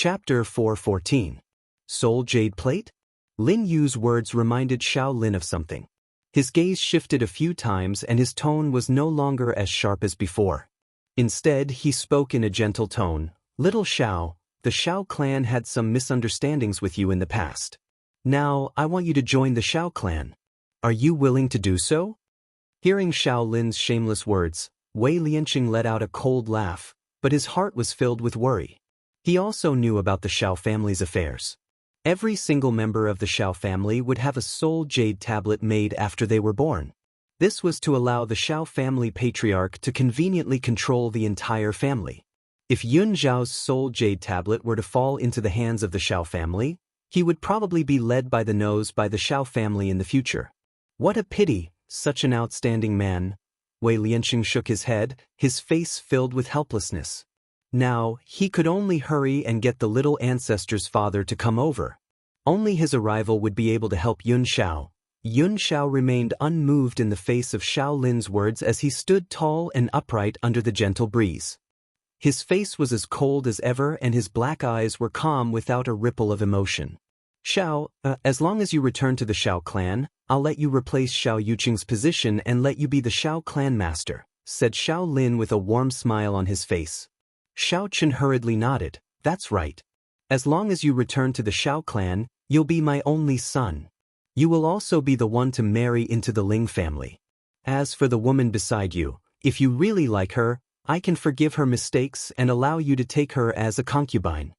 Chapter 414. Soul Jade Plate? Lin Yu's words reminded Xiao Lin of something. His gaze shifted a few times and his tone was no longer as sharp as before. Instead, he spoke in a gentle tone. Little Xiao, the Xiao clan had some misunderstandings with you in the past. Now, I want you to join the Xiao clan. Are you willing to do so? Hearing Xiao Lin's shameless words, Wei Lianqing let out a cold laugh, but his heart was filled with worry. He also knew about the Xiao family's affairs. Every single member of the Xiao family would have a soul jade tablet made after they were born. This was to allow the Xiao family patriarch to conveniently control the entire family. If Yun Zhao's soul jade tablet were to fall into the hands of the Xiao family, he would probably be led by the nose by the Xiao family in the future. What a pity, such an outstanding man. Wei Lianqing shook his head, his face filled with helplessness. Now, he could only hurry and get the little ancestor's father to come over. Only his arrival would be able to help Yun Xiao. Yun Xiao remained unmoved in the face of Xiao Lin's words as he stood tall and upright under the gentle breeze. His face was as cold as ever and his black eyes were calm without a ripple of emotion. Xiao, as long as you return to the Xiao clan, I'll let you replace Xiao Yuqing's position and let you be the Xiao clan master, said Xiao Lin with a warm smile on his face. Xiao Chen hurriedly nodded. That's right. As long as you return to the Xiao clan, you'll be my only son. You will also be the one to marry into the Ling family. As for the woman beside you, if you really like her, I can forgive her mistakes and allow you to take her as a concubine.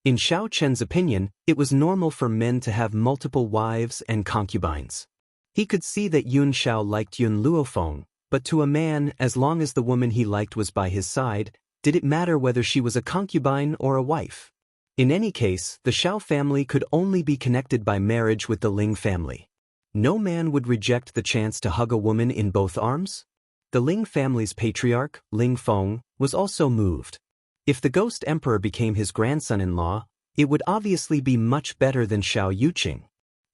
In Xiao Chen's opinion, it was normal for men to have multiple wives and concubines. He could see that Yun Xiao liked Yun Luofeng, but to a man, as long as the woman he liked was by his side, did it matter whether she was a concubine or a wife? In any case, the Xiao family could only be connected by marriage with the Ling family. No man would reject the chance to hug a woman in both arms. The Ling family's patriarch, Ling Feng, was also moved. If the Ghost Emperor became his grandson-in-law, it would obviously be much better than Xiao Yuqing.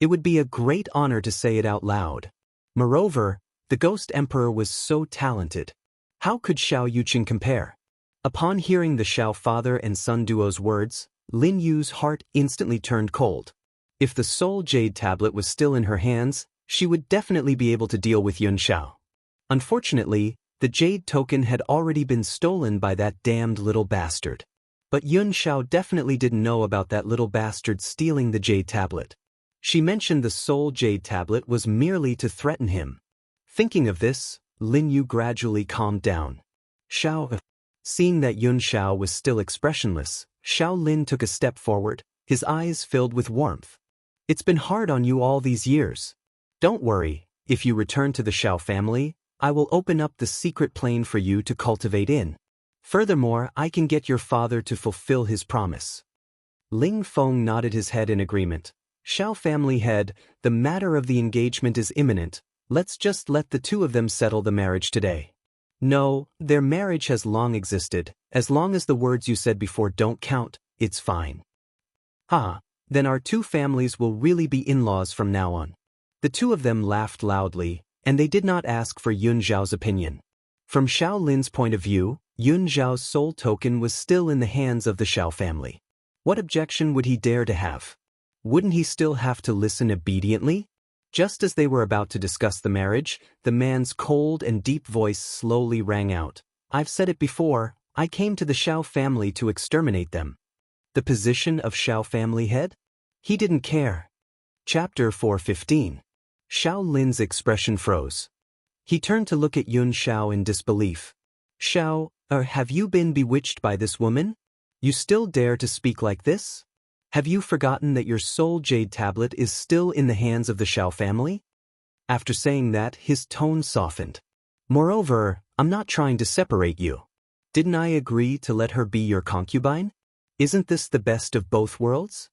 It would be a great honor to say it out loud. Moreover, the Ghost Emperor was so talented. How could Xiao Yuqing compare? Upon hearing the Xiao father and son duo's words, Lin Yu's heart instantly turned cold. If the soul jade tablet was still in her hands, she would definitely be able to deal with Yun Xiao. Unfortunately, the jade token had already been stolen by that damned little bastard. But Yun Xiao definitely didn't know about that little bastard stealing the jade tablet. She mentioned the soul jade tablet was merely to threaten him. Thinking of this, Lin Yu gradually calmed down. Seeing that Yun Xiao was still expressionless, Xiao Lin took a step forward, his eyes filled with warmth. It's been hard on you all these years. Don't worry, if you return to the Xiao family, I will open up the secret plane for you to cultivate in. Furthermore, I can get your father to fulfill his promise. Ling Feng nodded his head in agreement. Xiao family head, the matter of the engagement is imminent. Let's just let the two of them settle the marriage today. No, their marriage has long existed. As long as the words you said before don't count, it's fine. Then our two families will really be in-laws from now on. The two of them laughed loudly, and they did not ask for Yun Zhao's opinion. From Xiao Lin's point of view, Yun Zhao's soul token was still in the hands of the Xiao family. What objection would he dare to have? Wouldn't he still have to listen obediently? Just as they were about to discuss the marriage, the man's cold and deep voice slowly rang out. I've said it before, I came to the Xiao family to exterminate them. The position of Xiao family head? He didn't care. Chapter 415. Xiao Lin's expression froze. He turned to look at Yun Xiao in disbelief. Xiao, have you been bewitched by this woman? You still dare to speak like this? Have you forgotten that your soul jade tablet is still in the hands of the Xiao family? After saying that, his tone softened. Moreover, I'm not trying to separate you. Didn't I agree to let her be your concubine? Isn't this the best of both worlds?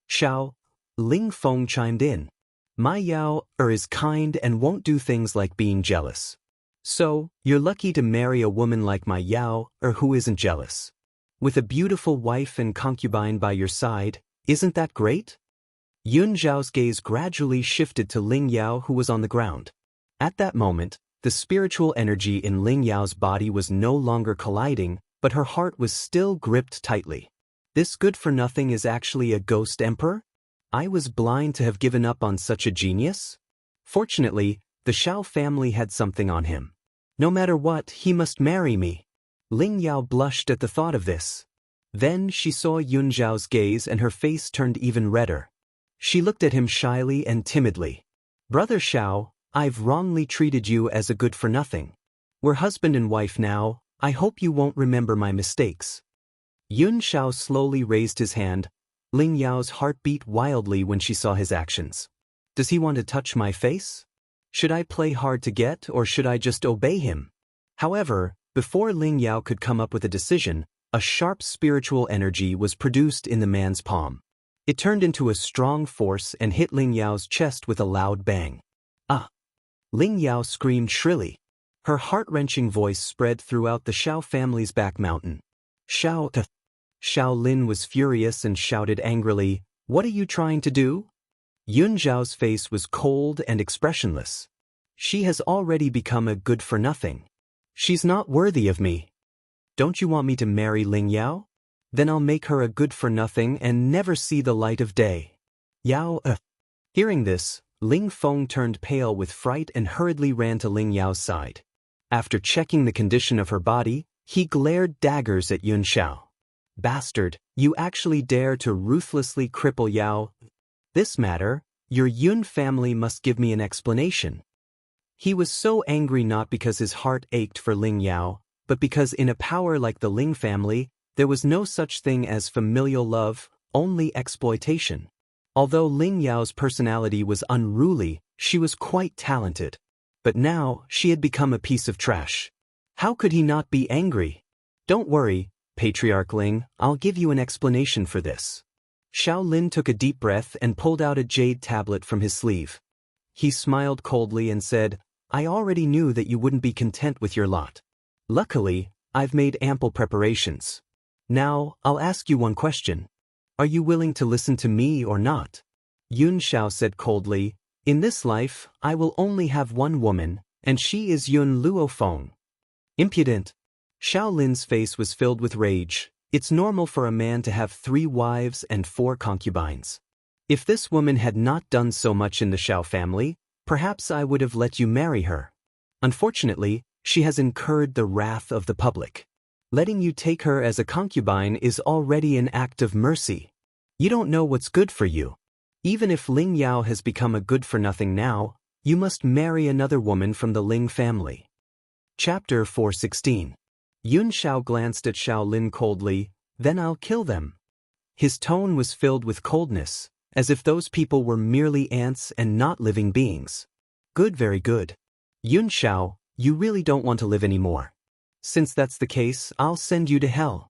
Xiao, Ling Feng chimed in. My Yao is kind and won't do things like being jealous. So, you're lucky to marry a woman like my Yao who isn't jealous. With a beautiful wife and concubine by your side, isn't that great? Yun Zhao's gaze gradually shifted to Ling Yao who was on the ground. At that moment, the spiritual energy in Ling Yao's body was no longer colliding, but her heart was still gripped tightly. This good-for-nothing is actually a ghost emperor? I was blind to have given up on such a genius? Fortunately, the Xiao family had something on him. No matter what, he must marry me. Ling Yao blushed at the thought of this. Then she saw Yun Zhao's gaze and her face turned even redder. She looked at him shyly and timidly. Brother Xiao, I've wrongly treated you as a good-for-nothing. We're husband and wife now, I hope you won't remember my mistakes. Yun Xiao slowly raised his hand. Ling Yao's heart beat wildly when she saw his actions. Does he want to touch my face? Should I play hard to get or should I just obey him? However, before Ling Yao could come up with a decision, a sharp spiritual energy was produced in the man's palm. It turned into a strong force and hit Ling Yao's chest with a loud bang. Ah! Ling Yao screamed shrilly. Her heart-wrenching voice spread throughout the Xiao family's back mountain. Xiao Lin was furious and shouted angrily, "What are you trying to do?" Yun Zhao's face was cold and expressionless. She has already become a good-for-nothing. She's not worthy of me. Don't you want me to marry Ling Yao? Then I'll make her a good-for-nothing and never see the light of day. Hearing this, Ling Feng turned pale with fright and hurriedly ran to Ling Yao's side. After checking the condition of her body, he glared daggers at Yun Xiao. Bastard, you actually dare to ruthlessly cripple Yao? This matter, your Yun family must give me an explanation. He was so angry not because his heart ached for Ling Yao, but because in a power like the Ling family, there was no such thing as familial love, only exploitation. Although Ling Yao's personality was unruly, she was quite talented. But now, she had become a piece of trash. How could he not be angry? Don't worry, Patriarch Ling, I'll give you an explanation for this. Xiao Lin took a deep breath and pulled out a jade tablet from his sleeve. He smiled coldly and said, I already knew that you wouldn't be content with your lot. Luckily, I've made ample preparations. Now, I'll ask you one question. Are you willing to listen to me or not? Yun Xiao said coldly, in this life, I will only have one woman, and she is Yun Luofeng. Impudent. Xiao Lin's face was filled with rage. It's normal for a man to have 3 wives and 4 concubines. If this woman had not done so much in the Xiao family, perhaps I would have let you marry her. Unfortunately, she has incurred the wrath of the public. Letting you take her as a concubine is already an act of mercy. You don't know what's good for you. Even if Ling Yao has become a good-for-nothing now, you must marry another woman from the Ling family. Chapter 416. Yun Xiao glanced at Xiao Lin coldly, then I'll kill them. His tone was filled with coldness, as if those people were merely ants and not living beings. Good, very good. Yun Xiao, you really don't want to live anymore. Since that's the case, I'll send you to hell.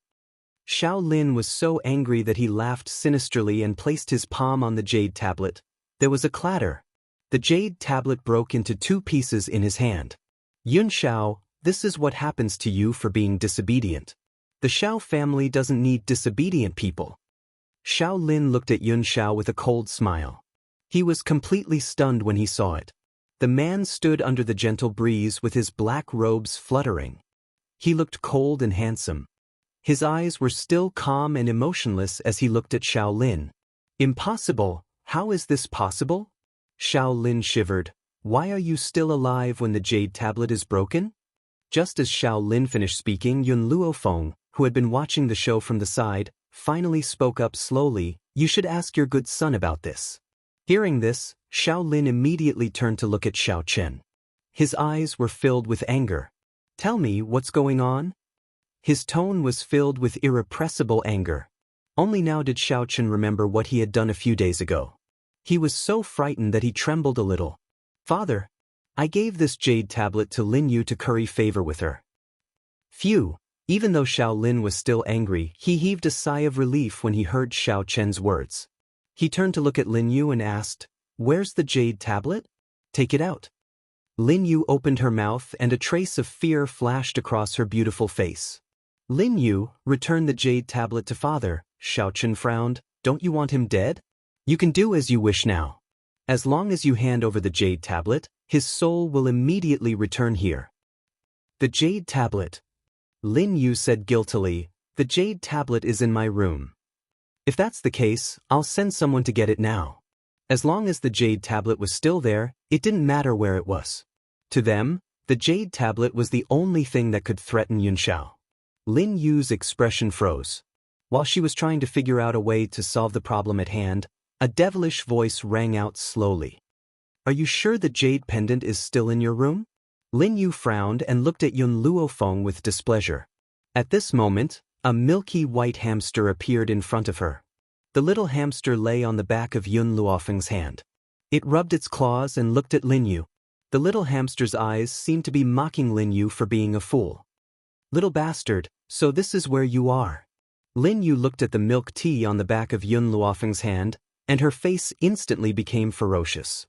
Xiao Lin was so angry that he laughed sinisterly and placed his palm on the jade tablet. There was a clatter. The jade tablet broke into 2 pieces in his hand. Yun Xiao, this is what happens to you for being disobedient. The Xiao family doesn't need disobedient people. Xiao Lin looked at Yun Xiao with a cold smile. He was completely stunned when he saw it. The man stood under the gentle breeze with his black robes fluttering. He looked cold and handsome. His eyes were still calm and emotionless as he looked at Xiao Lin. Impossible, how is this possible? Xiao Lin shivered. Why are you still alive when the jade tablet is broken? Just as Xiao Lin finished speaking, Yun Luofeng, who had been watching the show from the side, finally spoke up slowly, you should ask your good son about this. Hearing this, Xiao Lin immediately turned to look at Xiao Chen. His eyes were filled with anger. Tell me what's going on? His tone was filled with irrepressible anger. Only now did Xiao Chen remember what he had done a few days ago. He was so frightened that he trembled a little. Father, I gave this jade tablet to Lin Yu to curry favor with her. Phew, even though Xiao Lin was still angry, he heaved a sigh of relief when he heard Xiao Chen's words. He turned to look at Lin Yu and asked, where's the jade tablet? Take it out. Lin Yu opened her mouth and a trace of fear flashed across her beautiful face. Lin Yu, return the jade tablet to father, Xiao Chen frowned. Don't you want him dead? You can do as you wish now. As long as you hand over the jade tablet, his soul will immediately return here. The jade tablet. Lin Yu said guiltily, the jade tablet is in my room. If that's the case, I'll send someone to get it now. As long as the jade tablet was still there, it didn't matter where it was. To them, the jade tablet was the only thing that could threaten Yunxiao. Lin Yu's expression froze. While she was trying to figure out a way to solve the problem at hand, a devilish voice rang out slowly. Are you sure the jade pendant is still in your room? Lin Yu frowned and looked at Yun Luofeng with displeasure. At this moment, a milky white hamster appeared in front of her. The little hamster lay on the back of Yun Luofeng's hand. It rubbed its claws and looked at Lin Yu. The little hamster's eyes seemed to be mocking Lin Yu for being a fool. Little bastard, so this is where you are. Lin Yu looked at the milk tea on the back of Yun Luofeng's hand, and her face instantly became ferocious.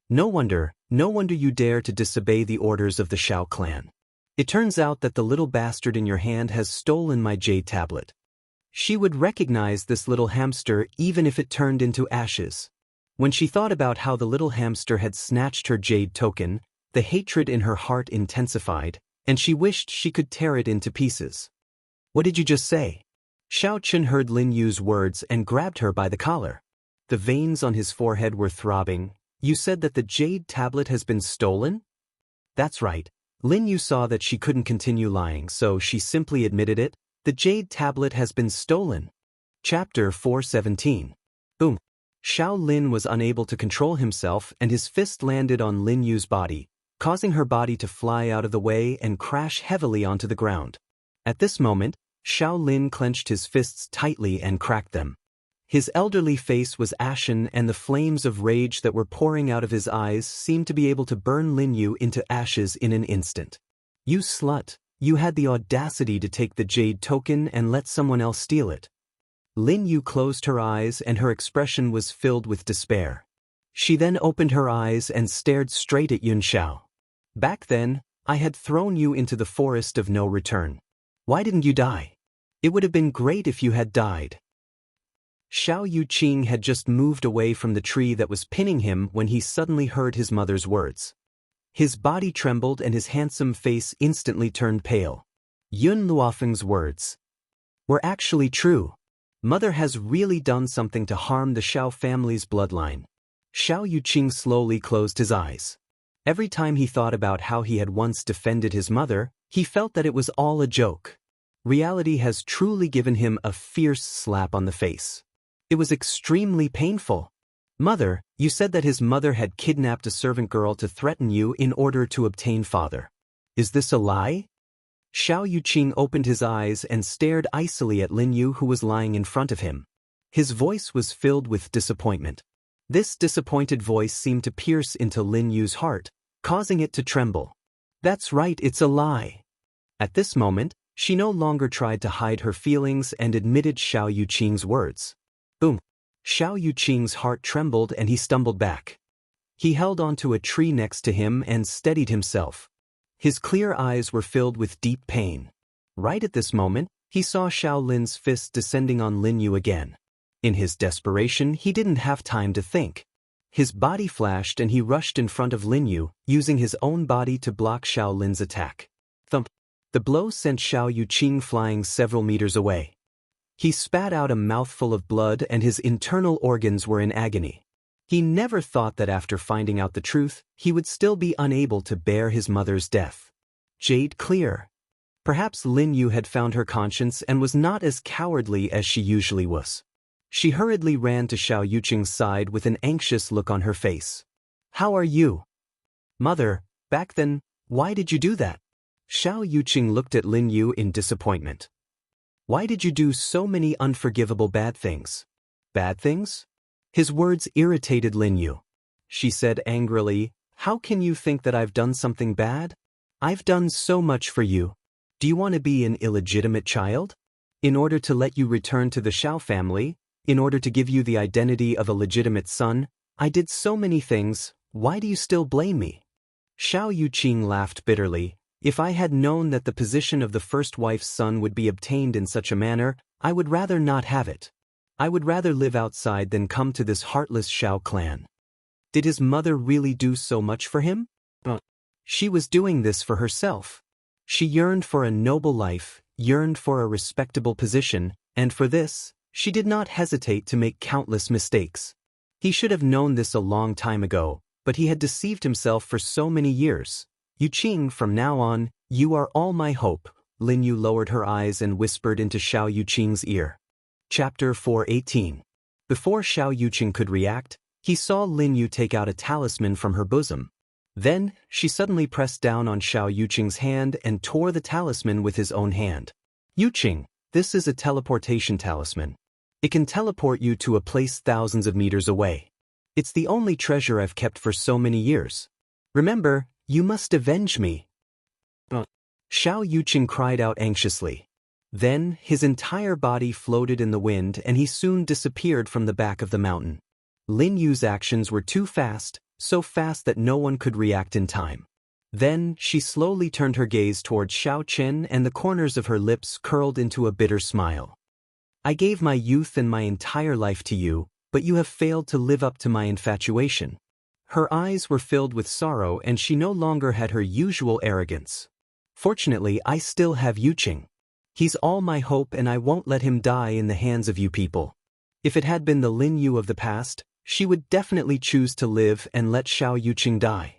No wonder you dare to disobey the orders of the Xiao clan. It turns out that the little bastard in your hand has stolen my jade tablet. She would recognize this little hamster even if it turned into ashes. When she thought about how the little hamster had snatched her jade token, the hatred in her heart intensified, and she wished she could tear it into pieces. What did you just say? Xiao Chun heard Lin Yu's words and grabbed her by the collar. The veins on his forehead were throbbing. You said that the jade tablet has been stolen? That's right. Lin Yu saw that she couldn't continue lying, so she simply admitted it. The jade tablet has been stolen. Chapter 417. Boom. Xiao Lin was unable to control himself and his fist landed on Lin Yu's body, causing her body to fly out of the way and crash heavily onto the ground. At this moment, Xiao Lin clenched his fists tightly and cracked them. His elderly face was ashen and the flames of rage that were pouring out of his eyes seemed to be able to burn Lin Yu into ashes in an instant. You slut, you had the audacity to take the jade token and let someone else steal it. Lin Yu closed her eyes and her expression was filled with despair. She then opened her eyes and stared straight at Yunxiao. Back then, I had thrown you into the forest of no return. Why didn't you die? It would have been great if you had died. Xiao Yuqing had just moved away from the tree that was pinning him when he suddenly heard his mother's words. His body trembled and his handsome face instantly turned pale. Yun Luofeng's words were actually true. Mother has really done something to harm the Xiao family's bloodline. Xiao Yuqing slowly closed his eyes. Every time he thought about how he had once defended his mother, he felt that it was all a joke. Reality has truly given him a fierce slap on the face. It was extremely painful. Mother, you said that his mother had kidnapped a servant girl to threaten you in order to obtain father. Is this a lie? Xiao Yuqing opened his eyes and stared icily at Lin Yu who was lying in front of him. His voice was filled with disappointment. This disappointed voice seemed to pierce into Lin Yu's heart, causing it to tremble. That's right, it's a lie. At this moment, she no longer tried to hide her feelings and admitted Xiao Yuqing's words. Boom. Xiao Yuqing's heart trembled and he stumbled back. He held onto a tree next to him and steadied himself. His clear eyes were filled with deep pain. Right at this moment, he saw Xiao Lin's fist descending on Lin Yu again. In his desperation, he didn't have time to think. His body flashed and he rushed in front of Lin Yu, using his own body to block Xiao Lin's attack. Thump. The blow sent Xiao Yuqing flying several meters away. He spat out a mouthful of blood and his internal organs were in agony. He never thought that after finding out the truth, he would still be unable to bear his mother's death. Jade clear. Perhaps Lin Yu had found her conscience and was not as cowardly as she usually was. She hurriedly ran to Xiao Yuqing's side with an anxious look on her face. How are you? Mother, back then, why did you do that? Xiao Yuqing looked at Lin Yu in disappointment. Why did you do so many unforgivable bad things? Bad things? His words irritated Lin Yu. She said angrily, how can you think that I've done something bad? I've done so much for you. Do you want to be an illegitimate child? In order to let you return to the Xiao family, in order to give you the identity of a legitimate son, I did so many things, why do you still blame me? Xiao Yuqing laughed bitterly. If I had known that the position of the first wife's son would be obtained in such a manner, I would rather not have it. I would rather live outside than come to this heartless Xiao clan. Did his mother really do so much for him? She was doing this for herself. She yearned for a noble life, yearned for a respectable position, and for this, She did not hesitate to make countless mistakes. He should have known this a long time ago, but he had deceived himself for so many years. Yuqing, from now on, you are all my hope. Lin Yu lowered her eyes and whispered into Xiao Yuqing's ear. Chapter 418. Before Xiao Yuqing could react, he saw Lin Yu take out a talisman from her bosom. Then, she suddenly pressed down on Xiao Yuqing's hand and tore the talisman with his own hand. Yuqing, this is a teleportation talisman. It can teleport you to a place thousands of meters away. It's the only treasure I've kept for so many years. Remember, you must avenge me. Xiao Yuqing cried out anxiously. Then, his entire body floated in the wind and he soon disappeared from the back of the mountain. Lin Yu's actions were too fast, so fast that no one could react in time. Then, she slowly turned her gaze towards Xiao Chen and the corners of her lips curled into a bitter smile. I gave my youth and my entire life to you, but you have failed to live up to my infatuation. Her eyes were filled with sorrow and she no longer had her usual arrogance. Fortunately, I still have Yuqing. He's all my hope and I won't let him die in the hands of you people. If it had been the Lin Yu of the past, she would definitely choose to live and let Xiao Yuqing die.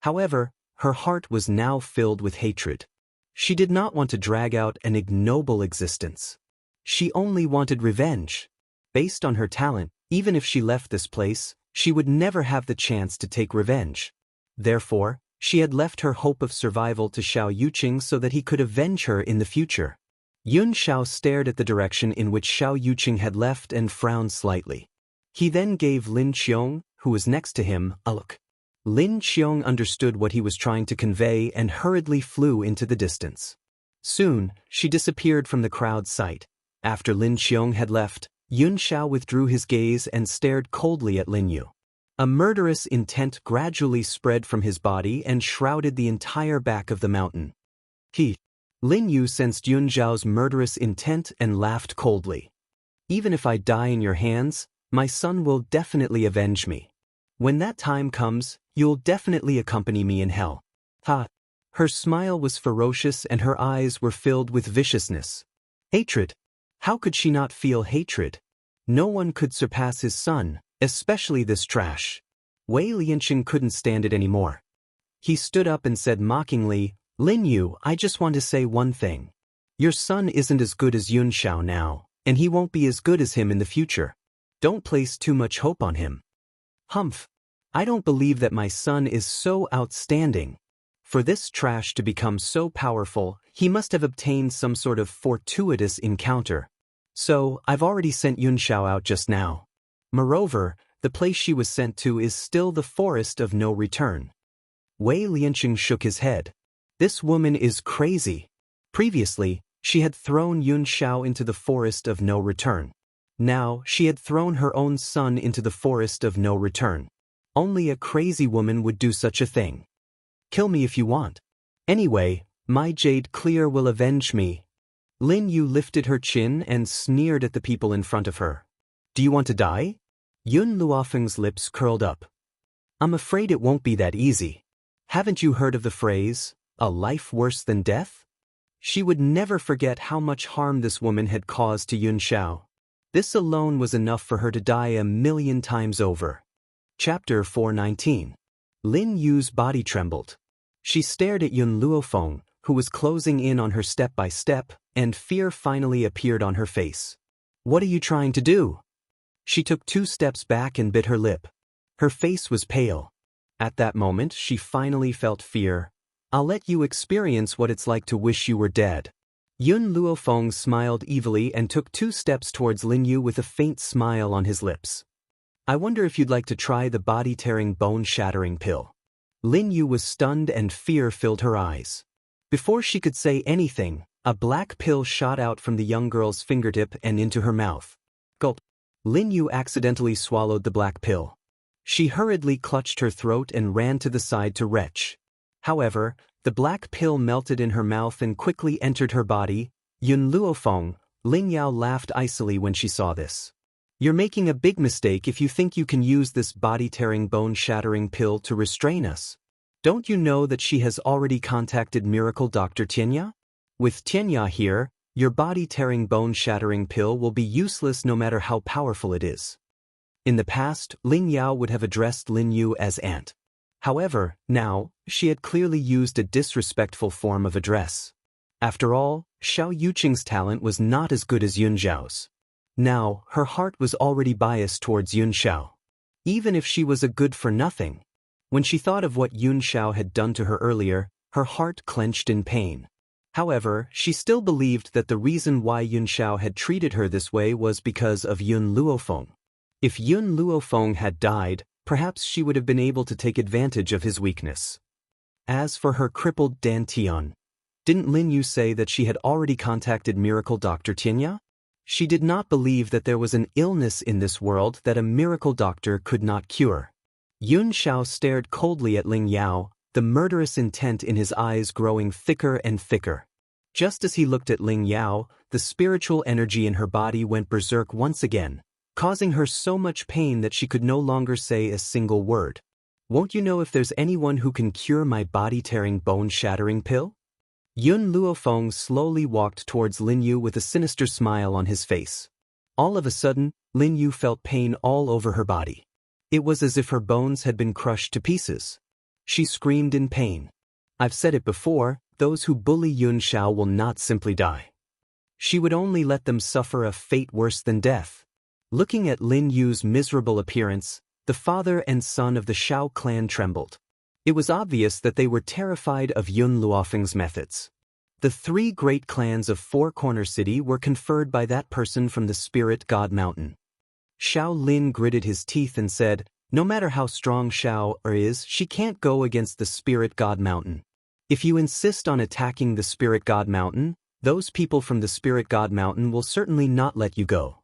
However, her heart was now filled with hatred. She did not want to drag out an ignoble existence. She only wanted revenge. Based on her talent, even if she left this place, she would never have the chance to take revenge. Therefore, she had left her hope of survival to Xiao Yuqing so that he could avenge her in the future. Yun Xiao stared at the direction in which Xiao Yuqing had left and frowned slightly. He then gave Lin Qiong, who was next to him, a look. Lin Qiong understood what he was trying to convey and hurriedly flew into the distance. Soon, she disappeared from the crowd's sight. After Lin Qiong had left, Yun Xiao withdrew his gaze and stared coldly at Lin Yu. A murderous intent gradually spread from his body and shrouded the entire back of the mountain. Lin Yu sensed Yun Xiao's murderous intent and laughed coldly. Even if I die in your hands, my son will definitely avenge me. When that time comes, you'll definitely accompany me in hell. Ha! Her smile was ferocious and her eyes were filled with viciousness. Hatred. How could she not feel hatred? No one could surpass his son, especially this trash. Wei Lianqing couldn't stand it anymore. He stood up and said mockingly, Lin Yu, I just want to say one thing. Your son isn't as good as Yun Xiao now, and he won't be as good as him in the future. Don't place too much hope on him. Humph. I don't believe that my son is so outstanding. For this trash to become so powerful, he must have obtained some sort of fortuitous encounter. So, I've already sent Yun Xiao out just now. Moreover, the place she was sent to is still the forest of no return. Wei Lianqing shook his head. This woman is crazy. Previously, she had thrown Yun Xiao into the forest of no return. Now, she had thrown her own son into the forest of no return. Only a crazy woman would do such a thing. Kill me if you want. Anyway, my Jade Clear will avenge me. Lin Yu lifted her chin and sneered at the people in front of her. Do you want to die? Yun Luofeng's lips curled up. I'm afraid it won't be that easy. Haven't you heard of the phrase, a life worse than death? She would never forget how much harm this woman had caused to Yun Xiao. This alone was enough for her to die 1,000,000 times over. Chapter 419. Lin Yu's body trembled. She stared at Yun Luofeng, who was closing in on her step by step, and fear finally appeared on her face. What are you trying to do? She took 2 steps back and bit her lip. Her face was pale. At that moment, she finally felt fear. I'll let you experience what it's like to wish you were dead. Yun Luofeng smiled evilly and took 2 steps towards Lin Yu with a faint smile on his lips. I wonder if you'd like to try the body-tearing, bone-shattering pill. Lin Yu was stunned and fear filled her eyes. Before she could say anything, a black pill shot out from the young girl's fingertip and into her mouth. Gulp. Lin Yu accidentally swallowed the black pill. She hurriedly clutched her throat and ran to the side to retch. However, the black pill melted in her mouth and quickly entered her body. Yun Luofeng, Ling Yao laughed icily when she saw this. You're making a big mistake if you think you can use this body-tearing, bone-shattering pill to restrain us. Don't you know that she has already contacted Miracle Dr. Tianya? With Tianya here, Your body-tearing bone-shattering pill will be useless no matter how powerful it is. In the past, Ling Yao would have addressed Lin Yu as aunt. However, now, she had clearly used a disrespectful form of address. After all, Xiao Yuqing's talent was not as good as Yun Xiao's. Now, her heart was already biased towards Yun Xiao. Even if she was a good-for-nothing. When she thought of what Yun Xiao had done to her earlier, her heart clenched in pain. However, she still believed that the reason why Yun Xiao had treated her this way was because of Yun Luofeng. If Yun Luofeng had died, perhaps she would have been able to take advantage of his weakness. As for her crippled dantian, didn't Lin Yu say that she had already contacted miracle Dr. Tianya? She did not believe that there was an illness in this world that a miracle doctor could not cure. Yun Xiao stared coldly at Ling Yao, the murderous intent in his eyes growing thicker and thicker. Just as he looked at Ling Yao, the spiritual energy in her body went berserk once again, causing her so much pain that she could no longer say a single word. Won't you know if there's anyone who can cure my body-tearing bone-shattering pill? Yun Luofeng slowly walked towards Lin Yu with a sinister smile on his face. All of a sudden, Lin Yu felt pain all over her body. It was as if her bones had been crushed to pieces. She screamed in pain. I've said it before, those who bully Yun Xiao will not simply die. She would only let them suffer a fate worse than death. Looking at Lin Yu's miserable appearance, the father and son of the Xiao clan trembled. It was obvious that they were terrified of Yun Luofeng's methods. The three great clans of Four Corner City were conferred by that person from the Spirit God Mountain. Xiao Lin gritted his teeth and said, no matter how strong Xiao is, she can't go against the Spirit God Mountain. If you insist on attacking the Spirit God Mountain, those people from the Spirit God Mountain will certainly not let you go.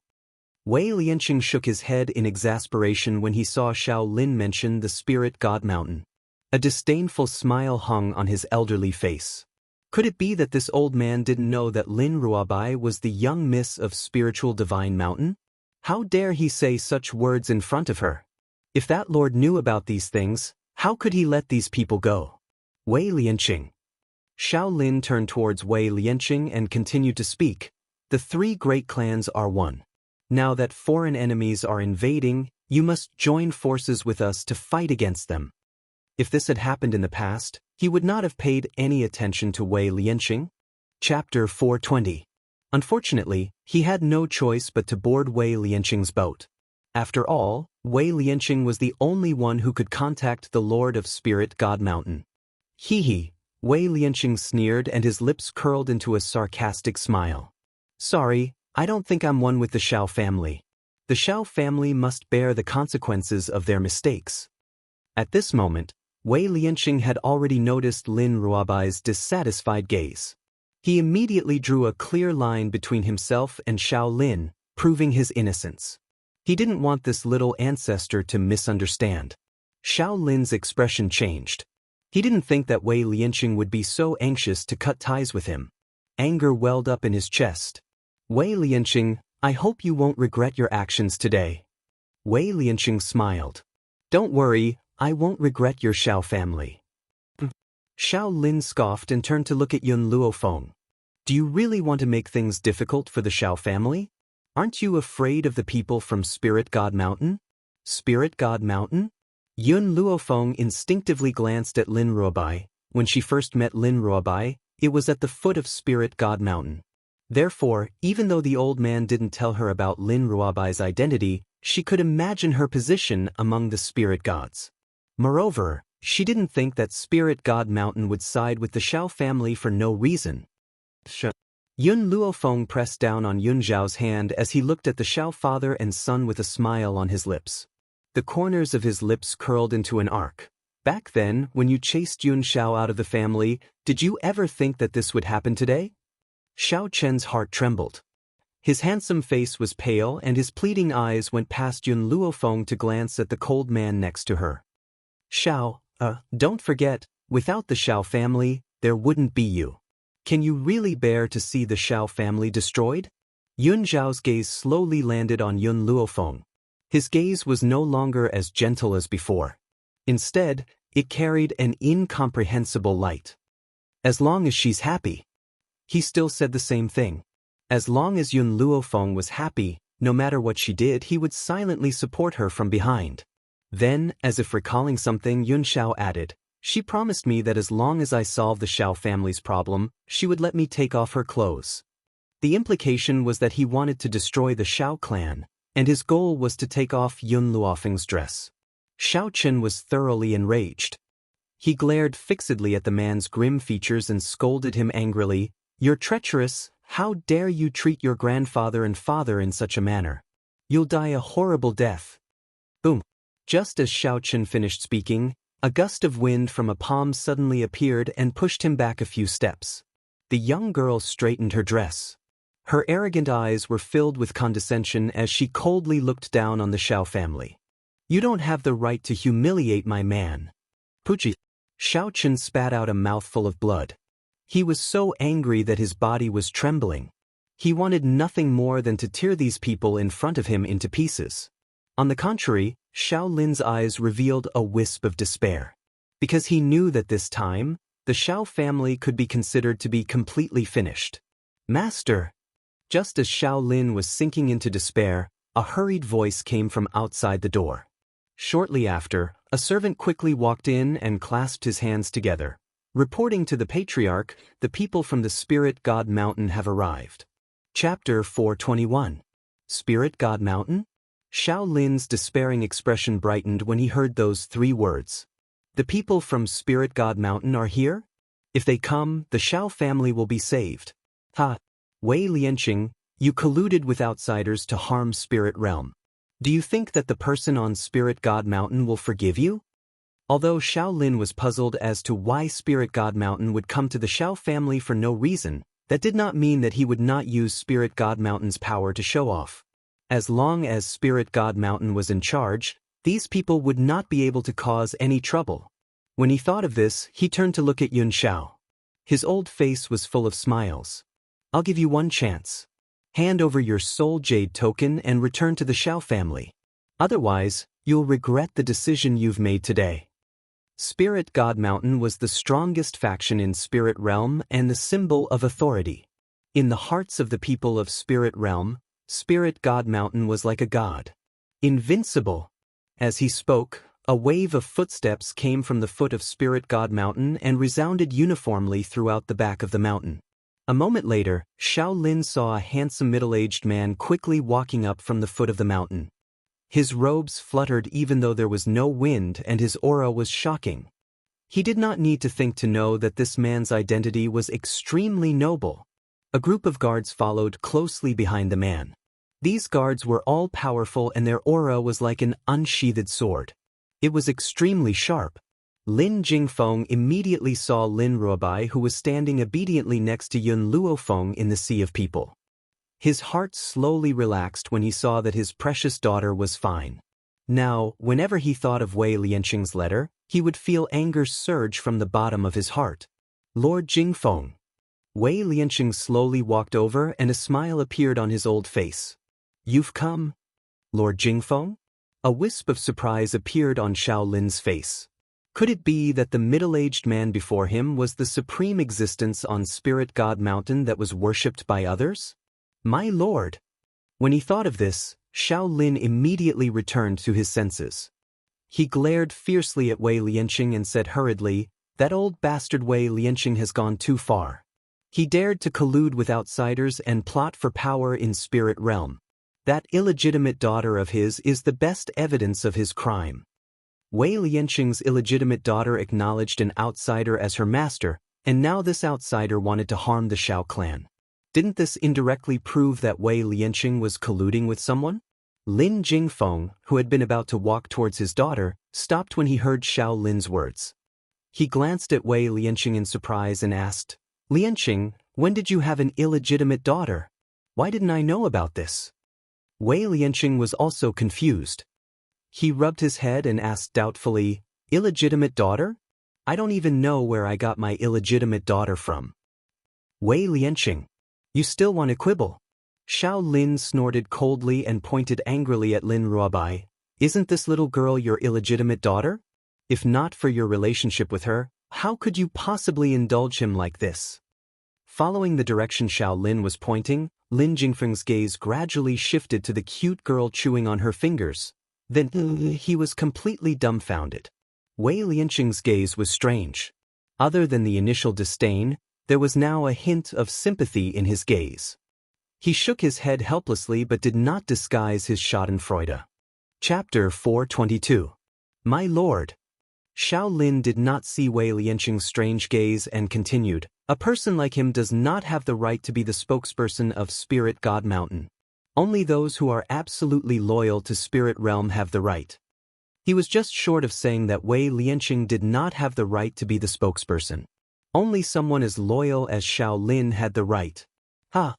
Wei Lianqing shook his head in exasperation when he saw Xiao Lin mention the Spirit God Mountain. A disdainful smile hung on his elderly face. Could it be that this old man didn't know that Lin Ruobai was the young miss of Spiritual Divine Mountain? How dare he say such words in front of her? If that lord knew about these things, how could he let these people go? Wei Lianqing. Xiao Lin turned towards Wei Lianqing and continued to speak. The three great clans are one. Now that foreign enemies are invading, you must join forces with us to fight against them. If this had happened in the past, he would not have paid any attention to Wei Lianqing. Chapter 420. Unfortunately, he had no choice but to board Wei Lianqing's boat. After all, Wei Lianqing was the only one who could contact the Lord of Spirit God Mountain. Hee. Wei Lianqing sneered and his lips curled into a sarcastic smile. Sorry, I don't think I'm one with the Xiao family. The Xiao family must bear the consequences of their mistakes. At this moment, Wei Lianqing had already noticed Lin Ruobai's dissatisfied gaze. He immediately drew a clear line between himself and Xiao Lin, proving his innocence. He didn't want this little ancestor to misunderstand. Xiao Lin's expression changed. He didn't think that Wei Lianqing would be so anxious to cut ties with him. Anger welled up in his chest. Wei Lianqing, I hope you won't regret your actions today. Wei Lianqing smiled. Don't worry, I won't regret your Xiao family. Xiao Lin scoffed and turned to look at Yun Luofeng. Do you really want to make things difficult for the Xiao family? Aren't you afraid of the people from Spirit God Mountain? Spirit God Mountain? Yun Luofeng instinctively glanced at Lin Ruobai. When she first met Lin Ruobai, it was at the foot of Spirit God Mountain. Therefore, even though the old man didn't tell her about Lin Ruobai's identity, she could imagine her position among the spirit gods. Moreover, she didn't think that Spirit God Mountain would side with the Xiao family for no reason. Yun Luofeng pressed down on Yun Zhao's hand as he looked at the Xiao father and son with a smile on his lips. The corners of his lips curled into an arc. Back then, when you chased Yun Xiao out of the family, did you ever think that this would happen today? Xiao Chen's heart trembled. His handsome face was pale and his pleading eyes went past Yun Luofeng to glance at the cold man next to her. Xiao, don't forget, without the Xiao family, there wouldn't be you. Can you really bear to see the Xiao family destroyed? Yun Zhao's gaze slowly landed on Yun Luofeng. His gaze was no longer as gentle as before. Instead, it carried an incomprehensible light. As long as she's happy. He still said the same thing. As long as Yun Luofeng was happy, no matter what she did, he would silently support her from behind. Then, as if recalling something, Yun Xiao added, "She promised me that as long as I solve the Xiao family's problem, she would let me take off her clothes." The implication was that he wanted to destroy the Xiao clan, and his goal was to take off Yun Luofeng's dress. Xiao Chen was thoroughly enraged. He glared fixedly at the man's grim features and scolded him angrily, "You're treacherous. How dare you treat your grandfather and father in such a manner? You'll die a horrible death." Boom. Just as Xiao Chen finished speaking, a gust of wind from a palm suddenly appeared and pushed him back a few steps. The young girl straightened her dress. Her arrogant eyes were filled with condescension as she coldly looked down on the Xiao family. "You don't have the right to humiliate my man." Puchi. Xiao Chen spat out a mouthful of blood. He was so angry that his body was trembling. He wanted nothing more than to tear these people in front of him into pieces. On the contrary, Xiao Lin's eyes revealed a wisp of despair. Because he knew that this time, the Xiao family could be considered to be completely finished. "Master!" Just as Xiao Lin was sinking into despair, a hurried voice came from outside the door. Shortly after, a servant quickly walked in and clasped his hands together. Reporting to the patriarch, "The people from the Spirit God Mountain have arrived." Chapter 421. Spirit God Mountain? Xiao Lin's despairing expression brightened when he heard those 3 words. "The people from Spirit God Mountain are here? If they come, the Xiao family will be saved." Ha! Wei Lianqing, you colluded with outsiders to harm Spirit Realm. Do you think that the person on Spirit God Mountain will forgive you? Although Xiao Lin was puzzled as to why Spirit God Mountain would come to the Xiao family for no reason, that did not mean that he would not use Spirit God Mountain's power to show off. As long as Spirit God Mountain was in charge, these people would not be able to cause any trouble. When he thought of this, he turned to look at Yun Xiao. His old face was full of smiles. "I'll give you one chance. Hand over your soul jade token and return to the Xiao family. Otherwise, you'll regret the decision you've made today." Spirit God Mountain was the strongest faction in Spirit Realm and the symbol of authority. In the hearts of the people of Spirit Realm, Spirit God Mountain was like a god. Invincible. As he spoke, a wave of footsteps came from the foot of Spirit God Mountain and resounded uniformly throughout the back of the mountain. A moment later, Xiao Lin saw a handsome middle-aged man quickly walking up from the foot of the mountain. His robes fluttered even though there was no wind, and his aura was shocking. He did not need to think to know that this man's identity was extremely noble. A group of guards followed closely behind the man. These guards were all powerful and their aura was like an unsheathed sword. It was extremely sharp. Lin Jingfeng immediately saw Lin Ruobai, who was standing obediently next to Yun Luofeng in the sea of people. His heart slowly relaxed when he saw that his precious daughter was fine. Now, whenever he thought of Wei Lianqing's letter, he would feel anger surge from the bottom of his heart. "Lord Jingfeng." Wei Lianqing slowly walked over and a smile appeared on his old face. "You've come, Lord Jingfeng?" A wisp of surprise appeared on Xiao Lin's face. Could it be that the middle-aged man before him was the supreme existence on Spirit God Mountain that was worshipped by others? "My lord." When he thought of this, Xiao Lin immediately returned to his senses. He glared fiercely at Wei Lianqing and said hurriedly, "That old bastard Wei Lianqing has gone too far. He dared to collude with outsiders and plot for power in Spirit Realm. That illegitimate daughter of his is the best evidence of his crime." Wei Lianqing's illegitimate daughter acknowledged an outsider as her master, and now this outsider wanted to harm the Xiao clan. Didn't this indirectly prove that Wei Lianqing was colluding with someone? Lin Jingfeng, who had been about to walk towards his daughter, stopped when he heard Xiao Lin's words. He glanced at Wei Lianqing in surprise and asked, "Lianqing, when did you have an illegitimate daughter? Why didn't I know about this?" Wei Lianqing was also confused. He rubbed his head and asked doubtfully, "Illegitimate daughter? I don't even know where I got my illegitimate daughter from." "Wei Lianqing, you still want to quibble?" Xiao Lin snorted coldly and pointed angrily at Lin Ruobai. "Isn't this little girl your illegitimate daughter? If not for your relationship with her, how could you possibly indulge him like this?" Following the direction Xiao Lin was pointing, Lin Jingfeng's gaze gradually shifted to the cute girl chewing on her fingers. Then he was completely dumbfounded. Wei Lianqing's gaze was strange. Other than the initial disdain, there was now a hint of sympathy in his gaze. He shook his head helplessly but did not disguise his schadenfreude. Chapter 422. My lord. Xiao Lin did not see Wei Lianqing's strange gaze and continued, a person like him does not have the right to be the spokesperson of Spirit God Mountain. Only those who are absolutely loyal to Spirit Realm have the right. He was just short of saying that Wei Lianqing did not have the right to be the spokesperson. Only someone as loyal as Xiao Lin had the right. Ha!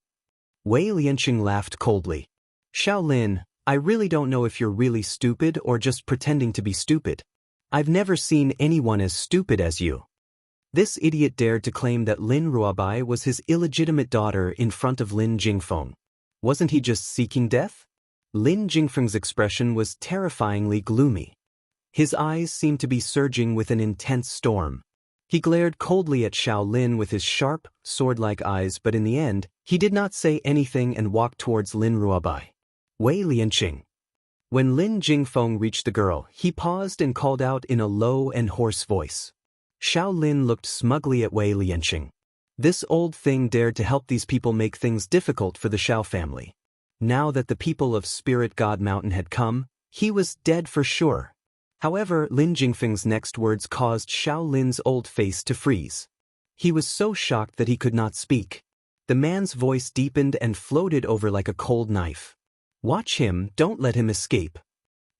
Wei Lianqing laughed coldly. Xiao Lin, I really don't know if you're really stupid or just pretending to be stupid. I've never seen anyone as stupid as you. This idiot dared to claim that Lin Ruobai was his illegitimate daughter in front of Lin Jingfeng. Wasn't he just seeking death? Lin Jingfeng's expression was terrifyingly gloomy. His eyes seemed to be surging with an intense storm. He glared coldly at Xiao Lin with his sharp, sword-like eyes, but in the end, he did not say anything and walked towards Lin Ruobai. Wei Lianqing. When Lin Jingfeng reached the girl, he paused and called out in a low and hoarse voice. Xiao Lin looked smugly at Wei Lianqing. This old thing dared to help these people make things difficult for the Xiao family. Now that the people of Spirit God Mountain had come, he was dead for sure. However, Lin Jingfeng's next words caused Xiao Lin's old face to freeze. He was so shocked that he could not speak. The man's voice deepened and floated over like a cold knife. Watch him, don't let him escape.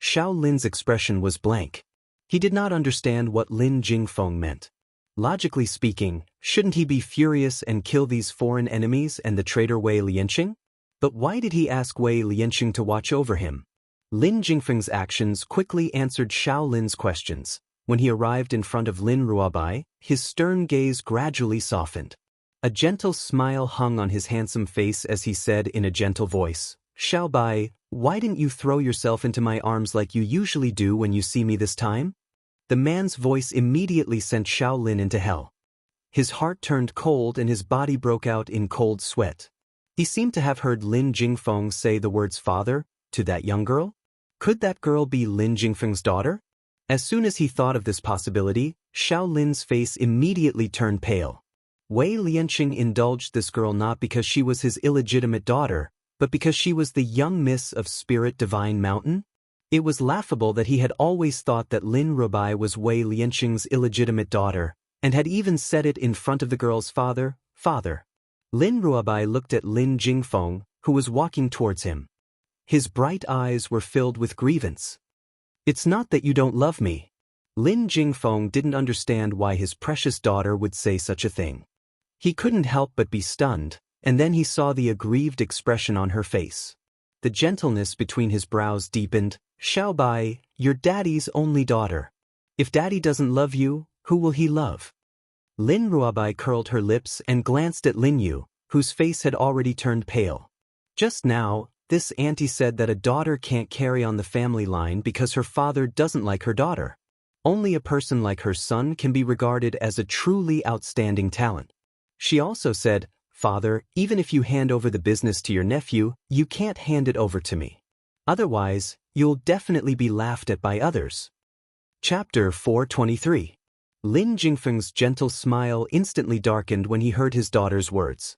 Xiao Lin's expression was blank. He did not understand what Lin Jingfeng meant. Logically speaking, shouldn't he be furious and kill these foreign enemies and the traitor Wei Lianqing? But why did he ask Wei Lianqing to watch over him? Lin Jingfeng's actions quickly answered Xiao Lin's questions. When he arrived in front of Lin Ruobai, his stern gaze gradually softened. A gentle smile hung on his handsome face as he said in a gentle voice, Xiao Bai, why didn't you throw yourself into my arms like you usually do when you see me this time? The man's voice immediately sent Xiao Lin into hell. His heart turned cold and his body broke out in cold sweat. He seemed to have heard Lin Jingfeng say the words father to that young girl. Could that girl be Lin Jingfeng's daughter? As soon as he thought of this possibility, Xiao Lin's face immediately turned pale. Wei Lianqing indulged this girl not because she was his illegitimate daughter, but because she was the young miss of Spirit Divine Mountain? It was laughable that he had always thought that Lin Ruobai was Wei Lianqing's illegitimate daughter, and had even said it in front of the girl's father. Lin Ruobai looked at Lin Jingfeng, who was walking towards him. His bright eyes were filled with grievance. It's not that you don't love me. Lin Jingfeng didn't understand why his precious daughter would say such a thing. He couldn't help but be stunned, and then he saw the aggrieved expression on her face. The gentleness between his brows deepened. Xiao Bai, you're daddy's only daughter. If daddy doesn't love you, who will he love? Lin Ruobai curled her lips and glanced at Lin Yu, whose face had already turned pale. Just now, this auntie said that a daughter can't carry on the family line because her father doesn't like her daughter. Only a person like her son can be regarded as a truly outstanding talent. She also said, Father, even if you hand over the business to your nephew, you can't hand it over to me. Otherwise, you'll definitely be laughed at by others. Chapter 423. Lin Jingfeng's gentle smile instantly darkened when he heard his daughter's words.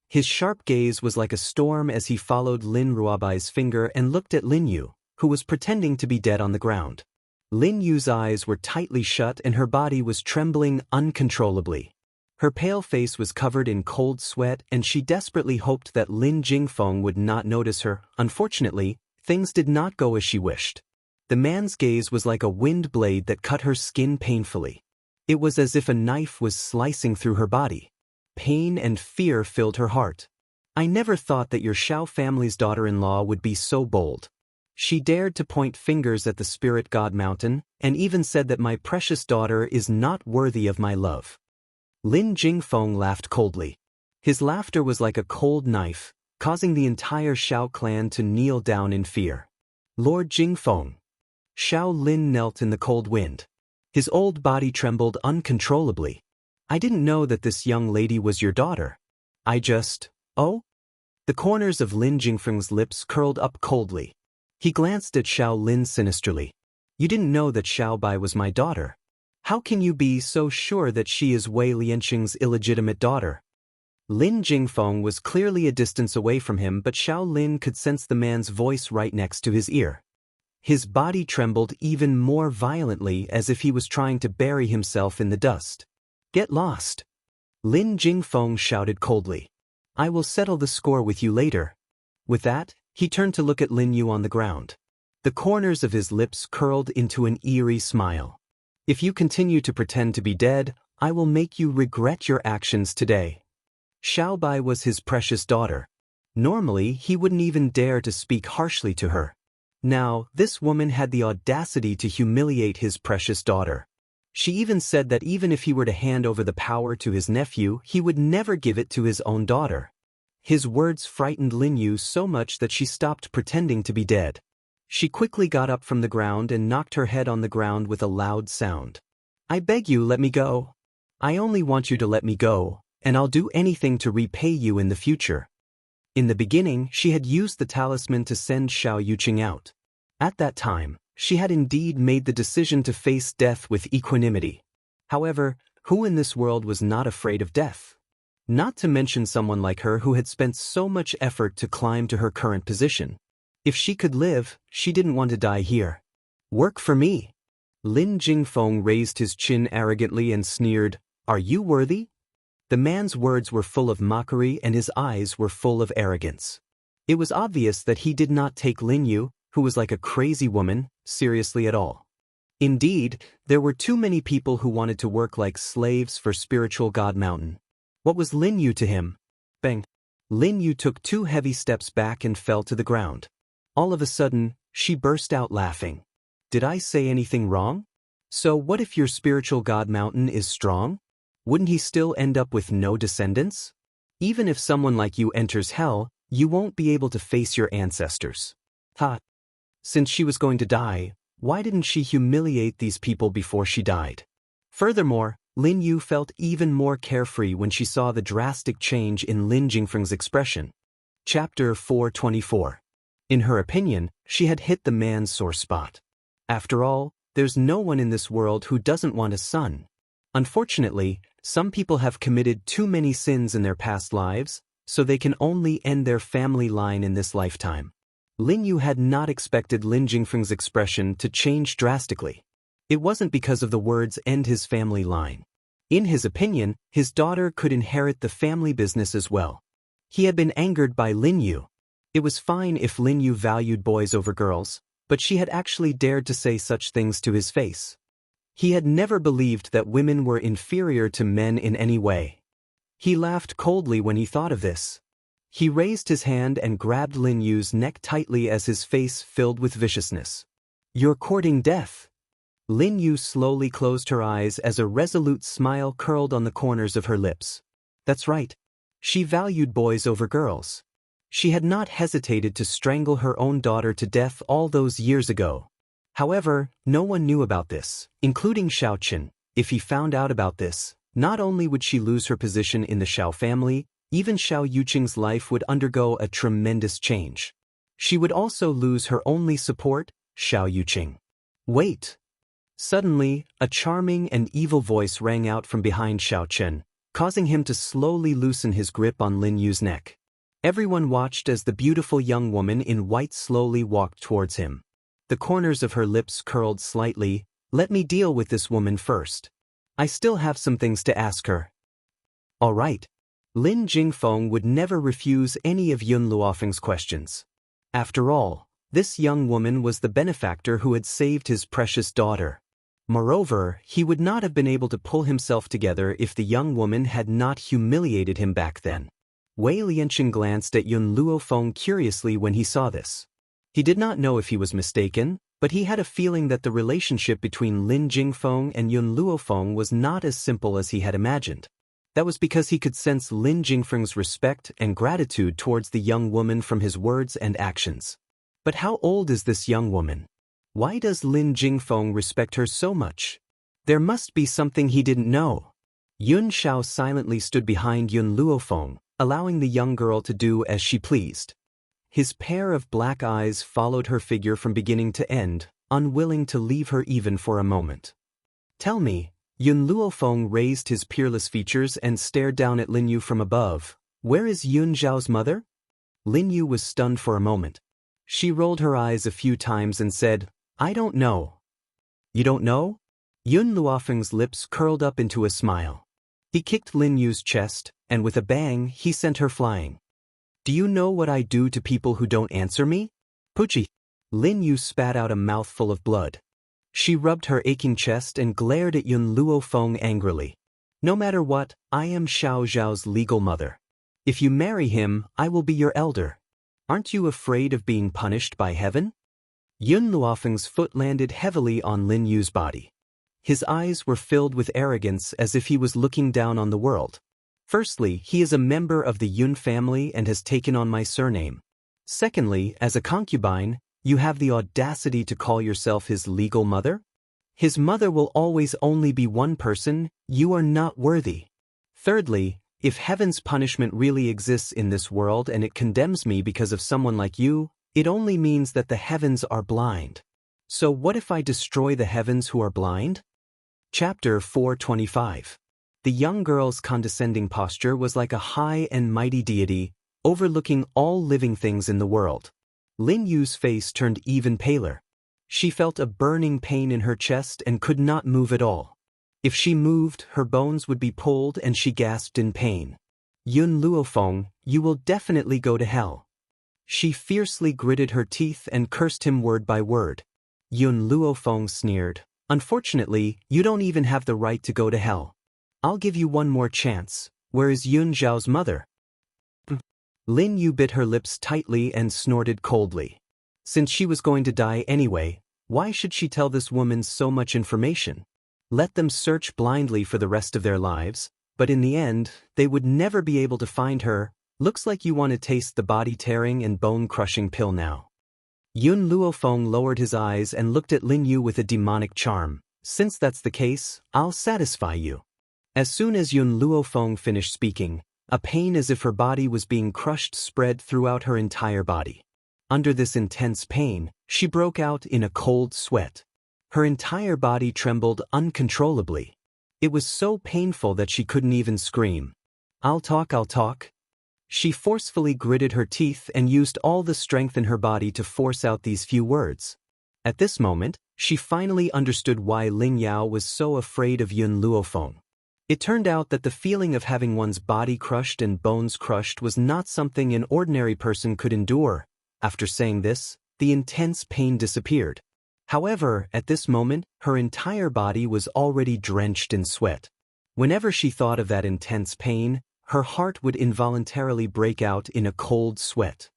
His sharp gaze was like a storm as he followed Lin Ruobai's finger and looked at Lin Yu, who was pretending to be dead on the ground. Lin Yu's eyes were tightly shut and her body was trembling uncontrollably. Her pale face was covered in cold sweat and she desperately hoped that Lin Jingfeng would not notice her. Unfortunately, things did not go as she wished. The man's gaze was like a wind blade that cut her skin painfully. It was as if a knife was slicing through her body. Pain and fear filled her heart. I never thought that your Xiao family's daughter-in-law would be so bold. She dared to point fingers at the Spirit God Mountain, and even said that my precious daughter is not worthy of my love. Lin Jingfeng laughed coldly. His laughter was like a cold knife, causing the entire Xiao clan to kneel down in fear. Lord Jingfeng. Xiao Lin knelt in the cold wind. His old body trembled uncontrollably. I didn't know that this young lady was your daughter. Oh? The corners of Lin Jingfeng's lips curled up coldly. He glanced at Xiao Lin sinisterly. You didn't know that Xiao Bai was my daughter. How can you be so sure that she is Wei Lianqing's illegitimate daughter? Lin Jingfeng was clearly a distance away from him, but Xiao Lin could sense the man's voice right next to his ear. His body trembled even more violently, as if he was trying to bury himself in the dust. Get lost! Lin Jingfeng shouted coldly. I will settle the score with you later. With that, he turned to look at Lin Yu on the ground. The corners of his lips curled into an eerie smile. If you continue to pretend to be dead, I will make you regret your actions today. Xiao Bai was his precious daughter. Normally, he wouldn't even dare to speak harshly to her. Now, this woman had the audacity to humiliate his precious daughter. She even said that even if he were to hand over the power to his nephew, he would never give it to his own daughter. His words frightened Lin Yu so much that she stopped pretending to be dead. She quickly got up from the ground and knocked her head on the ground with a loud sound. I beg you, let me go. I only want you to let me go, and I'll do anything to repay you in the future. In the beginning, she had used the talisman to send Xiao Yuqing out. At that time, she had indeed made the decision to face death with equanimity. However, who in this world was not afraid of death? Not to mention someone like her who had spent so much effort to climb to her current position. If she could live, she didn't want to die here. Work for me. Lin Jingfeng raised his chin arrogantly and sneered, Are you worthy? The man's words were full of mockery and his eyes were full of arrogance. It was obvious that he did not take Lin Yu, who was like a crazy woman, seriously at all. Indeed, there were too many people who wanted to work like slaves for spiritual God Mountain. What was Lin Yu to him? Bang! Lin Yu took 2 heavy steps back and fell to the ground. All of a sudden, she burst out laughing. Did I say anything wrong? So what if your spiritual God Mountain is strong? Wouldn't he still end up with no descendants? Even if someone like you enters hell, you won't be able to face your ancestors. Ha! Since she was going to die, why didn't she humiliate these people before she died? Furthermore, Lin Yu felt even more carefree when she saw the drastic change in Lin Jingfeng's expression. Chapter 424. In her opinion, she had hit the man's sore spot. After all, there's no one in this world who doesn't want a son. Unfortunately, some people have committed too many sins in their past lives, so they can only end their family line in this lifetime. Lin Yu had not expected Lin Jingfeng's expression to change drastically. It wasn't because of the words "end his family line." In his opinion, his daughter could inherit the family business as well. He had been angered by Lin Yu. It was fine if Lin Yu valued boys over girls, but she had actually dared to say such things to his face. He had never believed that women were inferior to men in any way. He laughed coldly when he thought of this. He raised his hand and grabbed Lin Yu's neck tightly as his face filled with viciousness. You're courting death. Lin Yu slowly closed her eyes as a resolute smile curled on the corners of her lips. That's right. She valued boys over girls. She had not hesitated to strangle her own daughter to death all those years ago. However, no one knew about this, including Xiao Qin. If he found out about this, not only would she lose her position in the Xiao family, even Xiao Yuqing's life would undergo a tremendous change. She would also lose her only support, Xiao Yuqing. Wait! Suddenly, a charming and evil voice rang out from behind Xiao Qin, causing him to slowly loosen his grip on Lin Yu's neck. Everyone watched as the beautiful young woman in white slowly walked towards him. The corners of her lips curled slightly. Let me deal with this woman first. I still have some things to ask her. All right. Lin Jingfeng would never refuse any of Yun Luofeng's questions. After all, this young woman was the benefactor who had saved his precious daughter. Moreover, he would not have been able to pull himself together if the young woman had not humiliated him back then. Wei Lianqing glanced at Yun Luofeng curiously when he saw this. He did not know if he was mistaken, but he had a feeling that the relationship between Lin Jingfeng and Yun Luofeng was not as simple as he had imagined. That was because he could sense Lin Jingfeng's respect and gratitude towards the young woman from his words and actions. But how old is this young woman? Why does Lin Jingfeng respect her so much? There must be something he didn't know. Yun Xiao silently stood behind Yun Luofeng, allowing the young girl to do as she pleased. His pair of black eyes followed her figure from beginning to end, unwilling to leave her even for a moment. "Tell me," Yun Luofeng raised his peerless features and stared down at Lin Yu from above, "where is Yun Zhao's mother?" Lin Yu was stunned for a moment. She rolled her eyes a few times and said, "I don't know." "You don't know?" Yun Luofeng's lips curled up into a smile. He kicked Lin Yu's chest, and with a bang he sent her flying. "Do you know what I do to people who don't answer me?" "Pucci." Lin Yu spat out a mouthful of blood. She rubbed her aching chest and glared at Yun Luofeng angrily. "No matter what, I am Xiao Zhao's legal mother. If you marry him, I will be your elder. Aren't you afraid of being punished by heaven?" Yun Luofeng's foot landed heavily on Lin Yu's body. His eyes were filled with arrogance as if he was looking down on the world. "Firstly, he is a member of the Yun family and has taken on my surname. Secondly, as a concubine, you have the audacity to call yourself his legal mother? His mother will always only be one person. You are not worthy. Thirdly, if heaven's punishment really exists in this world and it condemns me because of someone like you, it only means that the heavens are blind. So what if I destroy the heavens who are blind?" Chapter 425. The young girl's condescending posture was like a high and mighty deity, overlooking all living things in the world. Lin Yu's face turned even paler. She felt a burning pain in her chest and could not move at all. If she moved, her bones would be pulled and she gasped in pain. "Yun Luofeng, you will definitely go to hell." She fiercely gritted her teeth and cursed him word by word. Yun Luofeng sneered, "Unfortunately, you don't even have the right to go to hell. I'll give you one more chance. Where is Yun Zhao's mother?" Lin Yu bit her lips tightly and snorted coldly. Since she was going to die anyway, why should she tell this woman so much information? Let them search blindly for the rest of their lives, but in the end, they would never be able to find her. "Looks like you want to taste the body-tearing and bone-crushing pill now." Yun Luofeng lowered his eyes and looked at Lin Yu with a demonic charm. "Since that's the case, I'll satisfy you." As soon as Yun Luofeng finished speaking, a pain as if her body was being crushed spread throughout her entire body. Under this intense pain, she broke out in a cold sweat. Her entire body trembled uncontrollably. It was so painful that she couldn't even scream. I'll talk." She forcefully gritted her teeth and used all the strength in her body to force out these few words. At this moment, she finally understood why Ling Yao was so afraid of Yun Luofeng. It turned out that the feeling of having one's body crushed and bones crushed was not something an ordinary person could endure. After saying this, the intense pain disappeared. However, at this moment, her entire body was already drenched in sweat. Whenever she thought of that intense pain, her heart would involuntarily break out in a cold sweat.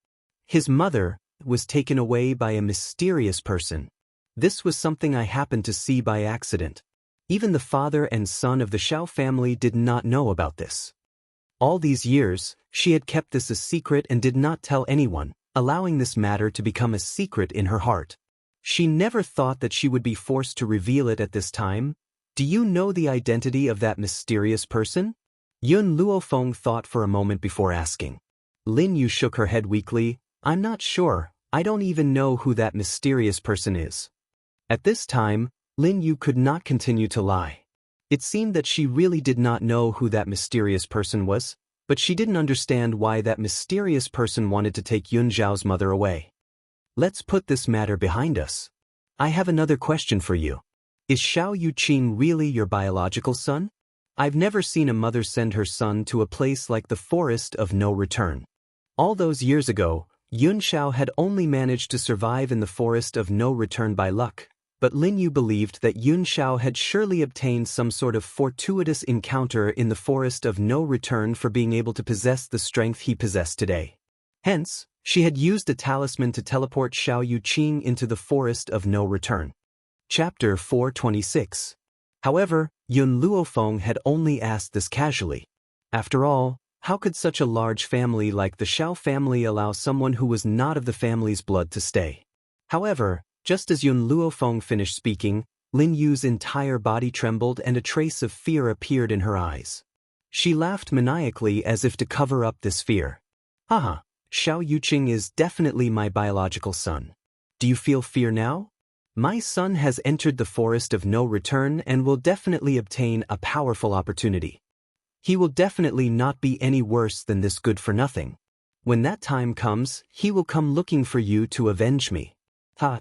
His mother was taken away by a mysterious person. This was something I happened to see by accident. Even the father and son of the Xiao family did not know about this. All these years, she had kept this a secret and did not tell anyone, allowing this matter to become a secret in her heart. She never thought that she would be forced to reveal it at this time. "Do you know the identity of that mysterious person?" Yun Luofeng thought for a moment before asking. Lin Yu shook her head weakly. "I'm not sure. I don't even know who that mysterious person is." At this time, Lin Yu could not continue to lie. It seemed that she really did not know who that mysterious person was, but she didn't understand why that mysterious person wanted to take Yun Zhao's mother away. "Let's put this matter behind us. I have another question for you. Is Xiao Yuqing really your biological son? I've never seen a mother send her son to a place like the forest of no return. All those years ago, Yun Xiao had only managed to survive in the forest of no return by luck, but Lin Yu believed that Yun Xiao had surely obtained some sort of fortuitous encounter in the forest of no return for being able to possess the strength he possessed today. Hence, she had used a talisman to teleport Xiao Yuqing into the forest of no return. Chapter 426. However, Yun Luofeng had only asked this casually. After all, how could such a large family like the Xiao family allow someone who was not of the family's blood to stay? However, just as Yun Luofeng finished speaking, Lin Yu's entire body trembled and a trace of fear appeared in her eyes. She laughed maniacally as if to cover up this fear. Haha, Xiao Yuqing is definitely my biological son. Do you feel fear now? My son has entered the forest of no return and will definitely obtain a powerful opportunity. He will definitely not be any worse than this good-for-nothing. When that time comes, he will come looking for you to avenge me. Ha!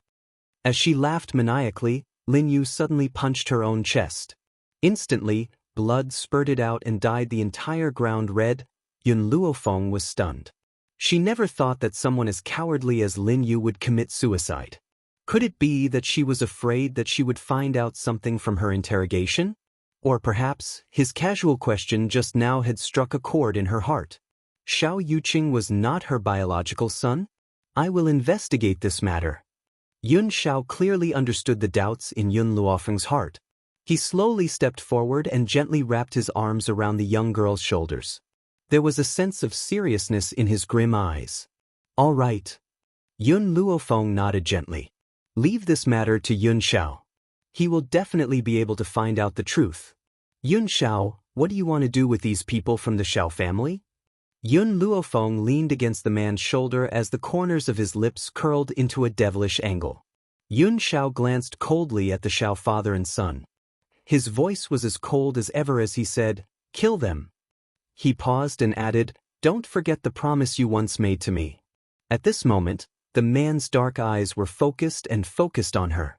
As she laughed maniacally, Lin Yu suddenly punched her own chest. Instantly, blood spurted out and dyed the entire ground red. Yun Luofeng was stunned. She never thought that someone as cowardly as Lin Yu would commit suicide. Could it be that she was afraid that she would find out something from her interrogation? Or perhaps, his casual question just now had struck a chord in her heart. Xiao Yuqing was not her biological son? I will investigate this matter. Yun Xiao clearly understood the doubts in Yun Luofeng's heart. He slowly stepped forward and gently wrapped his arms around the young girl's shoulders. There was a sense of seriousness in his grim eyes. All right. Yun Luofeng nodded gently. Leave this matter to Yun Xiao. He will definitely be able to find out the truth. Yun Xiao, what do you want to do with these people from the Xiao family? Yun Luofeng leaned against the man's shoulder as the corners of his lips curled into a devilish angle. Yun Xiao glanced coldly at the Xiao father and son. His voice was as cold as ever as he said, "Kill them." He paused and added, "Don't forget the promise you once made to me." At this moment, the man's dark eyes were focused on her.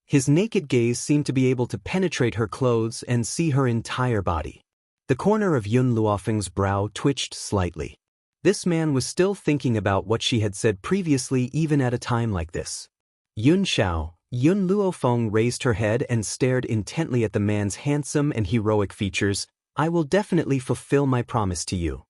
His naked gaze seemed to be able to penetrate her clothes and see her entire body. The corner of Yun Luofeng's brow twitched slightly. This man was still thinking about what she had said previously even at a time like this. Yun Xiao, Yun Luofeng raised her head and stared intently at the man's handsome and heroic features. I will definitely fulfill my promise to you.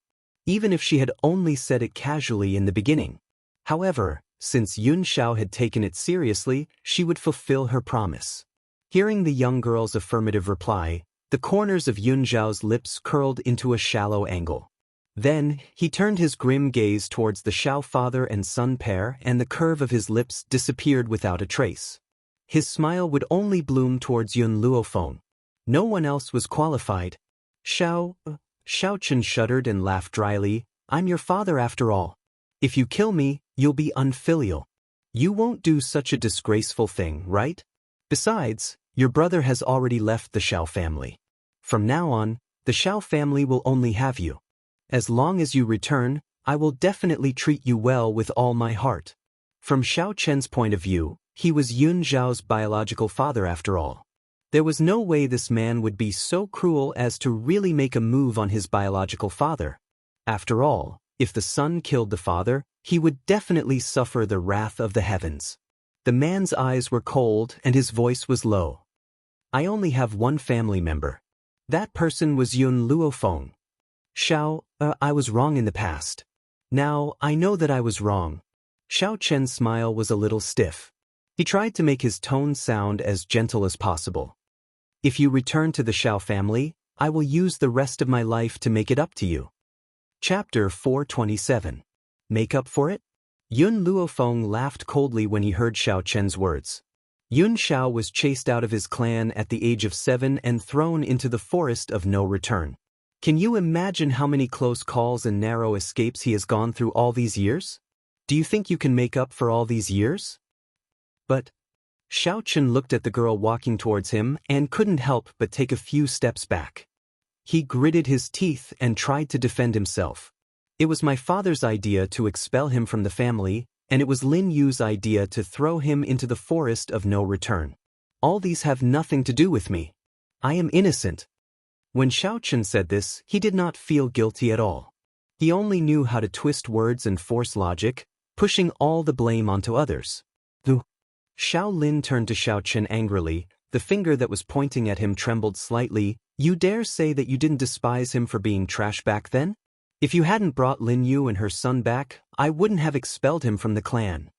Even if she had only said it casually in the beginning. However, since Yun Xiao had taken it seriously, she would fulfill her promise. Hearing the young girl's affirmative reply, the corners of Yun Xiao's lips curled into a shallow angle. Then, he turned his grim gaze towards the Xiao father and son pair and the curve of his lips disappeared without a trace. His smile would only bloom towards Yun Luofeng. No one else was qualified. Xiao Chen shuddered and laughed dryly. I'm your father after all. If you kill me, you'll be unfilial. You won't do such a disgraceful thing, right? Besides, your brother has already left the Xiao family. From now on, the Xiao family will only have you. As long as you return, I will definitely treat you well with all my heart. From Xiao Chen's point of view, he was Yun Xiao's biological father after all. There was no way this man would be so cruel as to really make a move on his biological father. After all, if the son killed the father, he would definitely suffer the wrath of the heavens. The man's eyes were cold and his voice was low. I only have one family member. That person was Yun Luofeng. Xiao, I was wrong in the past. Now, I know that I was wrong. Xiao Chen's smile was a little stiff. He tried to make his tone sound as gentle as possible. If you return to the Xiao family, I will use the rest of my life to make it up to you. Chapter 427. Make up for it? Yun Luofeng laughed coldly when he heard Xiao Chen's words. Yun Xiao was chased out of his clan at the age of 7 and thrown into the forest of no return. Can you imagine how many close calls and narrow escapes he has gone through all these years? Do you think you can make up for all these years? But Xiao Chen looked at the girl walking towards him and couldn't help but take a few steps back. He gritted his teeth and tried to defend himself. It was my father's idea to expel him from the family, and it was Lin Yu's idea to throw him into the forest of no return. All these have nothing to do with me. I am innocent. When Xiao Chen said this, he did not feel guilty at all. He only knew how to twist words and force logic, pushing all the blame onto others. Xiao Lin turned to Xiao Chen angrily. The finger that was pointing at him trembled slightly. You dare say that you didn't despise him for being trash back then? If you hadn't brought Lin Yu and her son back, I wouldn't have expelled him from the clan.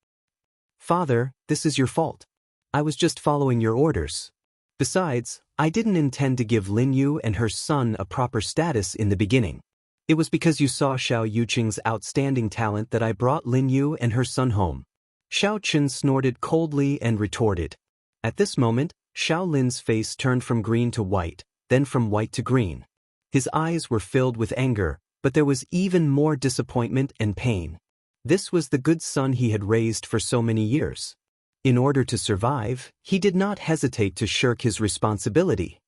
Father, this is your fault. I was just following your orders. Besides, I didn't intend to give Lin Yu and her son a proper status in the beginning. It was because you saw Xiao Yuqing's outstanding talent that I brought Lin Yu and her son home. Xiao Chen snorted coldly and retorted. At this moment, Xiao Lin's face turned from green to white, then from white to green. His eyes were filled with anger, but there was even more disappointment and pain. This was the good son he had raised for so many years. In order to survive, he did not hesitate to shirk his responsibility.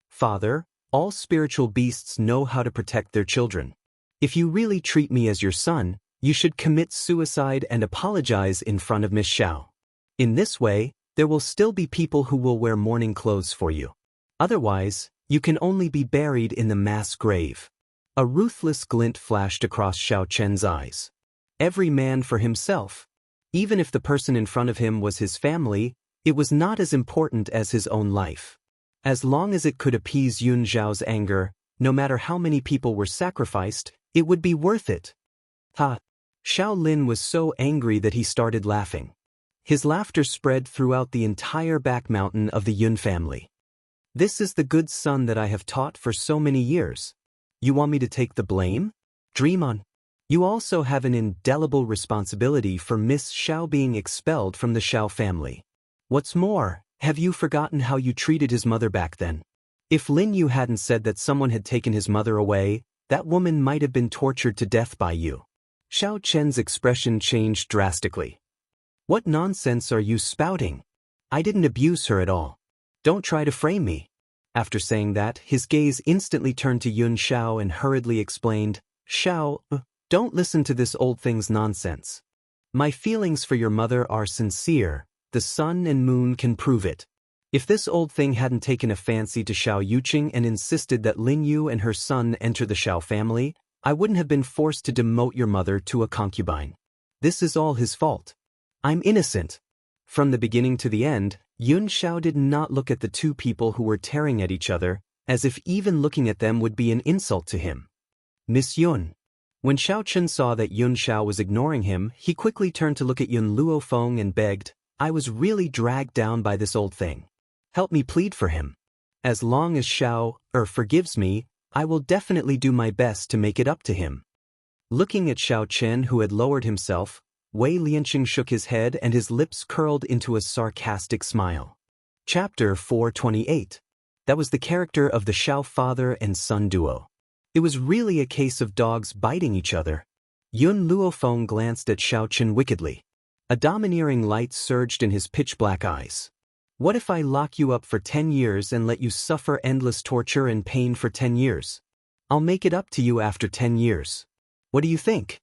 Father, all spiritual beasts know how to protect their children. If you really treat me as your son, you should commit suicide and apologize in front of Miss Xiao. In this way, there will still be people who will wear mourning clothes for you. Otherwise, you can only be buried in the mass grave. A ruthless glint flashed across Xiao Chen's eyes. Every man for himself. Even if the person in front of him was his family, it was not as important as his own life. As long as it could appease Yun Zhao's anger, no matter how many people were sacrificed, it would be worth it. Ha! Xiao Lin was so angry that he started laughing. His laughter spread throughout the entire back mountain of the Yun family. This is the good son that I have taught for so many years. You want me to take the blame? Dream on. You also have an indelible responsibility for Miss Xiao being expelled from the Xiao family. What's more, have you forgotten how you treated his mother back then? If Lin Yu hadn't said that someone had taken his mother away, that woman might have been tortured to death by you. Xiao Chen's expression changed drastically. What nonsense are you spouting? I didn't abuse her at all. Don't try to frame me. After saying that, his gaze instantly turned to Yun Xiao and hurriedly explained, Xiao, don't listen to this old thing's nonsense. My feelings for your mother are sincere, the sun and moon can prove it. If this old thing hadn't taken a fancy to Xiao Yuqing and insisted that Lin Yu and her son enter the Xiao family, I wouldn't have been forced to demote your mother to a concubine. This is all his fault. I'm innocent. From the beginning to the end, Yun Xiao did not look at the two people who were tearing at each other, as if even looking at them would be an insult to him. Miss Yun. When Xiao Chen saw that Yun Xiao was ignoring him, he quickly turned to look at Yun Luofeng and begged, I was really dragged down by this old thing. Help me plead for him. As long as Xiao forgives me, I will definitely do my best to make it up to him. Looking at Xiao Chen, who had lowered himself, Wei Lianqing shook his head and his lips curled into a sarcastic smile. Chapter 428. That was the character of the Xiao father and son duo. It was really a case of dogs biting each other. Yun Luofeng glanced at Xiao Chen wickedly. A domineering light surged in his pitch-black eyes. What if I lock you up for 10 years and let you suffer endless torture and pain for 10 years? I'll make it up to you after 10 years. What do you think?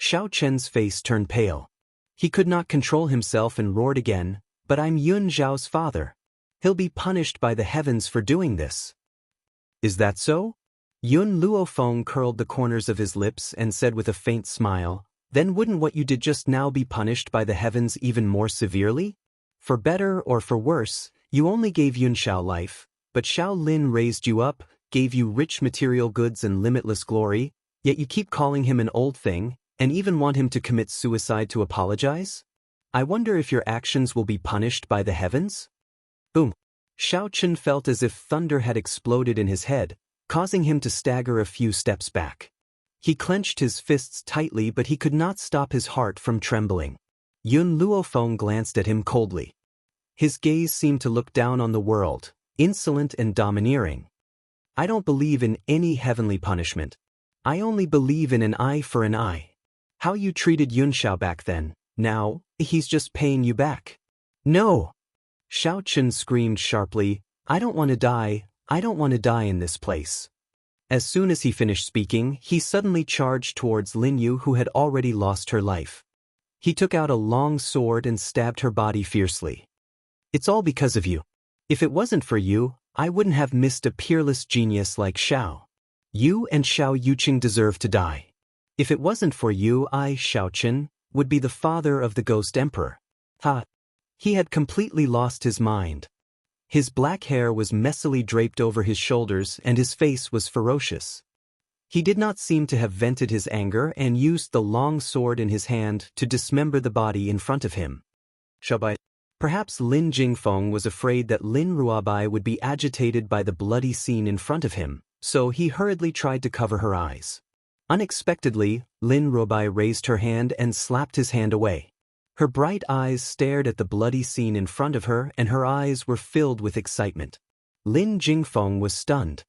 Xiao Chen's face turned pale. He could not control himself and roared again, but I'm Yun Zhao's father. He'll be punished by the heavens for doing this. Is that so? Yun Luofeng curled the corners of his lips and said with a faint smile, then wouldn't what you did just now be punished by the heavens even more severely? For better or for worse, you only gave Yun Xiao life, but Xiao Lin raised you up, gave you rich material goods and limitless glory, yet you keep calling him an old thing, and even want him to commit suicide to apologize? I wonder if your actions will be punished by the heavens? Boom. Xiao Chen felt as if thunder had exploded in his head, causing him to stagger a few steps back. He clenched his fists tightly, but he could not stop his heart from trembling. Yun Luofeng glanced at him coldly. His gaze seemed to look down on the world, insolent and domineering. I don't believe in any heavenly punishment. I only believe in an eye for an eye. How you treated Yun Xiao back then, now, he's just paying you back. No! Xiao Chen screamed sharply, I don't want to die, I don't want to die in this place. As soon as he finished speaking, he suddenly charged towards Lin Yu, who had already lost her life. He took out a long sword and stabbed her body fiercely. It's all because of you. If it wasn't for you, I wouldn't have missed a peerless genius like Xiao. You and Xiao Yuqing deserve to die. If it wasn't for you, I, Xiao Chen, would be the father of the Ghost Emperor. Ha! He had completely lost his mind. His black hair was messily draped over his shoulders and his face was ferocious. He did not seem to have vented his anger and used the long sword in his hand to dismember the body in front of him. Shabai. Perhaps Lin Jingfeng was afraid that Lin Ruobai would be agitated by the bloody scene in front of him, so he hurriedly tried to cover her eyes. Unexpectedly, Lin Ruobai raised her hand and slapped his hand away. Her bright eyes stared at the bloody scene in front of her and her eyes were filled with excitement. Lin Jingfeng was stunned.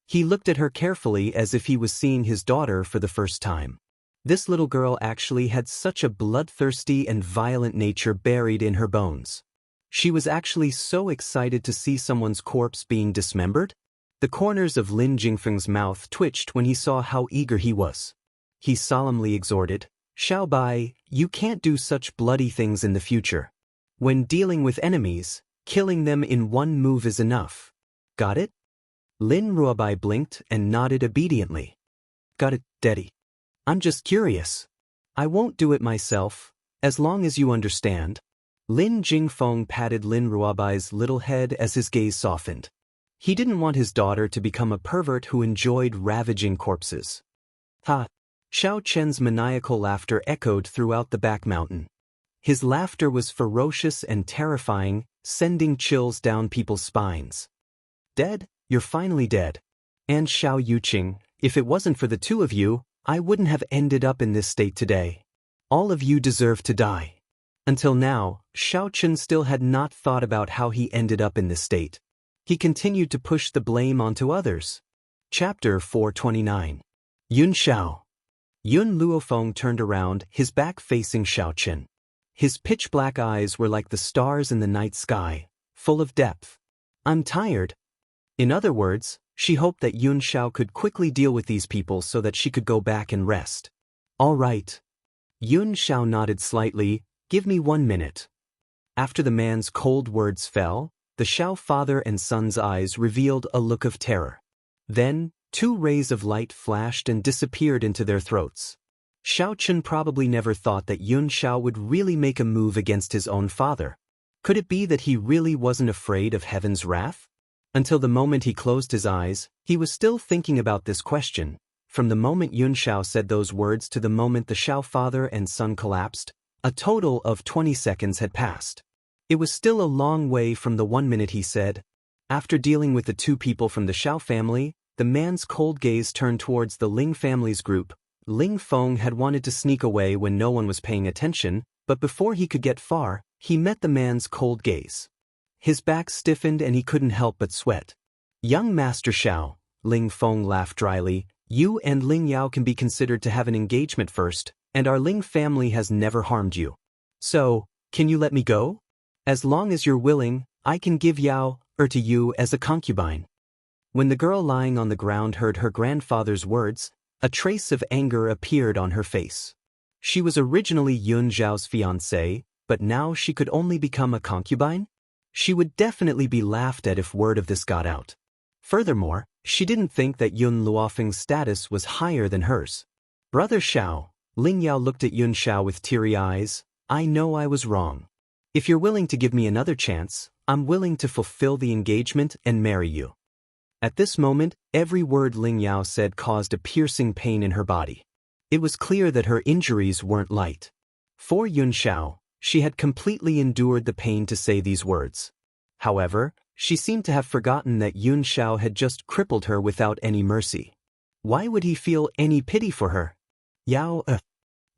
He looked at her carefully as if he was seeing his daughter for the first time. This little girl actually had such a bloodthirsty and violent nature buried in her bones. She was actually so excited to see someone's corpse being dismembered. The corners of Lin Jingfeng's mouth twitched when he saw how eager he was. He solemnly exhorted, "Xiao Bai, you can't do such bloody things in the future. When dealing with enemies, killing them in one move is enough. Got it?" Lin Ruobai blinked and nodded obediently. "Got it, Daddy. I'm just curious. I won't do it myself, as long as you understand." Lin Jingfeng patted Lin Ruobai's little head as his gaze softened. He didn't want his daughter to become a pervert who enjoyed ravaging corpses. Ha! Xiao Chen's maniacal laughter echoed throughout the back mountain. His laughter was ferocious and terrifying, sending chills down people's spines. "Dead? You're finally dead. And Xiao Yuqing, if it wasn't for the two of you, I wouldn't have ended up in this state today. All of you deserve to die." Until now, Xiao Chen still had not thought about how he ended up in this state. He continued to push the blame onto others. Chapter 429. Yun Xiao. Yun Luofeng turned around, his back facing Xiao Chen. His pitch-black eyes were like the stars in the night sky, full of depth. "I'm tired." In other words, she hoped that Yun Xiao could quickly deal with these people so that she could go back and rest. "All right." Yun Xiao nodded slightly. "Give me 1 minute." After the man's cold words fell, the Xiao father and son's eyes revealed a look of terror. Then, 2 rays of light flashed and disappeared into their throats. Xiao Chen probably never thought that Yun Xiao would really make a move against his own father. Could it be that he really wasn't afraid of heaven's wrath? Until the moment he closed his eyes, he was still thinking about this question. From the moment Yun Xiao said those words to the moment the Xiao father and son collapsed, a total of 20 seconds had passed. It was still a long way from the 1 minute he said. After dealing with the 2 people from the Xiao family, the man's cold gaze turned towards the Ling family's group. Ling Feng had wanted to sneak away when no one was paying attention, but before he could get far, he met the man's cold gaze. His back stiffened and he couldn't help but sweat. "Young Master Xiao," Ling Feng laughed dryly, "you and Ling Yao can be considered to have an engagement first, and our Ling family has never harmed you. So, can you let me go? As long as you're willing, I can give Yao to you as a concubine." When the girl lying on the ground heard her grandfather's words, a trace of anger appeared on her face. She was originally Yun Zhao's fiancée, but now she could only become a concubine? She would definitely be laughed at if word of this got out. Furthermore, she didn't think that Yun Luofeng's status was higher than hers. "Brother Xiao," Ling Yao looked at Yun Xiao with teary eyes, "I know I was wrong. If you're willing to give me another chance, I'm willing to fulfill the engagement and marry you." At this moment, every word Ling Yao said caused a piercing pain in her body. It was clear that her injuries weren't light. For Yun Xiao, she had completely endured the pain to say these words. However, she seemed to have forgotten that Yun Xiao had just crippled her without any mercy. Why would he feel any pity for her? "Yao,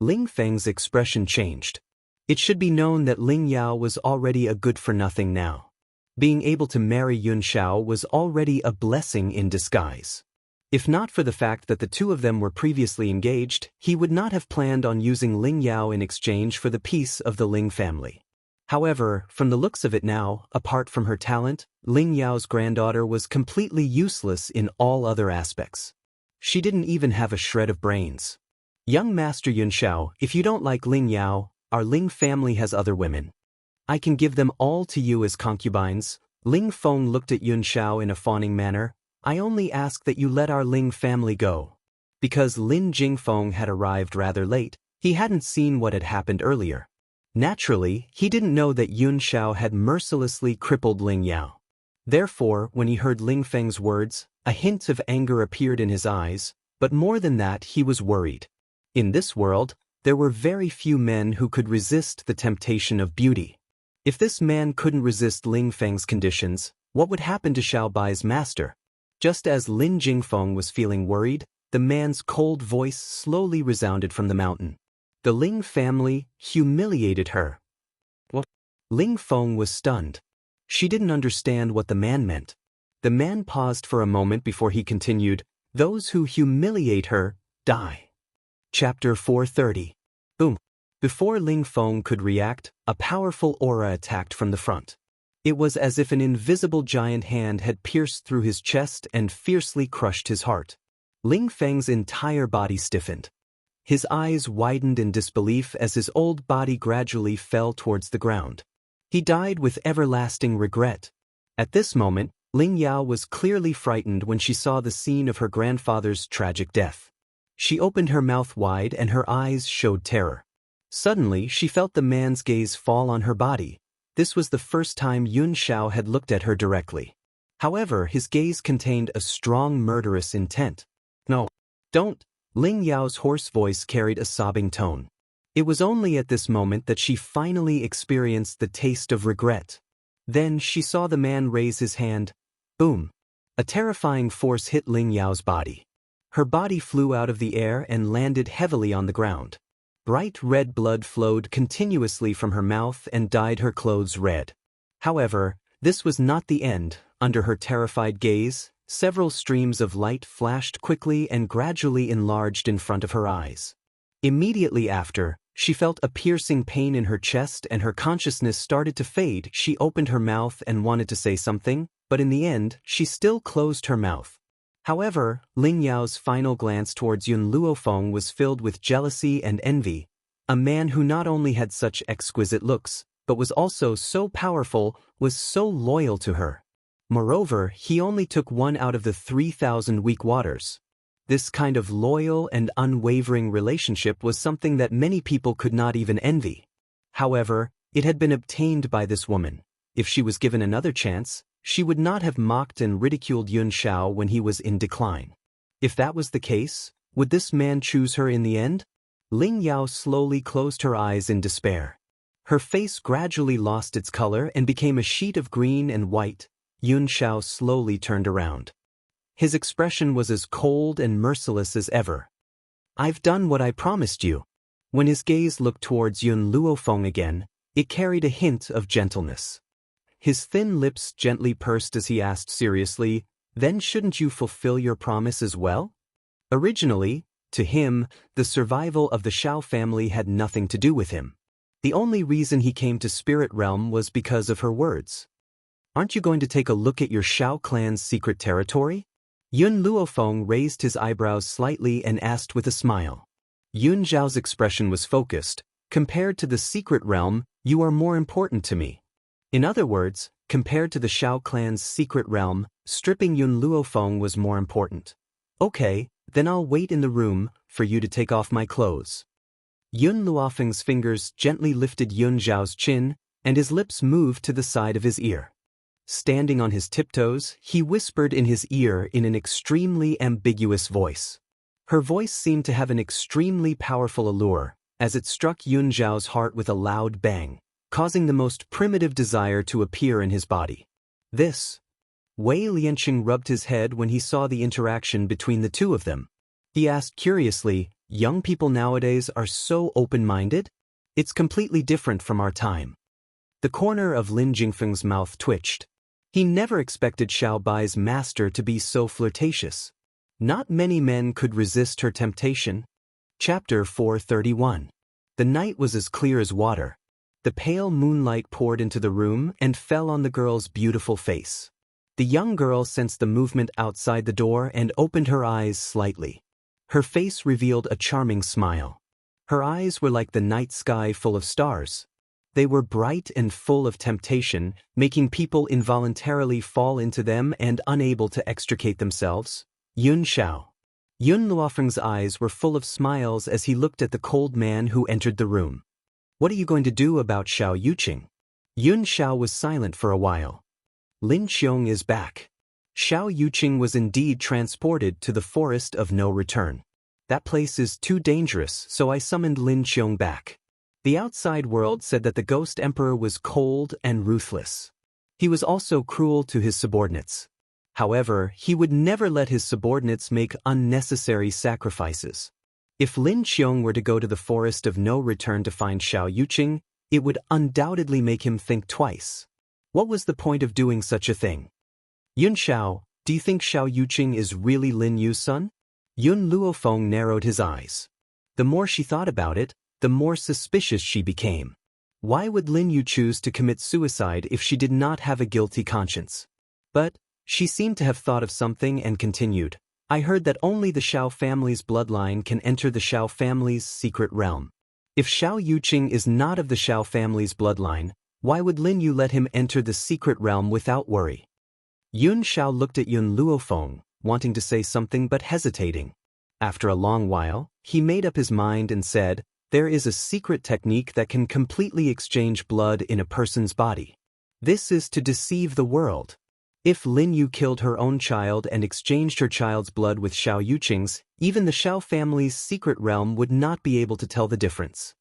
Ling Feng's expression changed. It should be known that Ling Yao was already a good-for-nothing now. Being able to marry Yun Xiao was already a blessing in disguise. If not for the fact that the 2 of them were previously engaged, he would not have planned on using Ling Yao in exchange for the peace of the Ling family. However, from the looks of it now, apart from her talent, Ling Yao's granddaughter was completely useless in all other aspects. She didn't even have a shred of brains. "Young Master Yun Xiao, if you don't like Ling Yao, our Ling family has other women. I can give them all to you as concubines." Ling Feng looked at Yun Xiao in a fawning manner. "I only ask that you let our Ling family go." Because Lin Jingfeng had arrived rather late, he hadn't seen what had happened earlier. Naturally, he didn't know that Yun Xiao had mercilessly crippled Ling Yao. Therefore, when he heard Ling Feng's words, a hint of anger appeared in his eyes, but more than that, he was worried. In this world, there were very few men who could resist the temptation of beauty. If this man couldn't resist Ling Feng's conditions, what would happen to Xiao Bai's master? Just as Lin Jingfeng was feeling worried, the man's cold voice slowly resounded from the mountain. "The Ling family humiliated her." What? Ling Feng was stunned. She didn't understand what the man meant. The man paused for a moment before he continued, "Those who humiliate her, die." Chapter 430. Boom. Before Ling Feng could react, a powerful aura attacked from the front. It was as if an invisible giant hand had pierced through his chest and fiercely crushed his heart. Ling Feng's entire body stiffened. His eyes widened in disbelief as his old body gradually fell towards the ground. He died with everlasting regret. At this moment, Ling Yao was clearly frightened when she saw the scene of her grandfather's tragic death. She opened her mouth wide and her eyes showed terror. Suddenly, she felt the man's gaze fall on her body. This was the first time Yun Xiao had looked at her directly. However, his gaze contained a strong murderous intent. "No, don't." Ling Yao's hoarse voice carried a sobbing tone. It was only at this moment that she finally experienced the taste of regret. Then she saw the man raise his hand. Boom. A terrifying force hit Ling Yao's body. Her body flew out of the air and landed heavily on the ground. Bright red blood flowed continuously from her mouth and dyed her clothes red. However, this was not the end. Under her terrified gaze, several streams of light flashed quickly and gradually enlarged in front of her eyes. Immediately after, she felt a piercing pain in her chest and her consciousness started to fade. She opened her mouth and wanted to say something, but in the end, she still closed her mouth. However, Ling Yao's final glance towards Yun Luofeng was filled with jealousy and envy. A man who not only had such exquisite looks, but was also so powerful, was so loyal to her. Moreover, he only took one out of the 3,000 weak waters. This kind of loyal and unwavering relationship was something that many people could not even envy. However, it had been obtained by this woman. If she was given another chance, she would not have mocked and ridiculed Yun Xiao when he was in decline. If that was the case, would this man choose her in the end? Ling Yao slowly closed her eyes in despair. Her face gradually lost its color and became a sheet of green and white. Yun Xiao slowly turned around. His expression was as cold and merciless as ever. "I've done what I promised you." When his gaze looked towards Yun Luofeng again, it carried a hint of gentleness. His thin lips gently pursed as he asked seriously, "Then shouldn't you fulfill your promise as well?" Originally, to him, the survival of the Shao family had nothing to do with him. The only reason he came to Spirit Realm was because of her words. "Aren't you going to take a look at your Shao clan's secret territory?" Yun Luofeng raised his eyebrows slightly and asked with a smile. Yun Zhao's expression was focused. "Compared to the secret realm, you are more important to me." In other words, compared to the Shao clan's secret realm, stripping Yun Luofeng was more important. "Okay, then I'll wait in the room for you to take off my clothes." Yun Luofeng's fingers gently lifted Yun Zhao's chin, and his lips moved to the side of his ear. Standing on his tiptoes, he whispered in his ear in an extremely ambiguous voice. Her voice seemed to have an extremely powerful allure, as it struck Yun Zhao's heart with a loud bang, causing the most primitive desire to appear in his body. This. Wei Lianqing rubbed his head when he saw the interaction between the two of them. He asked curiously, "Young people nowadays are so open-minded? It's completely different from our time." The corner of Lin Jingfeng's mouth twitched. He never expected Xiao Bai's master to be so flirtatious. Not many men could resist her temptation. Chapter 431. The night was as clear as water. The pale moonlight poured into the room and fell on the girl's beautiful face. The young girl sensed the movement outside the door and opened her eyes slightly. Her face revealed a charming smile. Her eyes were like the night sky full of stars. They were bright and full of temptation, making people involuntarily fall into them and unable to extricate themselves. Yun Xiao. Yun Luofeng's eyes were full of smiles as he looked at the cold man who entered the room. "What are you going to do about Xiao Yuqing?" Yun Xiao was silent for a while. "Lin Qiong is back." Xiao Yuqing was indeed transported to the forest of no return. "That place is too dangerous, so I summoned Lin Qiong back." The outside world said that the Ghost Emperor was cold and ruthless. He was also cruel to his subordinates. However, he would never let his subordinates make unnecessary sacrifices. If Lin Qiong were to go to the forest of no return to find Xiao Yuqing, it would undoubtedly make him think twice. What was the point of doing such a thing? Yun Xiao, do you think Xiao Yuqing is really Lin Yu's son? Yun Luofeng narrowed his eyes. The more she thought about it, the more suspicious she became. Why would Lin Yu choose to commit suicide if she did not have a guilty conscience? But she seemed to have thought of something and continued. I heard that only the Xiao family's bloodline can enter the Xiao family's secret realm. If Xiao Yuqing is not of the Xiao family's bloodline, why would Lin Yu let him enter the secret realm without worry? Yun Xiao looked at Yun Luofeng, wanting to say something but hesitating. After a long while, he made up his mind and said, there is a secret technique that can completely exchange blood in a person's body. This is to deceive the world. If Lin Yu killed her own child and exchanged her child's blood with Xiao Yuqing's, even the Xiao family's secret realm would not be able to tell the difference.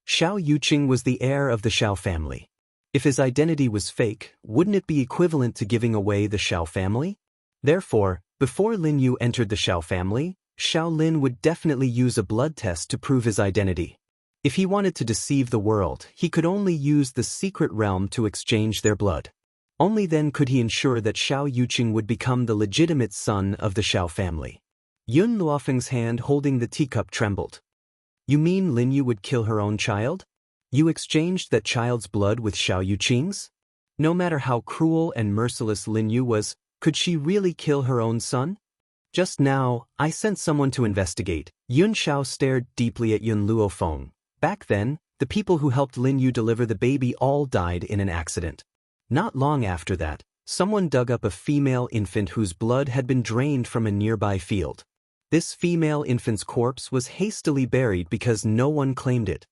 Xiao Yuqing was the heir of the Xiao family. If his identity was fake, wouldn't it be equivalent to giving away the Xiao family? Therefore, before Lin Yu entered the Xiao family, Xiao Lin would definitely use a blood test to prove his identity. If he wanted to deceive the world, he could only use the secret realm to exchange their blood. Only then could he ensure that Xiao Yuqing would become the legitimate son of the Xiao family. Yun Luofeng's hand holding the teacup trembled. You mean Lin Yu would kill her own child? You exchanged that child's blood with Xiao Yuqing's? No matter how cruel and merciless Lin Yu was, could she really kill her own son? Just now, I sent someone to investigate. Yun Xiao stared deeply at Yun Luofeng. Back then, the people who helped Lin Yu deliver the baby all died in an accident. Not long after that, someone dug up a female infant whose blood had been drained from a nearby field. This female infant's corpse was hastily buried because no one claimed it.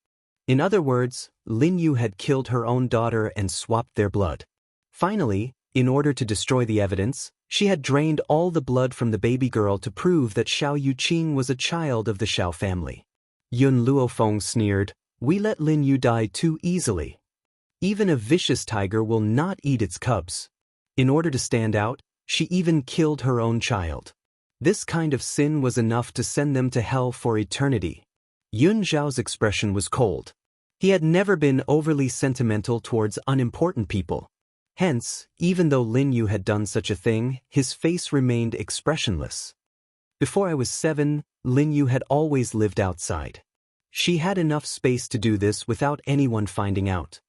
In other words, Lin Yu had killed her own daughter and swapped their blood. Finally, in order to destroy the evidence, she had drained all the blood from the baby girl to prove that Xiao Yuqing was a child of the Xiao family. Yun Luofeng sneered, we let Lin Yu die too easily. Even a vicious tiger will not eat its cubs. In order to stand out, she even killed her own child. This kind of sin was enough to send them to hell for eternity. Yun Zhao's expression was cold. He had never been overly sentimental towards unimportant people. Hence, even though Lin Yu had done such a thing, his face remained expressionless. Before I was 7, Lin Yu had always lived outside. She had enough space to do this without anyone finding out.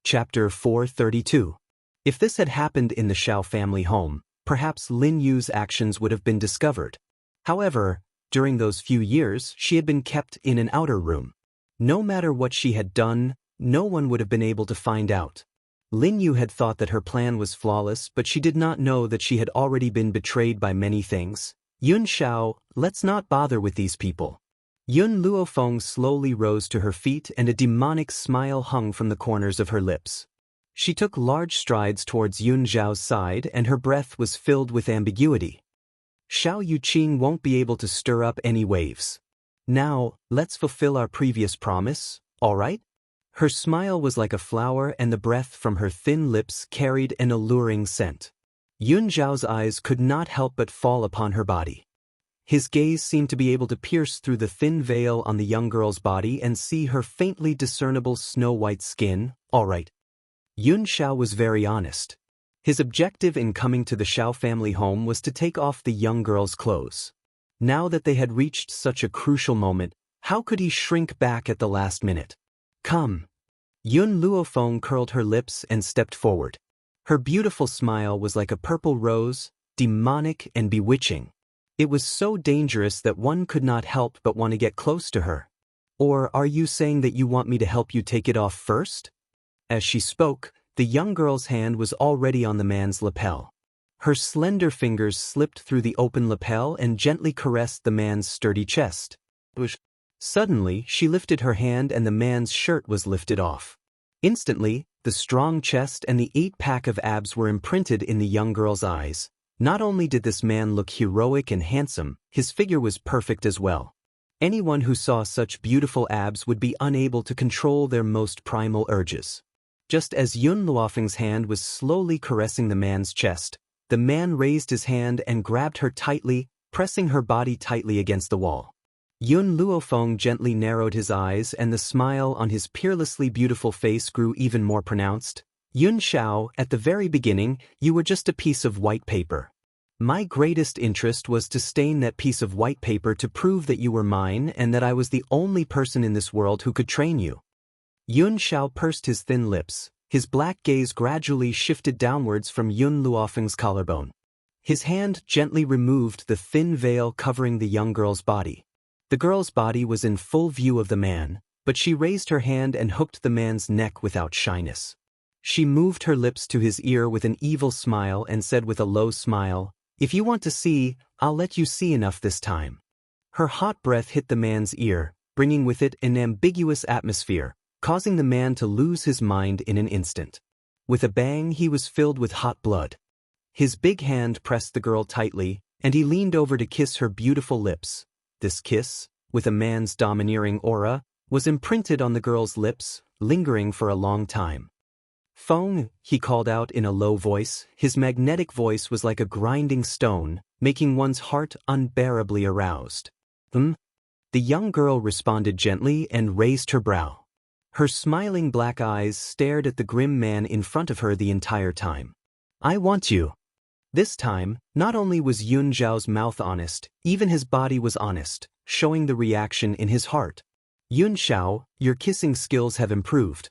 Chapter 432. If this had happened in the Xiao family home, perhaps Lin Yu's actions would have been discovered. However, during those few years, she had been kept in an outer room. No matter what she had done, no one would have been able to find out. Lin Yu had thought that her plan was flawless, but she did not know that she had already been betrayed by many things. Yun Xiao, let's not bother with these people. Yun Luofeng slowly rose to her feet and a demonic smile hung from the corners of her lips. She took large strides towards Yun Zhao's side and her breath was filled with ambiguity. Xiao Yuqing won't be able to stir up any waves. Now, let's fulfill our previous promise, all right? Her smile was like a flower and the breath from her thin lips carried an alluring scent. Yun Zhao's eyes could not help but fall upon her body. His gaze seemed to be able to pierce through the thin veil on the young girl's body and see her faintly discernible snow-white skin. All right. Yun Xiao was very honest. His objective in coming to the Xiao family home was to take off the young girl's clothes. Now that they had reached such a crucial moment, how could he shrink back at the last minute? Come. Yun Luofeng curled her lips and stepped forward. Her beautiful smile was like a purple rose, demonic and bewitching. It was so dangerous that one could not help but want to get close to her. Or are you saying that you want me to help you take it off first? As she spoke, the young girl's hand was already on the man's lapel. Her slender fingers slipped through the open lapel and gently caressed the man's sturdy chest. Suddenly, she lifted her hand and the man's shirt was lifted off. Instantly, the strong chest and the 8-pack of abs were imprinted in the young girl's eyes. Not only did this man look heroic and handsome, his figure was perfect as well. Anyone who saw such beautiful abs would be unable to control their most primal urges. Just as Yun Luofeng's hand was slowly caressing the man's chest, the man raised his hand and grabbed her tightly, pressing her body tightly against the wall. Yun Luofeng gently narrowed his eyes and the smile on his peerlessly beautiful face grew even more pronounced. Yun Xiao, at the very beginning, you were just a piece of white paper. My greatest interest was to stain that piece of white paper to prove that you were mine and that I was the only person in this world who could train you. Yun Xiao pursed his thin lips. His black gaze gradually shifted downwards from Yun Luofeng's collarbone. His hand gently removed the thin veil covering the young girl's body. The girl's body was in full view of the man, but she raised her hand and hooked the man's neck without shyness. She moved her lips to his ear with an evil smile and said with a low smile, "If you want to see, I'll let you see enough this time." Her hot breath hit the man's ear, bringing with it an ambiguous atmosphere, causing the man to lose his mind in an instant. With a bang, he was filled with hot blood. His big hand pressed the girl tightly, and he leaned over to kiss her beautiful lips. This kiss, with a man's domineering aura, was imprinted on the girl's lips, lingering for a long time. "Feng," he called out in a low voice. His magnetic voice was like a grinding stone, making one's heart unbearably aroused. The young girl responded gently and raised her brow. Her smiling black eyes stared at the grim man in front of her the entire time. "I want you." This time, not only was Yun Zhao's mouth honest, even his body was honest, showing the reaction in his heart. "Yun Xiao, your kissing skills have improved."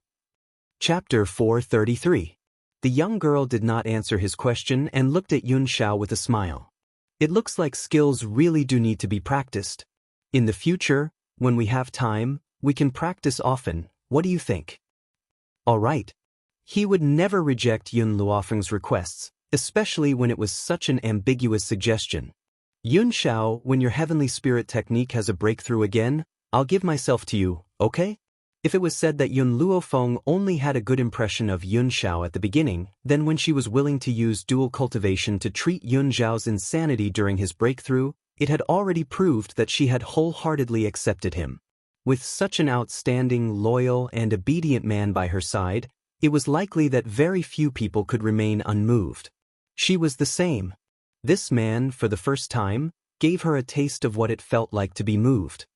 Chapter 433. The young girl did not answer his question and looked at Yun Xiao with a smile. "It looks like skills really do need to be practiced. In the future, when we have time, we can practice often. What do you think?" "All right." He would never reject Yun Luofeng's requests, especially when it was such an ambiguous suggestion. "Yun Xiao, when your heavenly spirit technique has a breakthrough again, I'll give myself to you, okay?" If it was said that Yun Luofeng only had a good impression of Yun Xiao at the beginning, then when she was willing to use dual cultivation to treat Yun Zhao's insanity during his breakthrough, it had already proved that she had wholeheartedly accepted him. With such an outstanding, loyal, and obedient man by her side, it was likely that very few people could remain unmoved. She was the same. This man, for the first time, gave her a taste of what it felt like to be moved.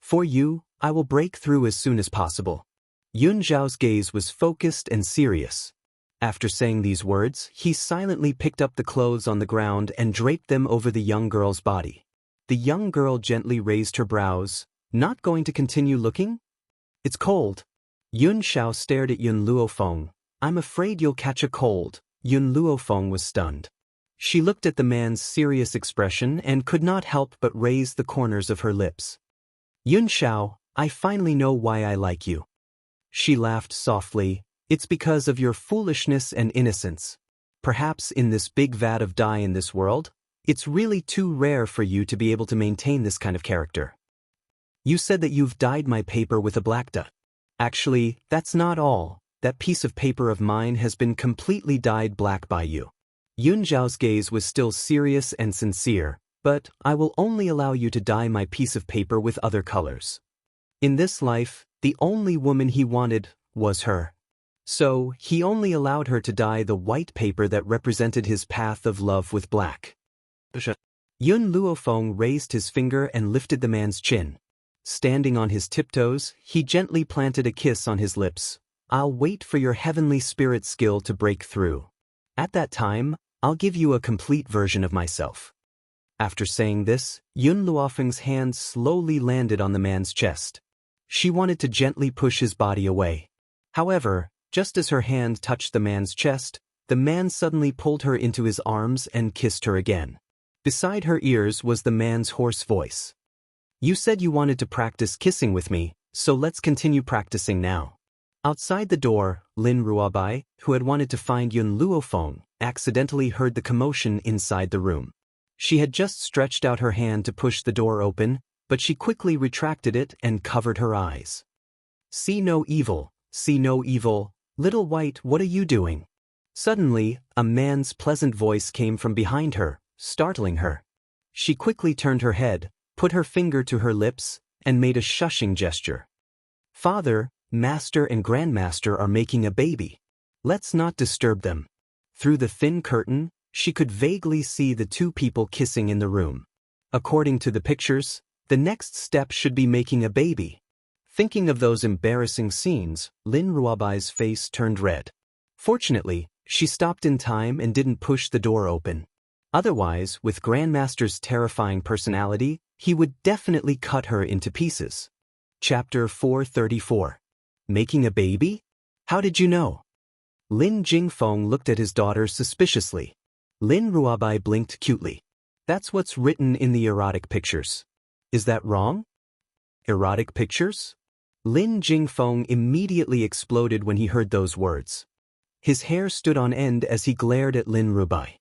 "For you, I will break through as soon as possible." Yun Zhao's gaze was focused and serious. After saying these words, he silently picked up the clothes on the ground and draped them over the young girl's body. The young girl gently raised her brows. "Not going to continue looking?" "It's cold." Yun Xiao stared at Yun Luofeng. "I'm afraid you'll catch a cold." Yun Luofeng was stunned. She looked at the man's serious expression and could not help but raise the corners of her lips. "Yun Xiao, I finally know why I like you." She laughed softly. "It's because of your foolishness and innocence. Perhaps in this big vat of dye in this world, it's really too rare for you to be able to maintain this kind of character. You said that you've dyed my paper with a black dye. Actually, that's not all. That piece of paper of mine has been completely dyed black by you." Yun Zhao's gaze was still serious and sincere, "But I will only allow you to dye my piece of paper with other colors." In this life, the only woman he wanted was her. So, he only allowed her to dye the white paper that represented his path of love with black. Yun Luofeng raised his finger and lifted the man's chin. Standing on his tiptoes, he gently planted a kiss on his lips. "I'll wait for your heavenly spirit skill to break through. At that time, I'll give you a complete version of myself." After saying this, Yun Luofeng's hand slowly landed on the man's chest. She wanted to gently push his body away. However, just as her hand touched the man's chest, the man suddenly pulled her into his arms and kissed her again. Beside her ears was the man's hoarse voice. "You said you wanted to practice kissing with me, so let's continue practicing now." Outside the door, Lin Ruobai, who had wanted to find Yun Luofeng, accidentally heard the commotion inside the room. She had just stretched out her hand to push the door open, but she quickly retracted it and covered her eyes. "See no evil, see no evil. Little White, what are you doing?" Suddenly, a man's pleasant voice came from behind her, startling her. She quickly turned her head, put her finger to her lips, and made a shushing gesture. "Father, Master and Grandmaster are making a baby. Let's not disturb them." Through the thin curtain, she could vaguely see the two people kissing in the room. According to the pictures, the next step should be making a baby. Thinking of those embarrassing scenes, Lin Ruobai's face turned red. Fortunately, she stopped in time and didn't push the door open. Otherwise, with Grandmaster's terrifying personality, he would definitely cut her into pieces. Chapter 434. Making a baby? How did you know? Lin Jingfeng looked at his daughter suspiciously. Lin Ruabai blinked cutely. That's what's written in the erotic pictures. Is that wrong? Erotic pictures? Lin Jingfeng immediately exploded when he heard those words. His hair stood on end as he glared at Lin Rubai.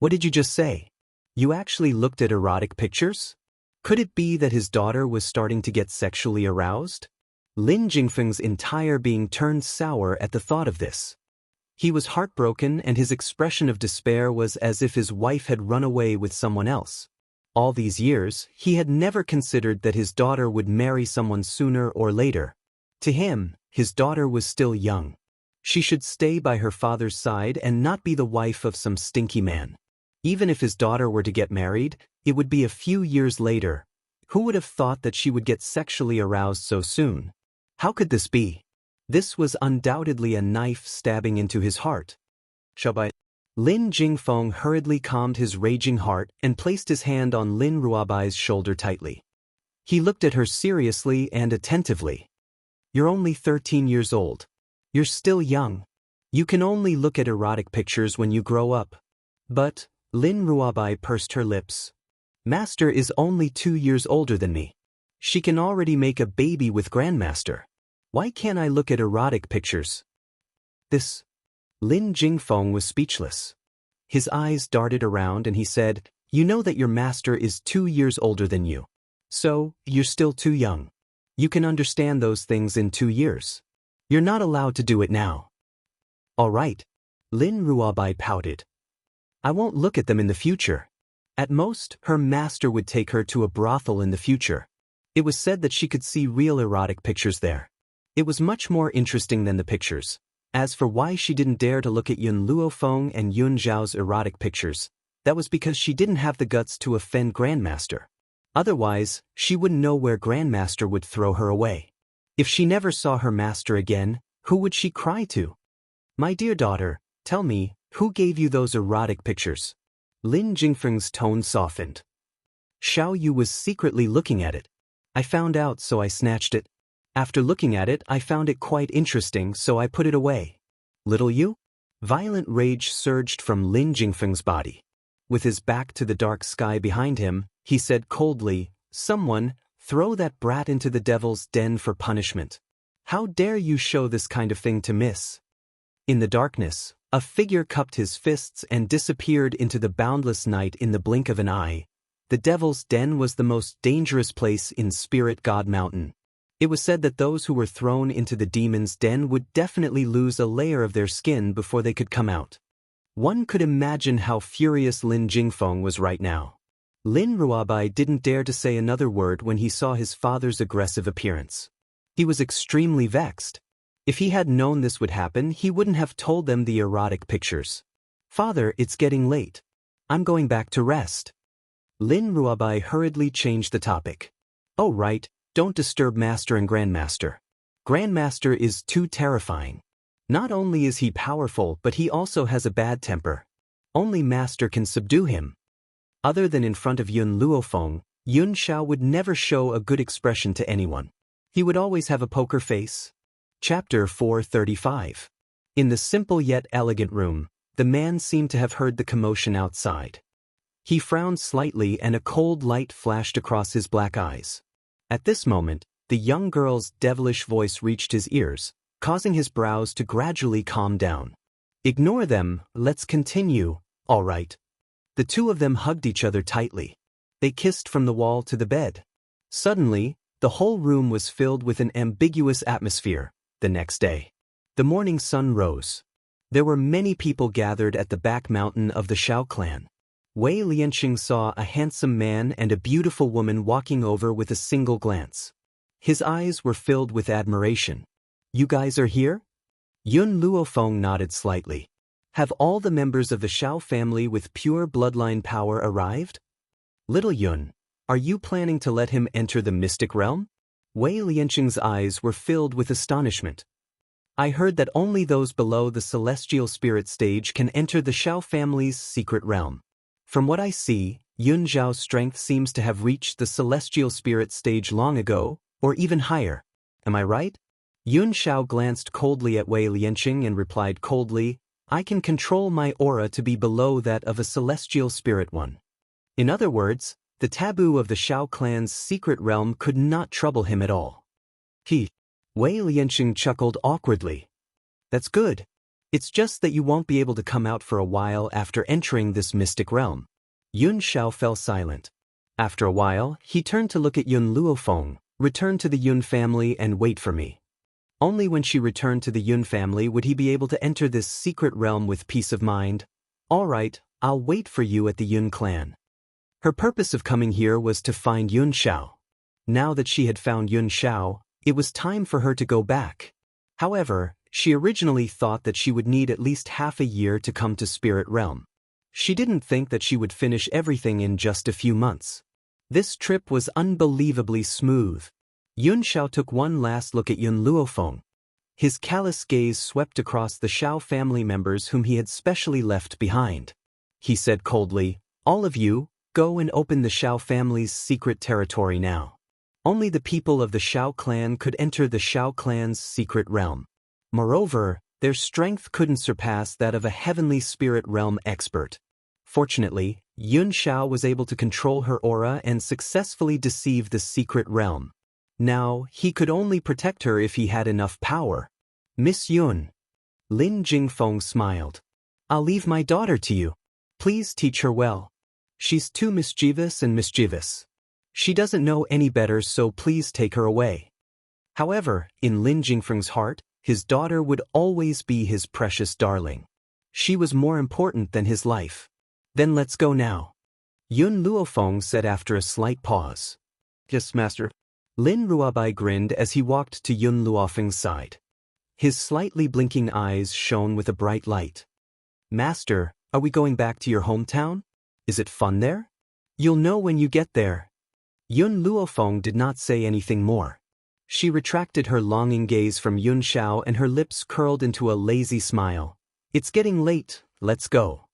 What did you just say? You actually looked at erotic pictures? Could it be that his daughter was starting to get sexually aroused? Lin Jingfeng's entire being turned sour at the thought of this. He was heartbroken and his expression of despair was as if his wife had run away with someone else. All these years, he had never considered that his daughter would marry someone sooner or later. To him, his daughter was still young. She should stay by her father's side and not be the wife of some stinky man. Even if his daughter were to get married, it would be a few years later. Who would have thought that she would get sexually aroused so soon? How could this be? This was undoubtedly a knife stabbing into his heart. Lin Jingfeng hurriedly calmed his raging heart and placed his hand on Lin Ruabai's shoulder tightly. He looked at her seriously and attentively. You're only 13 years old. You're still young. You can only look at erotic pictures when you grow up. But, Lin Ruabai pursed her lips. Master is only 2 years older than me. She can already make a baby with Grandmaster. Why can't I look at erotic pictures? Lin Jingfeng was speechless. His eyes darted around and he said, You know that your master is 2 years older than you. So, you're still too young. You can understand those things in 2 years. You're not allowed to do it now. All right. Lin Ruabai pouted. I won't look at them in the future. At most, her master would take her to a brothel in the future. It was said that she could see real erotic pictures there. It was much more interesting than the pictures. As for why she didn't dare to look at Yun Luofeng and Yun Zhao's erotic pictures, that was because she didn't have the guts to offend Grandmaster. Otherwise, she wouldn't know where Grandmaster would throw her away. If she never saw her master again, who would she cry to? My dear daughter, tell me, who gave you those erotic pictures? Lin Jingfeng's tone softened. Xiao Yu was secretly looking at it. I found out, so I snatched it. After looking at it, I found it quite interesting, so I put it away. Little Yu? Violent rage surged from Lin Jingfeng's body. With his back to the dark sky behind him, he said coldly, Someone, throw that brat into the devil's den for punishment. How dare you show this kind of thing to Miss? In the darkness, a figure cupped his fists and disappeared into the boundless night in the blink of an eye. The devil's den was the most dangerous place in Spirit God Mountain. It was said that those who were thrown into the demon's den would definitely lose a layer of their skin before they could come out. One could imagine how furious Lin Jingfeng was right now. Lin Ruabai didn't dare to say another word when he saw his father's aggressive appearance. He was extremely vexed. If he had known this would happen, he wouldn't have told them the erotic pictures. Father, it's getting late. I'm going back to rest. Lin Ruabai hurriedly changed the topic. Oh right, don't disturb Master and Grandmaster. Grandmaster is too terrifying. Not only is he powerful, but he also has a bad temper. Only Master can subdue him. Other than in front of Yun Luofeng, Yun Xiao would never show a good expression to anyone. He would always have a poker face. Chapter 435. In the simple yet elegant room, the man seemed to have heard the commotion outside. He frowned slightly and a cold light flashed across his black eyes. At this moment, the young girl's devilish voice reached his ears, causing his brows to gradually calm down. Ignore them, let's continue, all right. The two of them hugged each other tightly. They kissed from the wall to the bed. Suddenly, the whole room was filled with an ambiguous atmosphere. The next day, the morning sun rose. There were many people gathered at the back mountain of the Xiao clan. Wei Lianqing saw a handsome man and a beautiful woman walking over with a single glance. His eyes were filled with admiration. You guys are here? Yun Luofeng nodded slightly. Have all the members of the Xiao family with pure bloodline power arrived? Little Yun, are you planning to let him enter the mystic realm? Wei Lianqing's eyes were filled with astonishment. I heard that only those below the celestial spirit stage can enter the Xiao family's secret realm. From what I see, Yun Zhao's strength seems to have reached the celestial spirit stage long ago, or even higher. Am I right? Yun Xiao glanced coldly at Wei Lianqing and replied coldly, I can control my aura to be below that of a celestial spirit one. In other words, the taboo of the Xiao clan's secret realm could not trouble him at all. Wei Lianqing chuckled awkwardly. That's good. It's just that you won't be able to come out for a while after entering this mystic realm. Yun Xiao fell silent. After a while, he turned to look at Yun Luofeng, return to the Yun family and wait for me. Only when she returned to the Yun family would he be able to enter this secret realm with peace of mind. All right, I'll wait for you at the Yun clan. Her purpose of coming here was to find Yun Xiao. Now that she had found Yun Xiao, it was time for her to go back. However, she originally thought that she would need at least half a year to come to Spirit Realm. She didn't think that she would finish everything in just a few months. This trip was unbelievably smooth. Yun Xiao took one last look at Yun Luofeng. His callous gaze swept across the Xiao family members whom he had specially left behind. He said coldly, all of you, go and open the Xiao family's secret territory now. Only the people of the Xiao clan could enter the Xiao clan's secret realm. Moreover, their strength couldn't surpass that of a heavenly spirit realm expert. Fortunately, Yun Xiao was able to control her aura and successfully deceive the secret realm. Now, he could only protect her if he had enough power. Miss Yun. Lin Jingfeng smiled. I'll leave my daughter to you. Please teach her well. She's too mischievous and mischievous. She doesn't know any better, so please take her away. However, in Lin Jingfeng's heart, his daughter would always be his precious darling. She was more important than his life. Then let's go now. Yun Luofeng said after a slight pause. Yes, master. Lin Ruabai grinned as he walked to Yun Luofeng's side. His slightly blinking eyes shone with a bright light. Master, are we going back to your hometown? Is it fun there? You'll know when you get there. Yun Luofeng did not say anything more. She retracted her longing gaze from Yun Xiao and her lips curled into a lazy smile. It's getting late, let's go.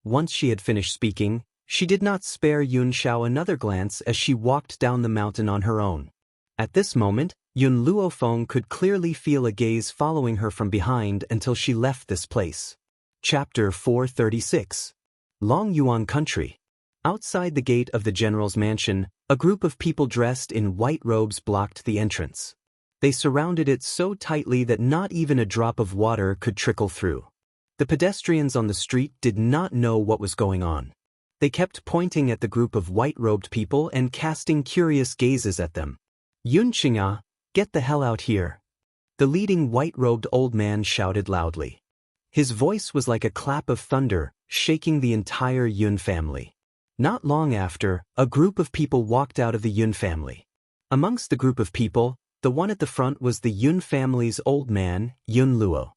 Once she had finished speaking, she did not spare Yun Xiao another glance as she walked down the mountain on her own. At this moment, Yun Luofeng could clearly feel a gaze following her from behind until she left this place. Chapter 436. Long Yuan Country. Outside the gate of the general's mansion, a group of people dressed in white robes blocked the entrance. They surrounded it so tightly that not even a drop of water could trickle through. The pedestrians on the street did not know what was going on. They kept pointing at the group of white-robed people and casting curious gazes at them. Yun Xing'an, get the hell out here. The leading white-robed old man shouted loudly. His voice was like a clap of thunder, shaking the entire Yun family. Not long after, a group of people walked out of the Yun family. Amongst the group of people, the one at the front was the Yun family's old man, Yun Luo.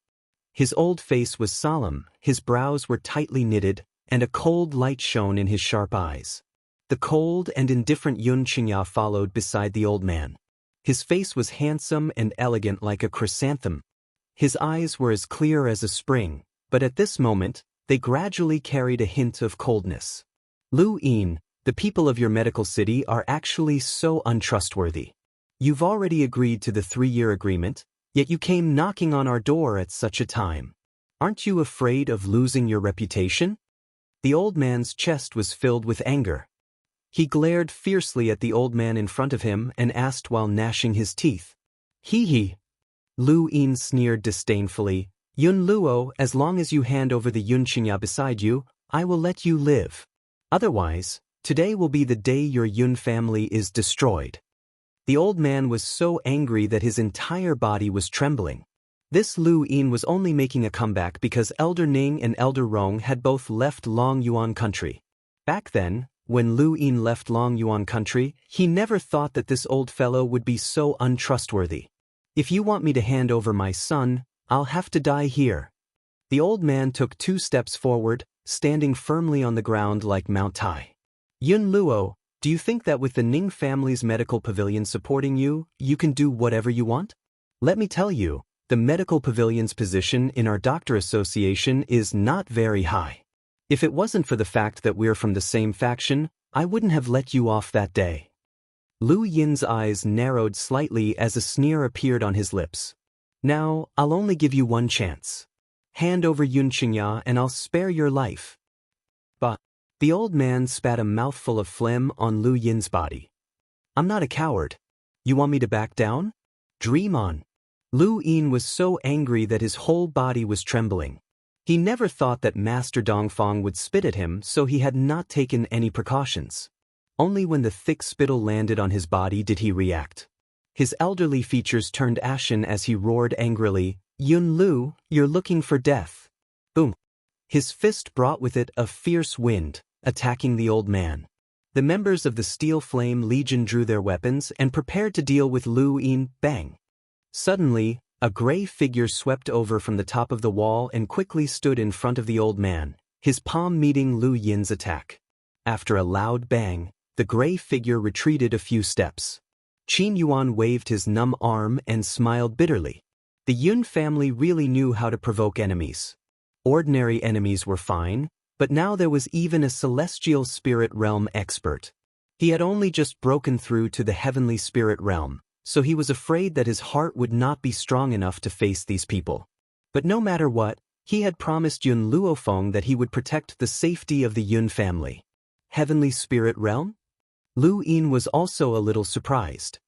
His old face was solemn, his brows were tightly knitted, and a cold light shone in his sharp eyes. The cold and indifferent Yun Xing'an followed beside the old man. His face was handsome and elegant like a chrysanthemum. His eyes were as clear as a spring, but at this moment, they gradually carried a hint of coldness. Lu Yin, the people of your medical city are actually so untrustworthy. You've already agreed to the 3-year agreement, yet you came knocking on our door at such a time. Aren't you afraid of losing your reputation? The old man's chest was filled with anger. He glared fiercely at the old man in front of him and asked while gnashing his teeth. Hee. Lu Yin sneered disdainfully. Yun Luo, as long as you hand over the Yun Xing'an beside you, I will let you live. Otherwise, today will be the day your Yun family is destroyed. The old man was so angry that his entire body was trembling. This Lu Yin was only making a comeback because Elder Ning and Elder Rong had both left Long Yuan country. Back then, when Lu Yin left Long Yuan country, he never thought that this old fellow would be so untrustworthy. If you want me to hand over my son, I'll have to die here. The old man took 2 steps forward, standing firmly on the ground like Mount Tai. Yun Luo, do you think that with the Ning family's medical pavilion supporting you, you can do whatever you want? Let me tell you, The medical pavilion's position in our doctor association is not very high. If it wasn't for the fact that we're from the same faction, I wouldn't have let you off that day. Lu Yin's eyes narrowed slightly as a sneer appeared on his lips. Now, I'll only give you one chance. Hand over Xianxia and I'll spare your life. But the old man spat a mouthful of phlegm on Lu Yin's body. I'm not a coward. You want me to back down? Dream on. Lu Yin was so angry that his whole body was trembling. He never thought that Master Dongfang would spit at him, so he had not taken any precautions. Only when the thick spittle landed on his body did he react. His elderly features turned ashen as he roared angrily, Yun Lu, you're looking for death. Boom. His fist brought with it a fierce wind, attacking the old man. The members of the Steel Flame Legion drew their weapons and prepared to deal with Lu Yin. Bang. Suddenly, a gray figure swept over from the top of the wall and quickly stood in front of the old man, his palm meeting Lu Yin's attack. After a loud bang, the gray figure retreated a few steps. Qin Yuan waved his numb arm and smiled bitterly. The Yun family really knew how to provoke enemies. Ordinary enemies were fine, but now there was even a celestial spirit realm expert. He had only just broken through to the heavenly spirit realm, so he was afraid that his heart would not be strong enough to face these people. But no matter what, he had promised Yun Luofeng that he would protect the safety of the Yun family. Heavenly spirit realm? Lu Yin was also a little surprised.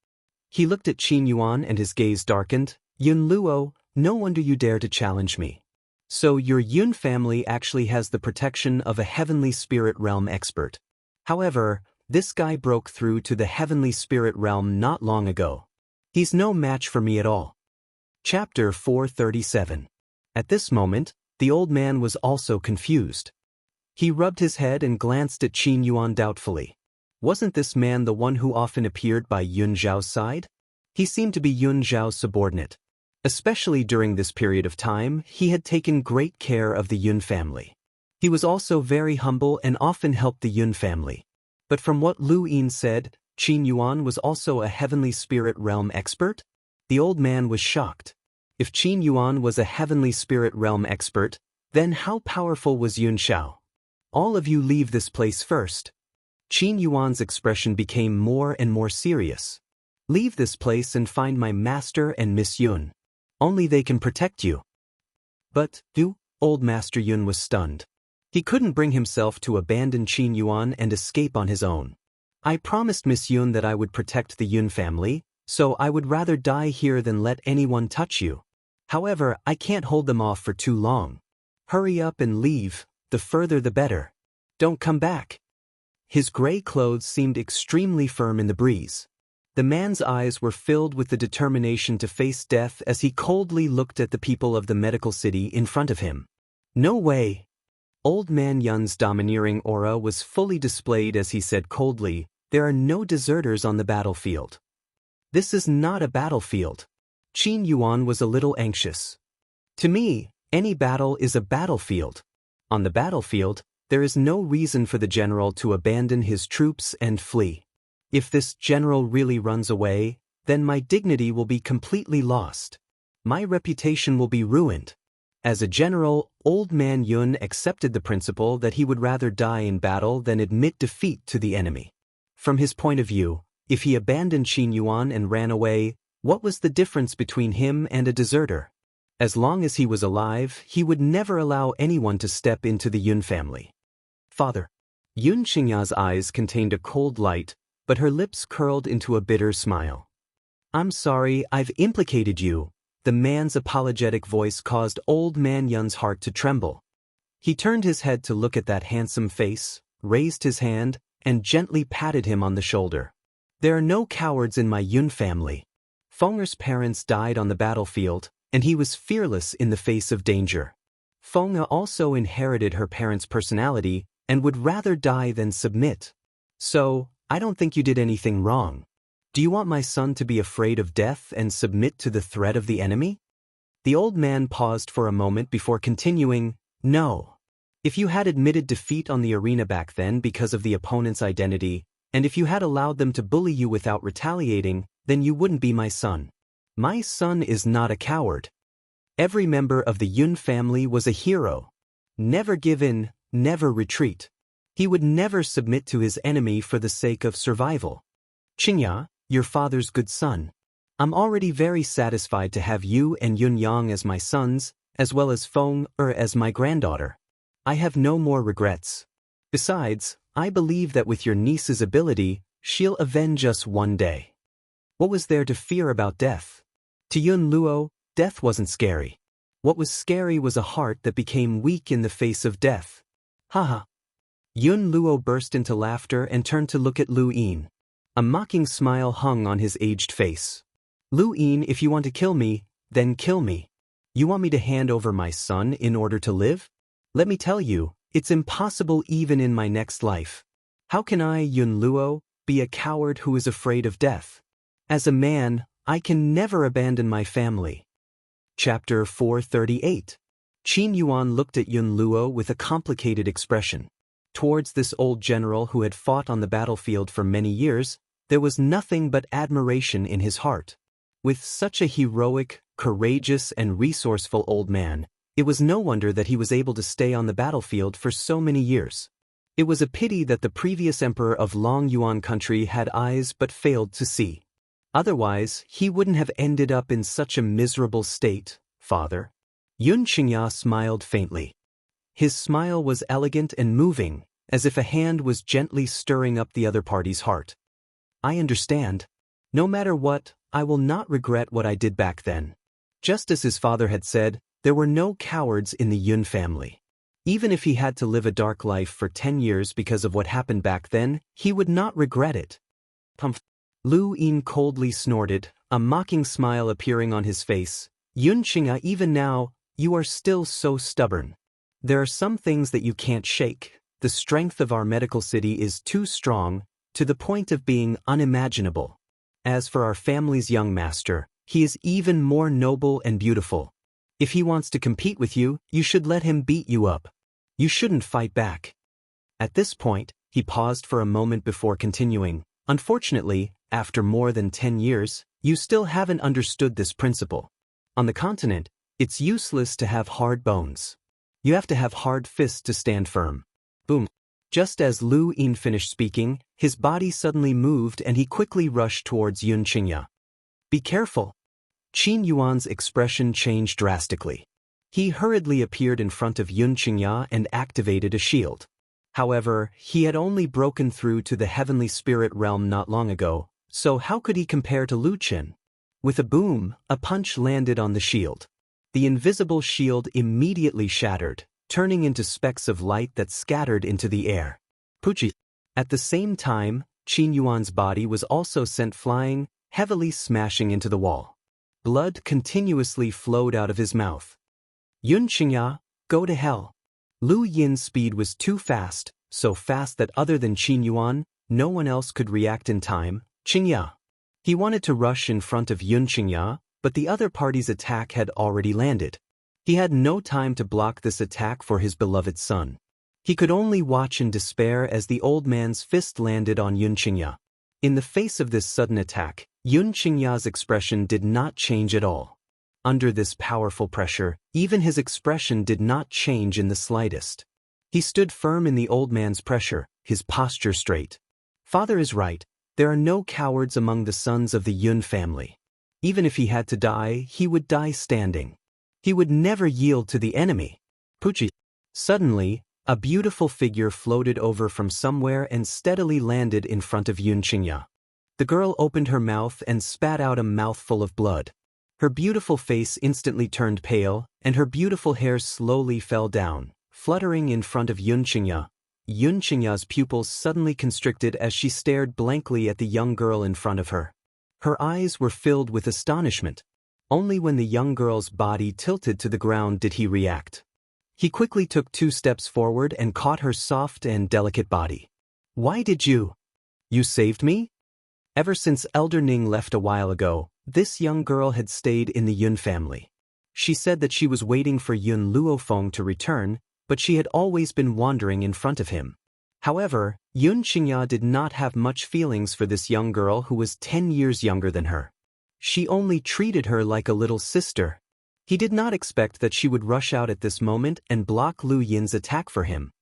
He looked at Qin Yuan and his gaze darkened. Yun Luo, no wonder you dare to challenge me. So your Yun family actually has the protection of a heavenly spirit realm expert. However, this guy broke through to the heavenly spirit realm not long ago. He's no match for me at all. Chapter 437. At this moment, the old man was also confused. He rubbed his head and glanced at Qin Yuan doubtfully. Wasn't this man the one who often appeared by Yun Zhao's side? He seemed to be Yun Zhao's subordinate. Especially during this period of time, he had taken great care of the Yun family. He was also very humble and often helped the Yun family. But from what Lu Yin said, Qin Yuan was also a heavenly spirit realm expert? The old man was shocked. If Qin Yuan was a heavenly spirit realm expert, then how powerful was Yun Zhao? All of you leave this place first. Qin Yuan's expression became more and more serious. Leave this place and find my master and Miss Yun. Only they can protect you. But, old Master Yun was stunned. He couldn't bring himself to abandon Qin Yuan and escape on his own. I promised Miss Yun that I would protect the Yun family, so I would rather die here than let anyone touch you. However, I can't hold them off for too long. Hurry up and leave, the further the better. Don't come back. His gray clothes seemed extremely firm in the breeze. The man's eyes were filled with the determination to face death as he coldly looked at the people of the medical city in front of him. No way. Old Man Yun's domineering aura was fully displayed as he said coldly, there are no deserters on the battlefield. This is not a battlefield. Qin Yuan was a little anxious. To me, any battle is a battlefield. On the battlefield, there is no reason for the general to abandon his troops and flee. If this general really runs away, then my dignity will be completely lost. My reputation will be ruined. As a general, Old Man Yun accepted the principle that he would rather die in battle than admit defeat to the enemy. From his point of view, if he abandoned Qin Yuan and ran away, what was the difference between him and a deserter? As long as he was alive, he would never allow anyone to step into the Yun family. Father. Yun Xingya's eyes contained a cold light, but her lips curled into a bitter smile. I'm sorry, I've implicated you. The man's apologetic voice caused Old Man Yun's heart to tremble. He turned his head to look at that handsome face, raised his hand, and gently patted him on the shoulder. There are no cowards in my Yun family. Fenger's parents died on the battlefield, and he was fearless in the face of danger. Fenge also inherited her parents' personality and would rather die than submit. So, I don't think you did anything wrong. Do you want my son to be afraid of death and submit to the threat of the enemy? The old man paused for a moment before continuing, No. If you had admitted defeat on the arena back then because of the opponent's identity, and if you had allowed them to bully you without retaliating, then you wouldn't be my son. My son is not a coward. Every member of the Yun family was a hero. Never give in, never retreat. He would never submit to his enemy for the sake of survival. Xianxia, your father's good son. I'm already very satisfied to have you and Yun Yang as my sons, as well as Feng as my granddaughter. I have no more regrets. Besides, I believe that with your niece's ability, she'll avenge us one day. What was there to fear about death? To Yun Luo, death wasn't scary. What was scary was a heart that became weak in the face of death. Haha. Yun Luo burst into laughter and turned to look at Lu Yin. A mocking smile hung on his aged face. Lu Yin, if you want to kill me, then kill me. You want me to hand over my son in order to live? Let me tell you, it's impossible even in my next life. How can I, Yun Luo, be a coward who is afraid of death? As a man, I can never abandon my family. Chapter 438. Qin Yuan looked at Yun Luo with a complicated expression. Towards this old general who had fought on the battlefield for many years, there was nothing but admiration in his heart. With such a heroic, courageous, and resourceful old man, it was no wonder that he was able to stay on the battlefield for so many years. It was a pity that the previous emperor of Long Yuan country had eyes but failed to see. Otherwise, he wouldn't have ended up in such a miserable state, father. Yun Xianxia smiled faintly. His smile was elegant and moving, as if a hand was gently stirring up the other party's heart. I understand. No matter what, I will not regret what I did back then. Just as his father had said, there were no cowards in the Yun family. Even if he had to live a dark life for 10 years because of what happened back then, he would not regret it. Lu Yin coldly snorted, a mocking smile appearing on his face. Yun Xianxia, even now, you are still so stubborn. There are some things that you can't shake. The strength of our medical city is too strong, to the point of being unimaginable. As for our family's young master, he is even more noble and beautiful. If he wants to compete with you, you should let him beat you up. You shouldn't fight back. At this point, he paused for a moment before continuing. Unfortunately, after more than 10 years, you still haven't understood this principle. On the continent, it's useless to have hard bones. You have to have hard fists to stand firm. Boom. Just as Lu Yin finished speaking, his body suddenly moved and he quickly rushed towards Yun Xianxia. Be careful. Qin Yuan's expression changed drastically. He hurriedly appeared in front of Yun Xianxia and activated a shield. However, he had only broken through to the heavenly spirit realm not long ago, so how could he compare to Lu Qin? With a boom, a punch landed on the shield. The invisible shield immediately shattered, turning into specks of light that scattered into the air. Puchi. At the same time, Qin Yuan's body was also sent flying, heavily smashing into the wall. Blood continuously flowed out of his mouth. Yun Xianxia, go to hell. Lu Yin's speed was too fast, so fast that other than Qin Yuan, no one else could react in time. Xianxia. He wanted to rush in front of Yun Xianxia, but the other party's attack had already landed. He had no time to block this attack for his beloved son. He could only watch in despair as the old man's fist landed on Yun Xianxia. In the face of this sudden attack, Yun Xianxia's expression did not change at all. Under this powerful pressure, even his expression did not change in the slightest. He stood firm in the old man's pressure, his posture straight. Father is right, there are no cowards among the sons of the Yun family. Even if he had to die, he would die standing. He would never yield to the enemy. Puchi. Suddenly, a beautiful figure floated over from somewhere and steadily landed in front of Yun Xianxia. The girl opened her mouth and spat out a mouthful of blood. Her beautiful face instantly turned pale, and her beautiful hair slowly fell down, fluttering in front of Yun Xianxia. Yun Xianxia's pupils suddenly constricted as she stared blankly at the young girl in front of her. Her eyes were filled with astonishment. Only when the young girl's body tilted to the ground did he react. He quickly took 2 steps forward and caught her soft and delicate body. Why did you? You saved me? Ever since Elder Ning left a while ago, this young girl had stayed in the Yun family. She said that she was waiting for Yun Luofeng to return, but she had always been wandering in front of him. However, Yun Xianxia did not have much feelings for this young girl who was 10 years younger than her. She only treated her like a little sister. He did not expect that she would rush out at this moment and block Lu Yin's attack for him.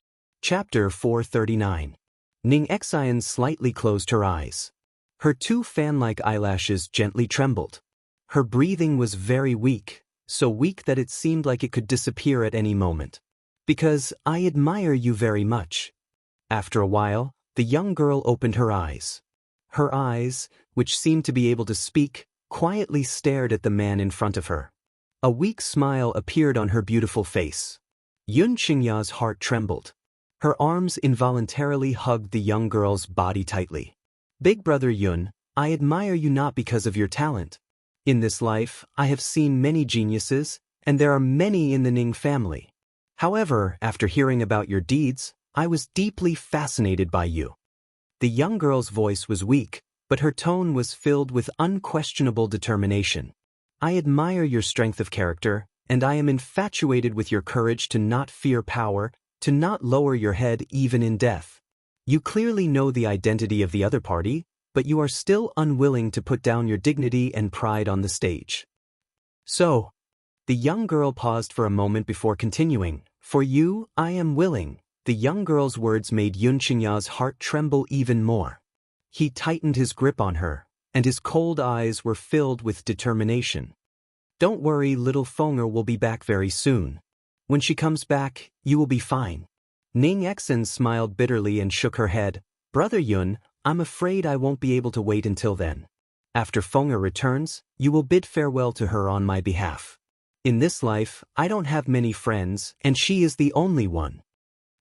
Chapter 439. Ning Xian slightly closed her eyes. Her two fan-like eyelashes gently trembled. Her breathing was very weak, so weak that it seemed like it could disappear at any moment. Because I admire you very much. After a while, the young girl opened her eyes. Her eyes, which seemed to be able to speak, quietly stared at the man in front of her. A weak smile appeared on her beautiful face. Xianxia's heart trembled. Her arms involuntarily hugged the young girl's body tightly. Big brother Yun, I admire you not because of your talent. In this life, I have seen many geniuses, and there are many in the Ning family. However, after hearing about your deeds, I was deeply fascinated by you. The young girl's voice was weak, but her tone was filled with unquestionable determination. I admire your strength of character, and I am infatuated with your courage to not fear power, to not lower your head even in death. You clearly know the identity of the other party, but you are still unwilling to put down your dignity and pride on the stage. So, the young girl paused for a moment before continuing. For you, I am willing. The young girl's words made Xianxia's heart tremble even more. He tightened his grip on her, and his cold eyes were filled with determination. Don't worry, little Fenger will be back very soon. When she comes back, you will be fine. Ning Xian smiled bitterly and shook her head. Brother Yun, I'm afraid I won't be able to wait until then. After Fenger returns, you will bid farewell to her on my behalf. In this life, I don't have many friends, and she is the only one.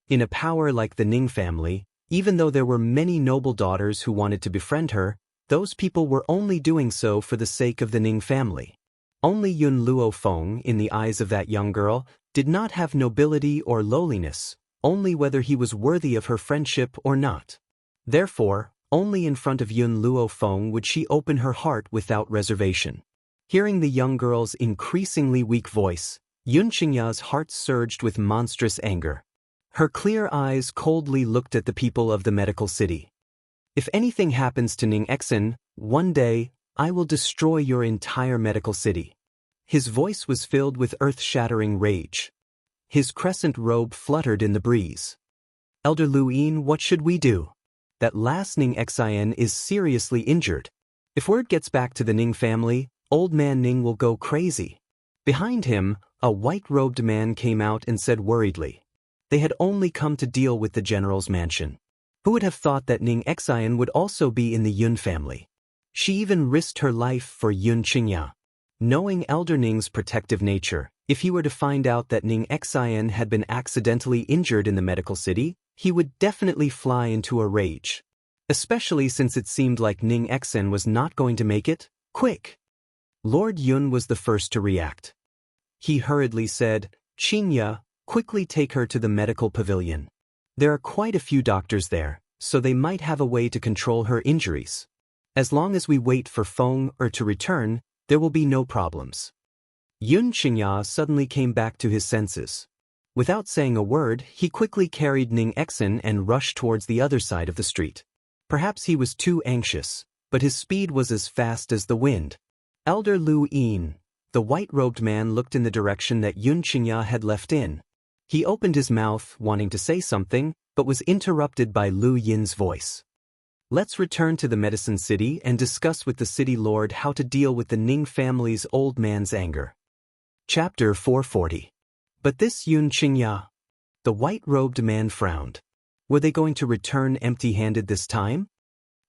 In a power like the Ning family, even though there were many noble daughters who wanted to befriend her, those people were only doing so for the sake of the Ning family. Only Yun Luo Feng, in the eyes of that young girl, did not have nobility or lowliness, only whether he was worthy of her friendship or not. Therefore, only in front of Yun Luo Feng would she open her heart without reservation. Hearing the young girl's increasingly weak voice, Xianxia's heart surged with monstrous anger. Her clear eyes coldly looked at the people of the medical city. If anything happens to Ning Xian, one day, I will destroy your entire medical city. His voice was filled with earth-shattering rage. His crescent robe fluttered in the breeze. Elder Lu Yin, what should we do? That last Ning Xian is seriously injured. If word gets back to the Ning family, old man Ning will go crazy. Behind him, a white-robed man came out and said worriedly. They had only come to deal with the general's mansion. Who would have thought that Ning Xian would also be in the Yun family? She even risked her life for Xianxia. Knowing Elder Ning's protective nature, if he were to find out that Ning Xian had been accidentally injured in the medical city, he would definitely fly into a rage. Especially since it seemed like Ning Xian was not going to make it. Quick! Lord Yun was the first to react. He hurriedly said, Xinya, quickly take her to the medical pavilion. There are quite a few doctors there, so they might have a way to control her injuries. As long as we wait for Fenger to return, there will be no problems. Xianxia suddenly came back to his senses. Without saying a word, he quickly carried Ning Xian and rushed towards the other side of the street. Perhaps he was too anxious, but his speed was as fast as the wind. Elder Lu Yin, the white-robed man, looked in the direction that Xianxia had left in. He opened his mouth, wanting to say something, but was interrupted by Lu Yin's voice. Let's return to the medicine city and discuss with the city lord how to deal with the Ning family's old man's anger. Chapter 440. But this Xianxia. The white-robed man frowned. Were they going to return empty-handed this time?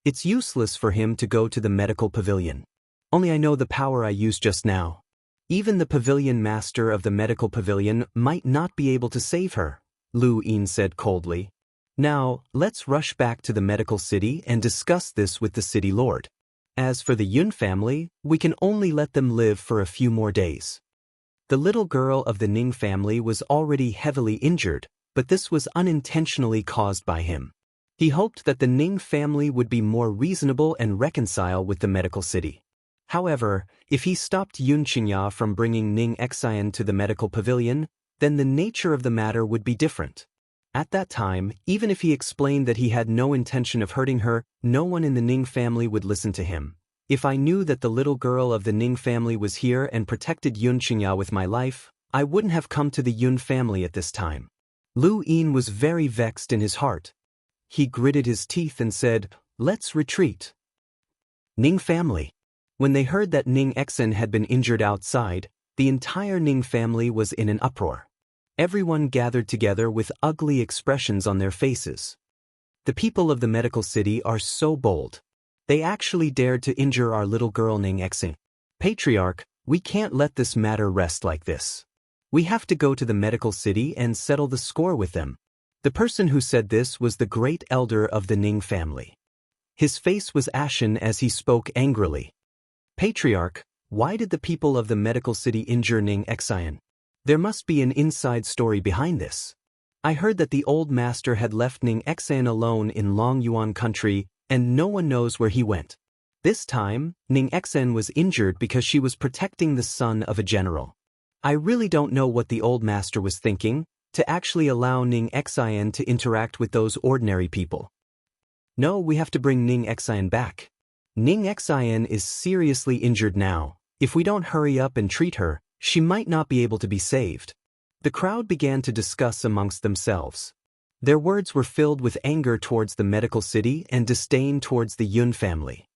It's useless for him to go to the medical pavilion. Only I know the power I used just now. Even the pavilion master of the medical pavilion might not be able to save her, Lu Yin said coldly. Now, let's rush back to the medical city and discuss this with the city lord. As for the Yun family, we can only let them live for a few more days. The little girl of the Ning family was already heavily injured, but this was unintentionally caused by him. He hoped that the Ning family would be more reasonable and reconcile with the medical city. However, if he stopped Xianxia from bringing Ning Xian to the medical pavilion, then the nature of the matter would be different. At that time, even if he explained that he had no intention of hurting her, no one in the Ning family would listen to him. If I knew that the little girl of the Ning family was here and protected Xianxia with my life, I wouldn't have come to the Yun family at this time. Lu Yin was very vexed in his heart. He gritted his teeth and said, "Let's retreat." Ning family. When they heard that Ning Exen had been injured outside, the entire Ning family was in an uproar. Everyone gathered together with ugly expressions on their faces. The people of the medical city are so bold. They actually dared to injure our little girl Ning Exen. Patriarch, we can't let this matter rest like this. We have to go to the medical city and settle the score with them. The person who said this was the great elder of the Ning family. His face was ashen as he spoke angrily. Patriarch, why did the people of the medical city injure Ning Exen? There must be an inside story behind this. I heard that the old master had left Ning Exen alone in Long Yuan country and no one knows where he went. This time, Ning Exen was injured because she was protecting the son of a general. I really don't know what the old master was thinking, to actually allow Ning Exen to interact with those ordinary people. No, we have to bring Ning Exen back. Ning Exen is seriously injured now. If we don't hurry up and treat her, she might not be able to be saved. The crowd began to discuss amongst themselves. Their words were filled with anger towards the medical city and disdain towards the Yun family.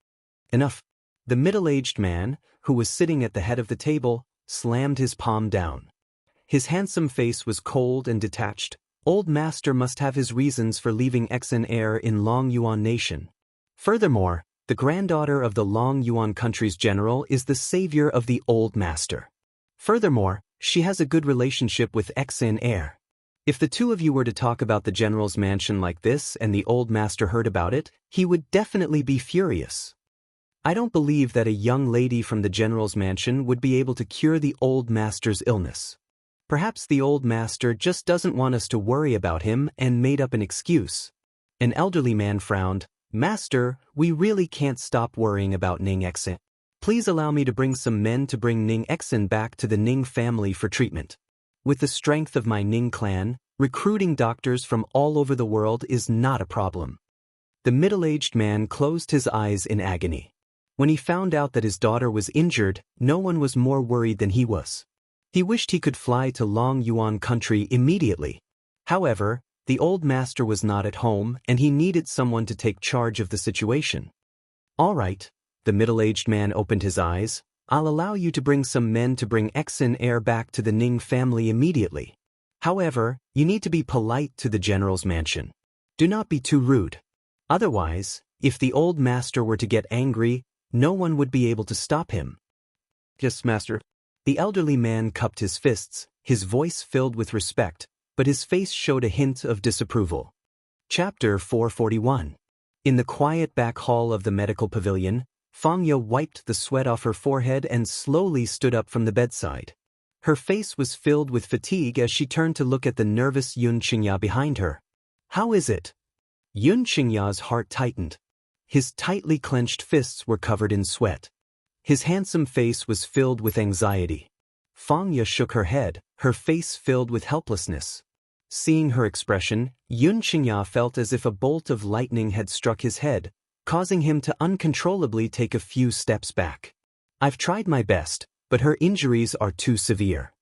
Enough. The middle-aged man, who was sitting at the head of the table, slammed his palm down. His handsome face was cold and detached. Old master must have his reasons for leaving Exen heir in Long Yuan nation. Furthermore, the granddaughter of the Long Yuan country's general is the savior of the old master. Furthermore, she has a good relationship with Exen heir. If the two of you were to talk about the general's mansion like this and the old master heard about it, he would definitely be furious. I don't believe that a young lady from the general's mansion would be able to cure the old master's illness. Perhaps the old master just doesn't want us to worry about him and made up an excuse. An elderly man frowned. Master, we really can't stop worrying about Ning Exen. Please allow me to bring some men to bring Ning Exen back to the Ning family for treatment. With the strength of my Ning clan, recruiting doctors from all over the world is not a problem. The middle-aged man closed his eyes in agony. When he found out that his daughter was injured, no one was more worried than he was. He wished he could fly to Long Yuan country immediately. However, the old master was not at home and he needed someone to take charge of the situation. All right, the middle-aged man opened his eyes. I'll allow you to bring some men to bring Exen heir back to the Ning family immediately. However, you need to be polite to the general's mansion. Do not be too rude. Otherwise, if the old master were to get angry, no one would be able to stop him. Yes, master. The elderly man cupped his fists, his voice filled with respect, but his face showed a hint of disapproval. Chapter 441. In the quiet back hall of the medical pavilion, Fangya wiped the sweat off her forehead and slowly stood up from the bedside. Her face was filled with fatigue as she turned to look at the nervous Yun Qingya behind her. How is it? Yun Qingya's heart tightened. His tightly clenched fists were covered in sweat. His handsome face was filled with anxiety. Fangya shook her head, her face filled with helplessness. Seeing her expression, Yun Qingya felt as if a bolt of lightning had struck his head, causing him to uncontrollably take a few steps back. I've tried my best, but her injuries are too severe.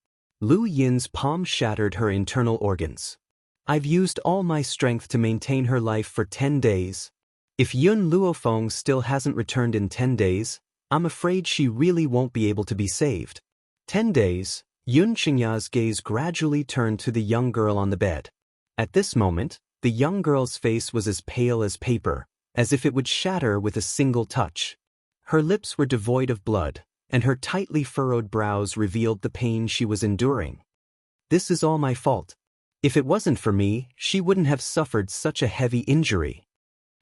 Lu Yin's palm shattered her internal organs. I've used all my strength to maintain her life for 10 days. If Yun Luofeng still hasn't returned in 10 days, I'm afraid she really won't be able to be saved. 10 days, Yun Qingya's gaze gradually turned to the young girl on the bed. At this moment, the young girl's face was as pale as paper, as if it would shatter with a single touch. Her lips were devoid of blood, and her tightly furrowed brows revealed the pain she was enduring. This is all my fault. If it wasn't for me, she wouldn't have suffered such a heavy injury.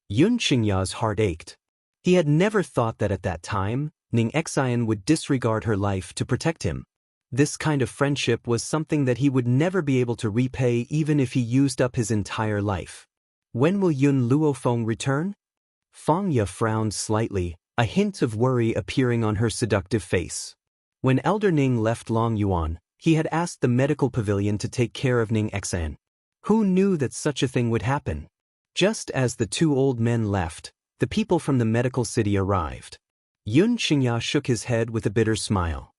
Yun Qingya's heart ached. He had never thought that at that time, Ning Exen would disregard her life to protect him. This kind of friendship was something that he would never be able to repay even if he used up his entire life. When will Yun Luofeng return? Fangya frowned slightly, a hint of worry appearing on her seductive face. When Elder Ning left Long Yuan, he had asked the medical pavilion to take care of Ning Exen. Who knew that such a thing would happen? Just as the two old men left, the people from the medical city arrived. Xianxia shook his head with a bitter smile.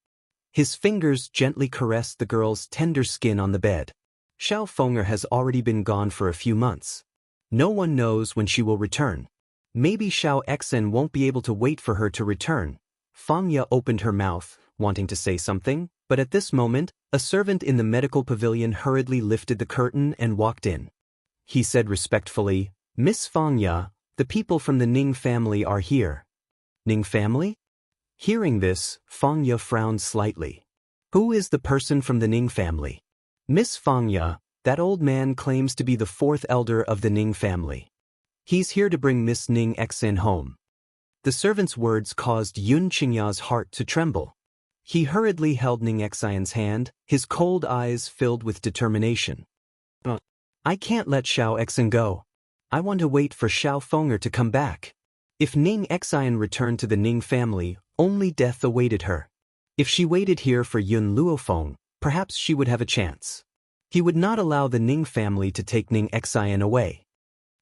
His fingers gently caressed the girl's tender skin on the bed. Xiao Feng'er has already been gone for a few months. No one knows when she will return. Maybe Xiao Xen won't be able to wait for her to return. Fengya opened her mouth, wanting to say something, but at this moment, a servant in the medical pavilion hurriedly lifted the curtain and walked in. He said respectfully, "Miss Fengya, the people from the Ning family are here." Ning family? Hearing this, Fengya frowned slightly. Who is the person from the Ning family? Miss Fengya, that old man claims to be the fourth elder of the Ning family. He's here to bring Miss Ning Xen home. The servant's words caused Yun Qingya's heart to tremble. He hurriedly held Ning Xian's hand, his cold eyes filled with determination. I can't let Xiao Xen go. I want to wait for Xiao Feng'er to come back. If Ning Xian returned to the Ning family, only death awaited her. If she waited here for Yun Luofeng, perhaps she would have a chance. He would not allow the Ning family to take Ning Xian away.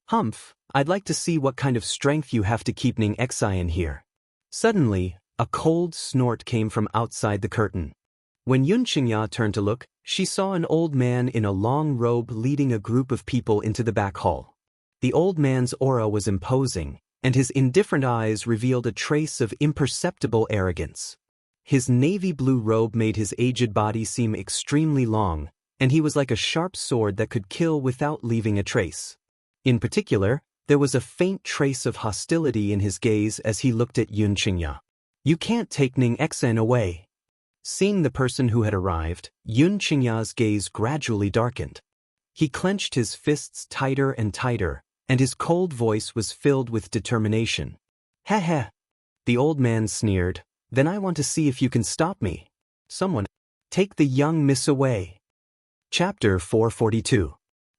Humph, I'd like to see what kind of strength you have to keep Ning Xian here. Suddenly, a cold snort came from outside the curtain. When Yun Qingya turned to look, she saw an old man in a long robe leading a group of people into the back hall. The old man's aura was imposing, and his indifferent eyes revealed a trace of imperceptible arrogance. His navy blue robe made his aged body seem extremely long, and he was like a sharp sword that could kill without leaving a trace. In particular, there was a faint trace of hostility in his gaze as he looked at Yun Qingya. You can't take Ning Xen away. Seeing the person who had arrived, Yun Qingya's gaze gradually darkened. He clenched his fists tighter and tighter, and his cold voice was filled with determination. "Heh heh." The old man sneered, "Then I want to see if you can stop me. Someone, take the young miss away." Chapter 442.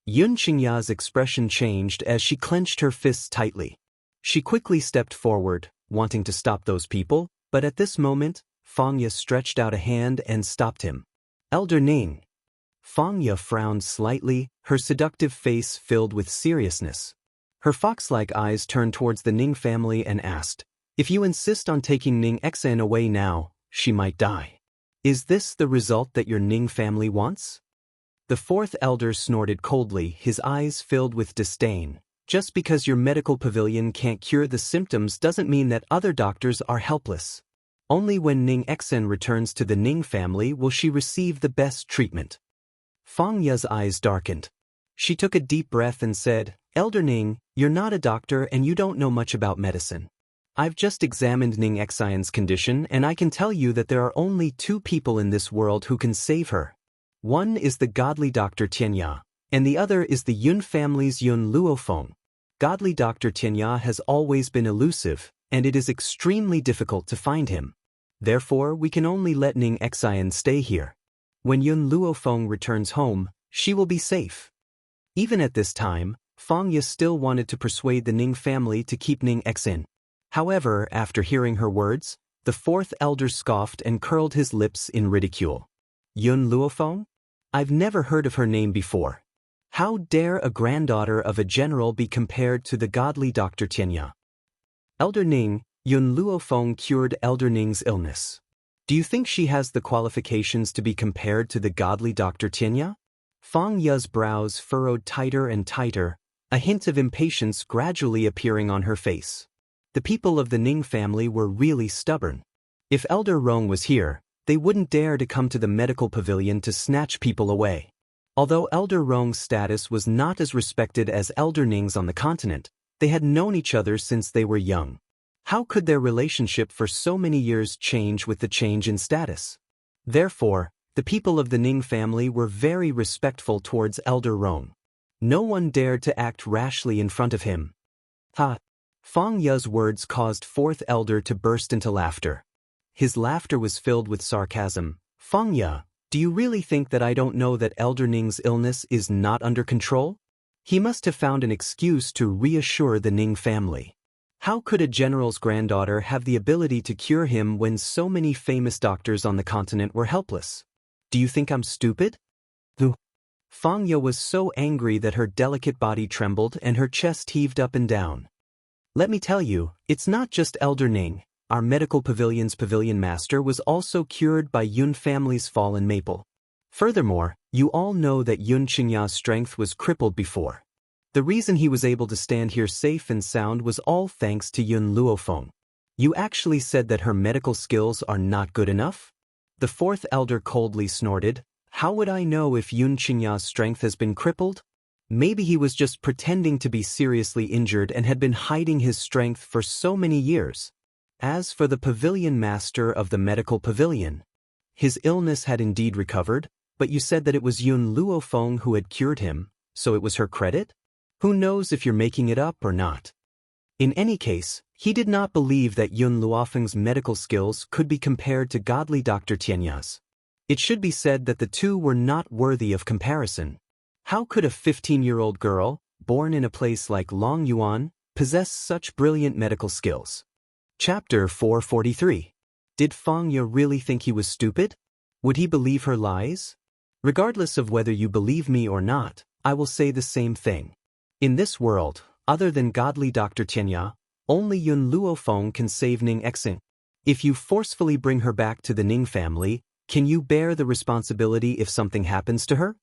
Yun Qingya's expression changed as she clenched her fists tightly. She quickly stepped forward, wanting to stop those people, but at this moment, Fengya stretched out a hand and stopped him. "Elder Ning." Fengya frowned slightly, her seductive face filled with seriousness. Her fox-like eyes turned towards the Ning family and asked, "If you insist on taking Ning Xen away now, she might die. Is this the result that your Ning family wants?" The fourth elder snorted coldly, his eyes filled with disdain. "Just because your medical pavilion can't cure the symptoms doesn't mean that other doctors are helpless. Only when Ning Xen returns to the Ning family will she receive the best treatment." Fengya's eyes darkened. She took a deep breath and said, "Elder Ning, you're not a doctor and you don't know much about medicine. I've just examined Ning Xian's condition and I can tell you that there are only two people in this world who can save her. One is the godly Dr. Tianya, and the other is the Yun family's Yun Luofeng. Godly Dr. Tianya has always been elusive, and it is extremely difficult to find him. Therefore, we can only let Ning Xian stay here. When Yun Luofeng returns home, she will be safe." Even at this time, Fengya still wanted to persuade the Ning family to keep Ning Xen. However, after hearing her words, the fourth elder scoffed and curled his lips in ridicule. "Yun Luofeng? I've never heard of her name before. How dare a granddaughter of a general be compared to the godly Dr. Tianya? Elder Ning, Yun Luofeng cured Elder Ning's illness. Do you think she has the qualifications to be compared to the godly Dr. Tianya?" Fengya's brows furrowed tighter and tighter, a hint of impatience gradually appearing on her face. The people of the Ning family were really stubborn. If Elder Rong was here, they wouldn't dare to come to the medical pavilion to snatch people away. Although Elder Rong's status was not as respected as Elder Ning's on the continent, they had known each other since they were young. How could their relationship for so many years change with the change in status? Therefore, the people of the Ning family were very respectful towards Elder Rong. No one dared to act rashly in front of him. "Ha!" Fengya's words caused fourth elder to burst into laughter. His laughter was filled with sarcasm. "Fengya, do you really think that I don't know that Elder Ning's illness is not under control? He must have found an excuse to reassure the Ning family. How could a general's granddaughter have the ability to cure him when so many famous doctors on the continent were helpless? Do you think I'm stupid?" Fengya was so angry that her delicate body trembled and her chest heaved up and down. "Let me tell you, it's not just Elder Ning. our medical pavilion's pavilion master was also cured by Yun family's fallen maple. Furthermore, you all know that Yun Qingya's strength was crippled before. The reason he was able to stand here safe and sound was all thanks to Yun Luofeng. You actually said that her medical skills are not good enough? The fourth elder coldly snorted. How would I know if Yun Qingya's strength has been crippled? Maybe he was just pretending to be seriously injured and had been hiding his strength for so many years. As for the pavilion master of the medical pavilion, his illness had indeed recovered, but you said that it was Yun Luofeng who had cured him, so it was her credit? Who knows if you're making it up or not? In any case, he did not believe that Yun Luofeng's medical skills could be compared to godly Dr. Tianya's. It should be said that the two were not worthy of comparison. How could a 15-year-old girl, born in a place like Longyuan, possess such brilliant medical skills? Chapter 443. Did Fang Ye really think he was stupid? Would he believe her lies? Regardless of whether you believe me or not, I will say the same thing. In this world, other than godly Dr. Tianya, only Yun Luofeng can save Ning Exing. If you forcefully bring her back to the Ning family, can you bear the responsibility if something happens to her?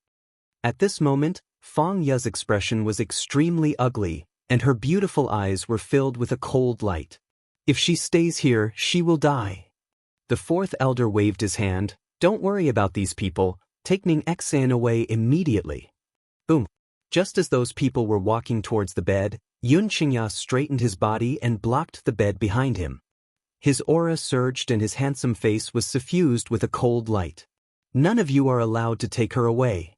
At this moment, Fang Ye's expression was extremely ugly, and her beautiful eyes were filled with a cold light. If she stays here, she will die. The fourth elder waved his hand. Don't worry about these people, take Ning Exing away immediately. Boom. Just as those people were walking towards the bed, Yun Qingya straightened his body and blocked the bed behind him. His aura surged and his handsome face was suffused with a cold light. None of you are allowed to take her away.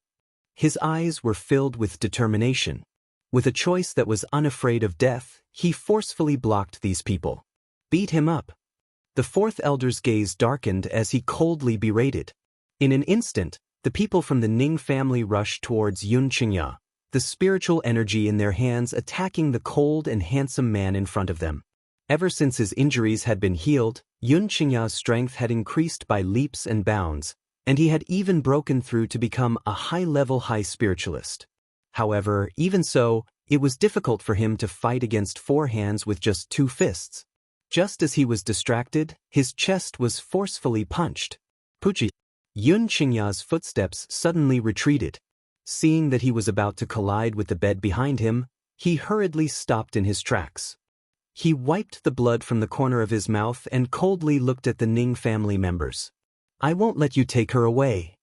His eyes were filled with determination. With a choice that was unafraid of death, he forcefully blocked these people. Beat him up. The fourth elder's gaze darkened as he coldly berated. In an instant, the people from the Ning family rushed towards Yun Qingya, the spiritual energy in their hands attacking the cold and handsome man in front of them. Ever since his injuries had been healed, Yun Qingya's strength had increased by leaps and bounds, and he had even broken through to become a high-level high spiritualist. However, even so, it was difficult for him to fight against four hands with just two fists. Just as he was distracted, his chest was forcefully punched. Puchi. Yun Qingya's footsteps suddenly retreated. Seeing that he was about to collide with the bed behind him, he hurriedly stopped in his tracks. He wiped the blood from the corner of his mouth and coldly looked at the Ning family members. I won't let you take her away.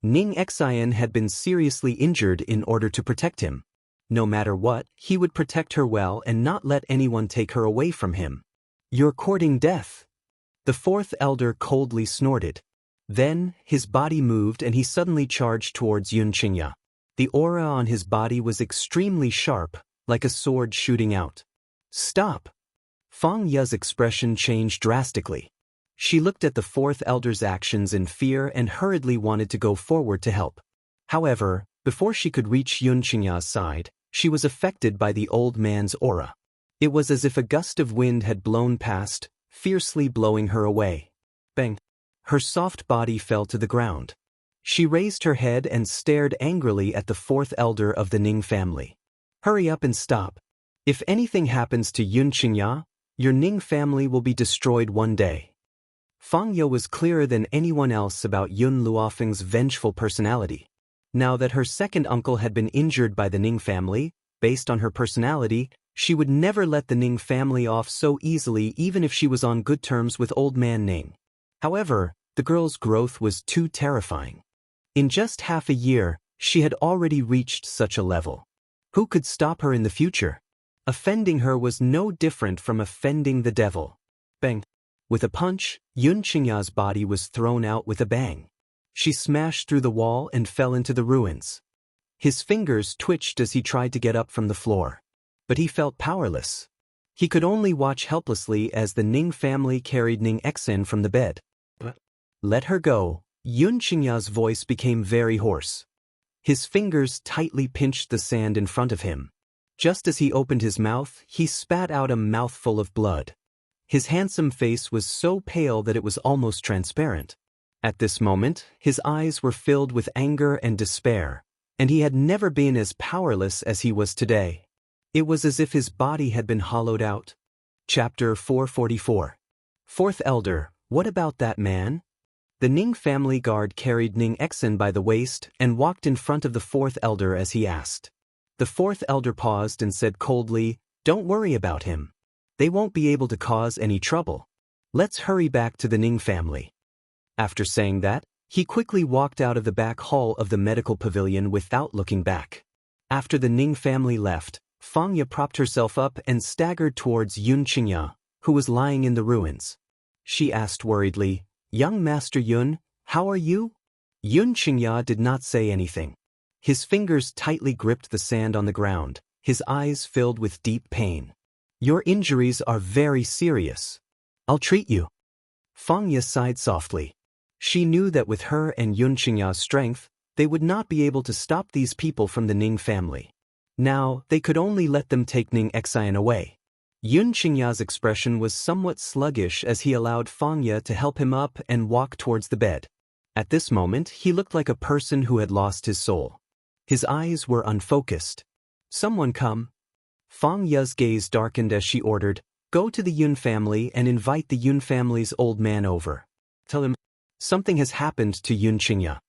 Ning Exing had been seriously injured in order to protect him. No matter what, he would protect her well and not let anyone take her away from him. You're courting death. The fourth elder coldly snorted. Then, his body moved and he suddenly charged towards Yun Qingya. The aura on his body was extremely sharp, like a sword shooting out. Stop! Fang Ye's expression changed drastically. She looked at the fourth elder's actions in fear and hurriedly wanted to go forward to help. However, before she could reach Yun Qingya's side, she was affected by the old man's aura. It was as if a gust of wind had blown past, fiercely blowing her away. Bang! Her soft body fell to the ground. She raised her head and stared angrily at the fourth elder of the Ning family. Hurry up and stop. If anything happens to Yun Qingya, your Ning family will be destroyed one day. Fang Ye was clearer than anyone else about Yun Luofeng's vengeful personality. Now that her second uncle had been injured by the Ning family, based on her personality, she would never let the Ning family off so easily even if she was on good terms with old man Ning. However, the girl's growth was too terrifying. In just half a year, she had already reached such a level. Who could stop her in the future? Offending her was no different from offending the devil. Bang! With a punch, Yun Qingya's body was thrown out with a bang. She smashed through the wall and fell into the ruins. His fingers twitched as he tried to get up from the floor. But he felt powerless. He could only watch helplessly as the Ning family carried Ning Exing from the bed. Let her go. Yun Qingya's voice became very hoarse. His fingers tightly pinched the sand in front of him. Just as he opened his mouth, he spat out a mouthful of blood. His handsome face was so pale that it was almost transparent. At this moment, his eyes were filled with anger and despair, and he had never been as powerless as he was today. It was as if his body had been hollowed out. Chapter 444. Fourth elder, what about that man? The Ning family guard carried Ning Exan by the waist and walked in front of the fourth elder as he asked. The fourth elder paused and said coldly, "Don't worry about him. They won't be able to cause any trouble. Let's hurry back to the Ning family." After saying that, he quickly walked out of the back hall of the medical pavilion without looking back. After the Ning family left, Fangya propped herself up and staggered towards Yun Qingya, who was lying in the ruins. She asked worriedly, "Young Master Yun, how are you?" Yun Qingya did not say anything. His fingers tightly gripped the sand on the ground, his eyes filled with deep pain. "Your injuries are very serious. I'll treat you." Fangya sighed softly. She knew that with her and Yun Qingya's strength, they would not be able to stop these people from the Ning family. Now, they could only let them take Ning Exan away. Yun Qingya's expression was somewhat sluggish as he allowed Fangya to help him up and walk towards the bed. At this moment, he looked like a person who had lost his soul. His eyes were unfocused. "Someone come." Fangya's gaze darkened as she ordered, "Go to the Yun family and invite the Yun family's old man over. Tell him something has happened to Yun Qingya."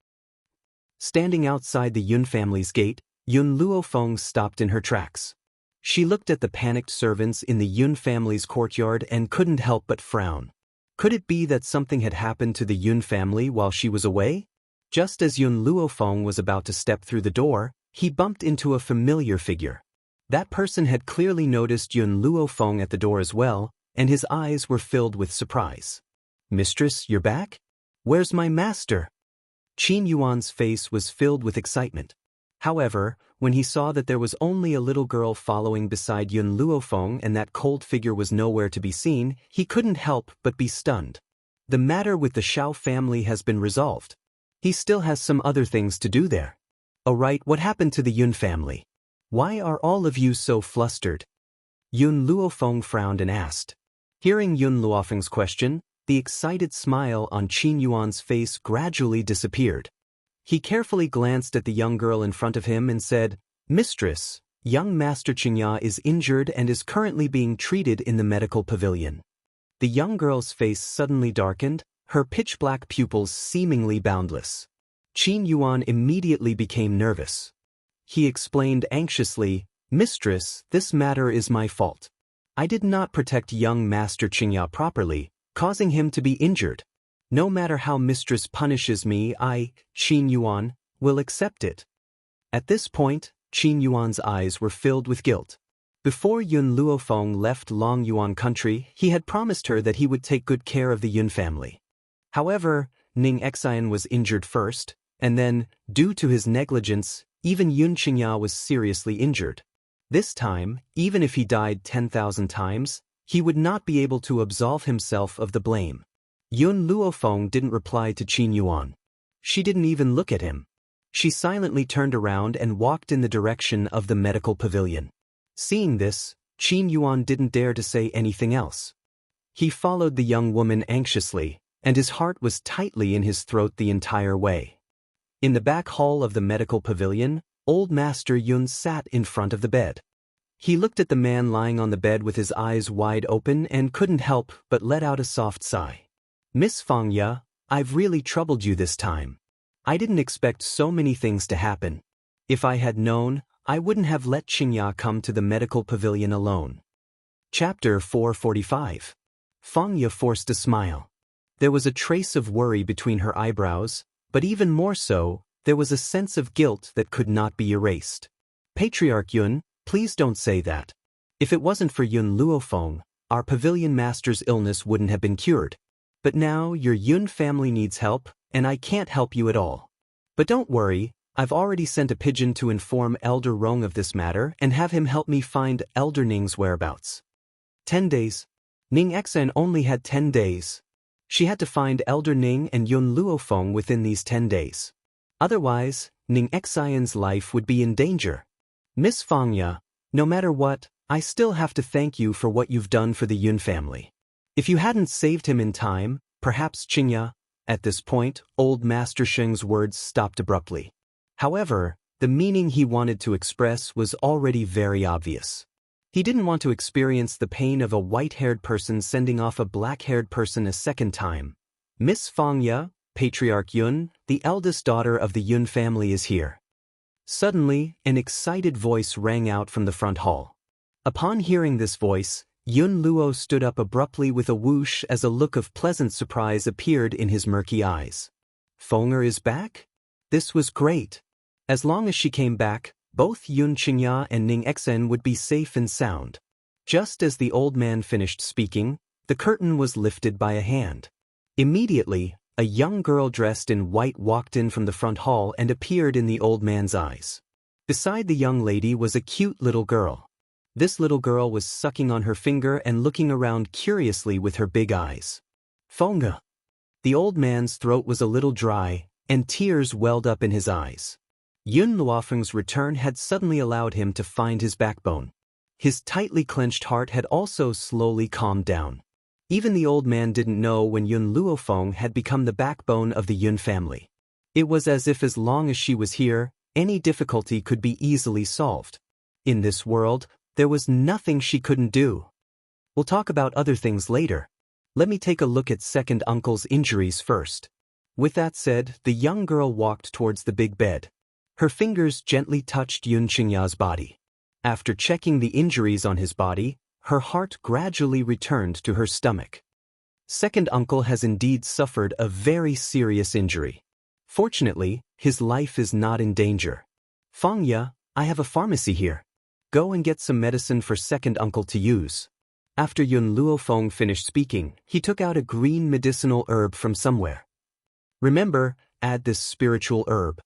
Standing outside the Yun family's gate, Yun Luofeng stopped in her tracks. She looked at the panicked servants in the Yun family's courtyard and couldn't help but frown. Could it be that something had happened to the Yun family while she was away? Just as Yun Luofeng was about to step through the door, he bumped into a familiar figure. That person had clearly noticed Yun Luofeng at the door as well, and his eyes were filled with surprise. "Mistress, you're back? Where's my master?" Qin Yuan's face was filled with excitement. However, when he saw that there was only a little girl following beside Yun Luofeng and that cold figure was nowhere to be seen, he couldn't help but be stunned. The matter with the Shao family has been resolved. He still has some other things to do there. "Oh right, what happened to the Yun family? Why are all of you so flustered?" Yun Luofeng frowned and asked. Hearing Yun Luofeng's question, the excited smile on Qin Yuan's face gradually disappeared. He carefully glanced at the young girl in front of him and said, "Mistress, young Master Qingya is injured and is currently being treated in the medical pavilion." The young girl's face suddenly darkened, her pitch-black pupils seemingly boundless. Qin Yuan immediately became nervous. He explained anxiously, "Mistress, this matter is my fault. I did not protect young Master Qingya properly, causing him to be injured. No matter how Mistress punishes me, I, Qin Yuan, will accept it." At this point, Qin Yuan's eyes were filled with guilt. Before Yun Luofeng left Long Yuan country, he had promised her that he would take good care of the Yun family. However, Ning Exan was injured first, and then, due to his negligence, even Yun Qingya was seriously injured. This time, even if he died 10,000 times, he would not be able to absolve himself of the blame. Yun Luofeng didn't reply to Qin Yuan. She didn't even look at him. She silently turned around and walked in the direction of the medical pavilion. Seeing this, Qin Yuan didn't dare to say anything else. He followed the young woman anxiously, and his heart was tightly in his throat the entire way. In the back hall of the medical pavilion, old Master Yun sat in front of the bed. He looked at the man lying on the bed with his eyes wide open and couldn't help but let out a soft sigh. "Miss Fangya, I've really troubled you this time. I didn't expect so many things to happen. If I had known, I wouldn't have let Qingya come to the medical pavilion alone." Chapter 445. Fangya forced a smile. There was a trace of worry between her eyebrows, but even more so, there was a sense of guilt that could not be erased. "Patriarch Yun, please don't say that. If it wasn't for Yun Luofeng, our pavilion master's illness wouldn't have been cured. But now your Yun family needs help, and I can't help you at all. But don't worry, I've already sent a pigeon to inform Elder Rong of this matter and have him help me find Elder Ning's whereabouts." 10 days. Ning Exan only had 10 days. She had to find Elder Ning and Yun Luofeng within these 10 days. Otherwise, Ning Exan's life would be in danger. "Miss Fangya, no matter what, I still have to thank you for what you've done for the Yun family. If you hadn't saved him in time, perhaps Qingya—" At this point, old Master Sheng's words stopped abruptly. However, the meaning he wanted to express was already very obvious. He didn't want to experience the pain of a white-haired person sending off a black-haired person a second time. Miss Fangya, Patriarch Yun, the eldest daughter of the Yun family, is here. Suddenly, an excited voice rang out from the front hall. Upon hearing this voice, Yun Luo stood up abruptly with a whoosh as a look of pleasant surprise appeared in his murky eyes. Fenger is back? This was great. As long as she came back, both Yun Xianxia and Ning Exen would be safe and sound. Just as the old man finished speaking, the curtain was lifted by a hand. Immediately, a young girl dressed in white walked in from the front hall and appeared in the old man's eyes. Beside the young lady was a cute little girl. This little girl was sucking on her finger and looking around curiously with her big eyes. Fenger. The old man's throat was a little dry, and tears welled up in his eyes. Yun Luofeng's return had suddenly allowed him to find his backbone. His tightly clenched heart had also slowly calmed down. Even the old man didn't know when Yun Luofeng had become the backbone of the Yun family. It was as if as long as she was here, any difficulty could be easily solved. In this world, there was nothing she couldn't do. We'll talk about other things later. Let me take a look at second uncle's injuries first. With that said, the young girl walked towards the big bed. Her fingers gently touched Yun Xianxia's body. After checking the injuries on his body, her heart gradually returned to her stomach. Second uncle has indeed suffered a very serious injury. Fortunately, his life is not in danger. Fangya, I have a pharmacy here. Go and get some medicine for second uncle to use. After Yun Luofeng finished speaking, he took out a green medicinal herb from somewhere. Remember, add this spiritual herb.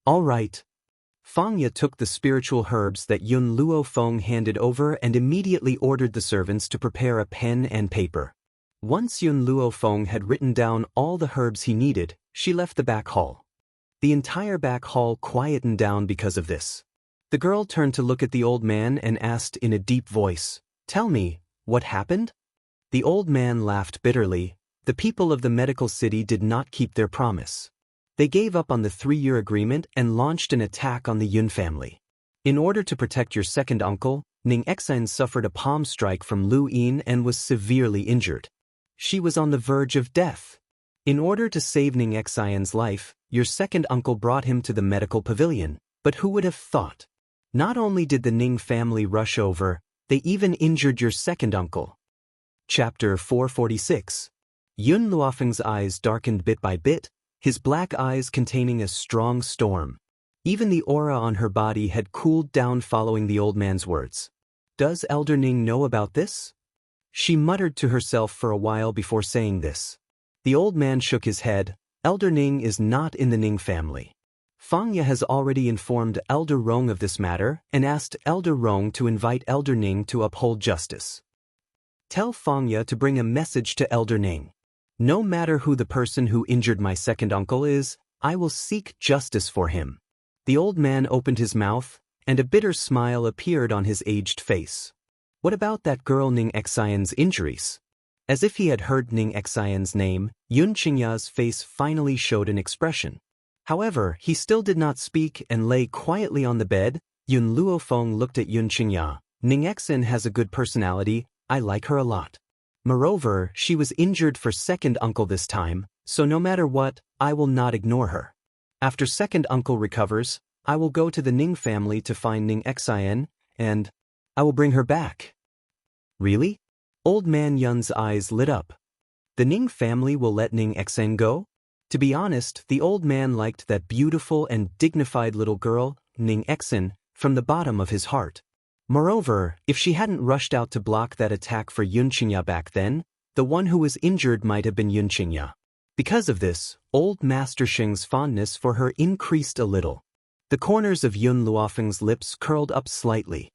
All right. Fangya took the spiritual herbs that Yun Luofeng handed over and immediately ordered the servants to prepare a pen and paper. Once Yun Luofeng had written down all the herbs he needed, she left the back hall. The entire back hall quietened down because of this. The girl turned to look at the old man and asked in a deep voice, "Tell me, what happened?" The old man laughed bitterly. The people of the medical city did not keep their promise. They gave up on the 3-year agreement and launched an attack on the Yun family. In order to protect your second uncle, Ning Exen suffered a palm strike from Lu Yin and was severely injured. She was on the verge of death. In order to save Ning Exen's life, your second uncle brought him to the medical pavilion, but who would have thought? Not only did the Ning family rush over, they even injured your second uncle. Chapter 446. Yun Luofeng's eyes darkened bit by bit, his black eyes containing a strong storm. Even the aura on her body had cooled down following the old man's words. Does Elder Ning know about this? She muttered to herself for a while before saying this. The old man shook his head. Elder Ning is not in the Ning family. Fangya has already informed Elder Rong of this matter and asked Elder Rong to invite Elder Ning to uphold justice. Tell Fangya to bring a message to Elder Ning. No matter who the person who injured my second uncle is, I will seek justice for him. The old man opened his mouth, and a bitter smile appeared on his aged face. What about that girl Ning Exen's injuries? As if he had heard Ning Exen's name, Yun Xianxia's face finally showed an expression. However, he still did not speak and lay quietly on the bed. Yun Luofeng looked at Yun Xianxia. Ning Exen has a good personality, I like her a lot. Moreover, she was injured for second uncle this time, so no matter what, I will not ignore her. After second uncle recovers, I will go to the Ning family to find Ning Exen, and I will bring her back. Really? Old man Yun's eyes lit up. The Ning family will let Ning Exen go? To be honest, the old man liked that beautiful and dignified little girl, Ning Exen, from the bottom of his heart. Moreover, if she hadn't rushed out to block that attack for Yun Xianxia back then, the one who was injured might have been Yun Xianxia. Because of this, old Master Sheng's fondness for her increased a little. The corners of Yun Luofeng's lips curled up slightly.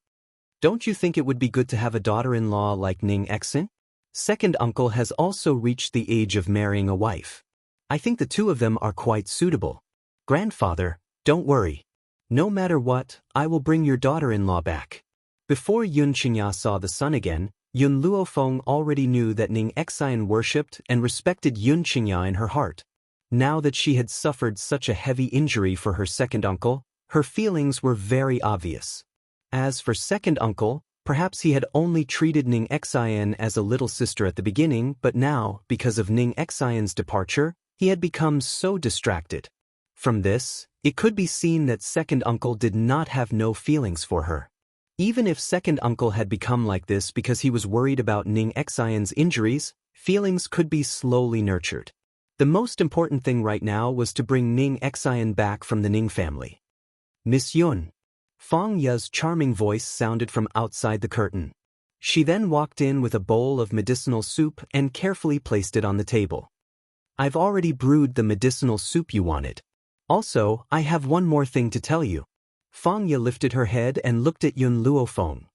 Don't you think it would be good to have a daughter-in-law like Ning Exen? Second uncle has also reached the age of marrying a wife. I think the two of them are quite suitable. Grandfather, don't worry. No matter what, I will bring your daughter-in-law back. Before Yun Xianxia saw the sun again, Yun Luofeng already knew that Ning Exen worshipped and respected Yun Xianxia in her heart. Now that she had suffered such a heavy injury for her second uncle, her feelings were very obvious. As for second uncle, Perhaps he had only treated Ning Xian as a little sister at the beginning, but now, because of Ning Xian's departure, he had become so distracted. From this, it could be seen that second uncle did not have no feelings for her. Even if second uncle had become like this because he was worried about Ning Xian's injuries, feelings could be slowly nurtured. The most important thing right now was to bring Ning Xian back from the Ning family. Miss Yun. Fang Ye's charming voice sounded from outside the curtain. She then walked in with a bowl of medicinal soup and carefully placed it on the table. I've already brewed the medicinal soup you wanted. Also, I have one more thing to tell you. Fang Ye lifted her head and looked at Yun Luofeng.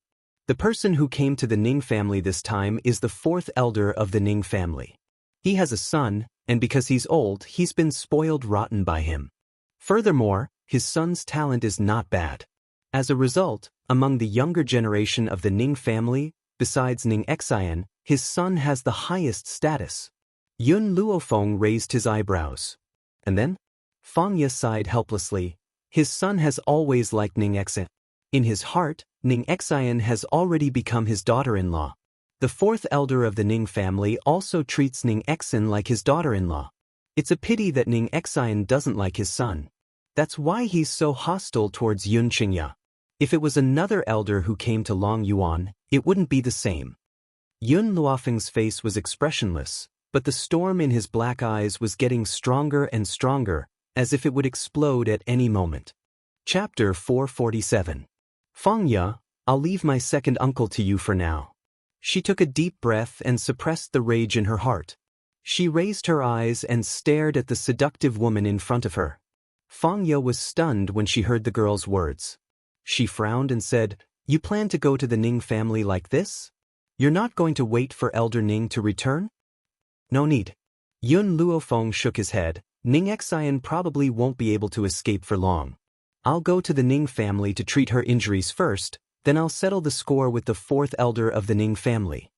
The person who came to the Ning family this time is the fourth elder of the Ning family. He has a son, and because he's old, he's been spoiled rotten by him. Furthermore, his son's talent is not bad. As a result, among the younger generation of the Ning family, besides Ning Xian, his son has the highest status. Yun Luofeng raised his eyebrows. And then? Fang Ye sighed helplessly. His son has always liked Ning Xian. In his heart, Ning Xian has already become his daughter-in-law. The fourth elder of the Ning family also treats Ning Xian like his daughter-in-law. It's a pity that Ning Xian doesn't like his son. That's why he's so hostile towards Yun Qingya. If it was another elder who came to Long Yuan, it wouldn't be the same. Yun Luofeng's face was expressionless, but the storm in his black eyes was getting stronger and stronger, as if it would explode at any moment. Chapter 447. Fang Ye, I'll leave my second uncle to you for now. She took a deep breath and suppressed the rage in her heart. She raised her eyes and stared at the seductive woman in front of her. Fang Ye was stunned when she heard the girl's words. She frowned and said, "You plan to go to the Ning family like this? You're not going to wait for Elder Ning to return?" "No need." Yun Luofeng shook his head. "Ning Xian probably won't be able to escape for long. I'll go to the Ning family to treat her injuries first, then I'll settle the score with the fourth elder of the Ning family."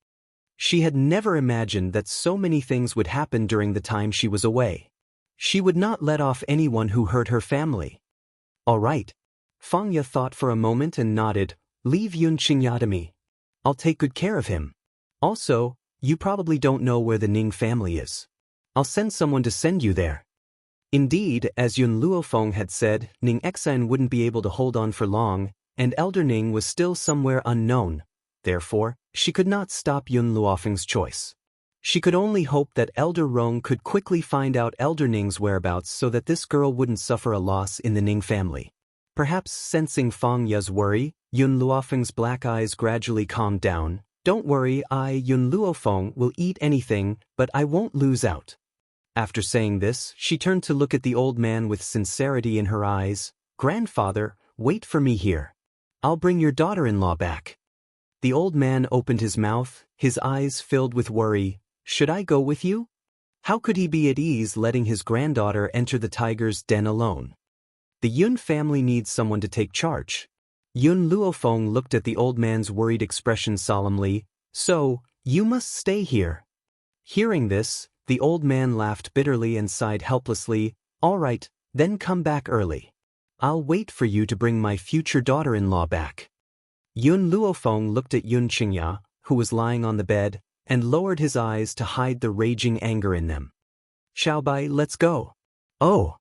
She had never imagined that so many things would happen during the time she was away. She would not let off anyone who hurt her family. "All right." Fang Ye thought for a moment and nodded. "Leave Yun Qingya to me. I'll take good care of him. Also, you probably don't know where the Ning family is. I'll send someone to send you there." Indeed, as Yun Luofeng had said, Ning Xian wouldn't be able to hold on for long, and Elder Ning was still somewhere unknown. Therefore, she could not stop Yun Luofeng's choice. She could only hope that Elder Rong could quickly find out Elder Ning's whereabouts so that this girl wouldn't suffer a loss in the Ning family. Perhaps sensing Fang Ye's worry, Yun Luofeng's black eyes gradually calmed down. "Don't worry, Yun Luofeng, will eat anything, but I won't lose out." After saying this, she turned to look at the old man with sincerity in her eyes. "Grandfather, wait for me here. I'll bring your daughter-in-law back." The old man opened his mouth, his eyes filled with worry. "Should I go with you?" How could he be at ease letting his granddaughter enter the tiger's den alone? The Yun family needs someone to take charge. Yun Luofeng looked at the old man's worried expression solemnly. "So, you must stay here." Hearing this, the old man laughed bitterly and sighed helplessly. "All right, then come back early. I'll wait for you to bring my future daughter-in-law back." Yun Luofeng looked at Yun Qingya, who was lying on the bed, and lowered his eyes to hide the raging anger in them. "Xiaobai, let's go." "Oh."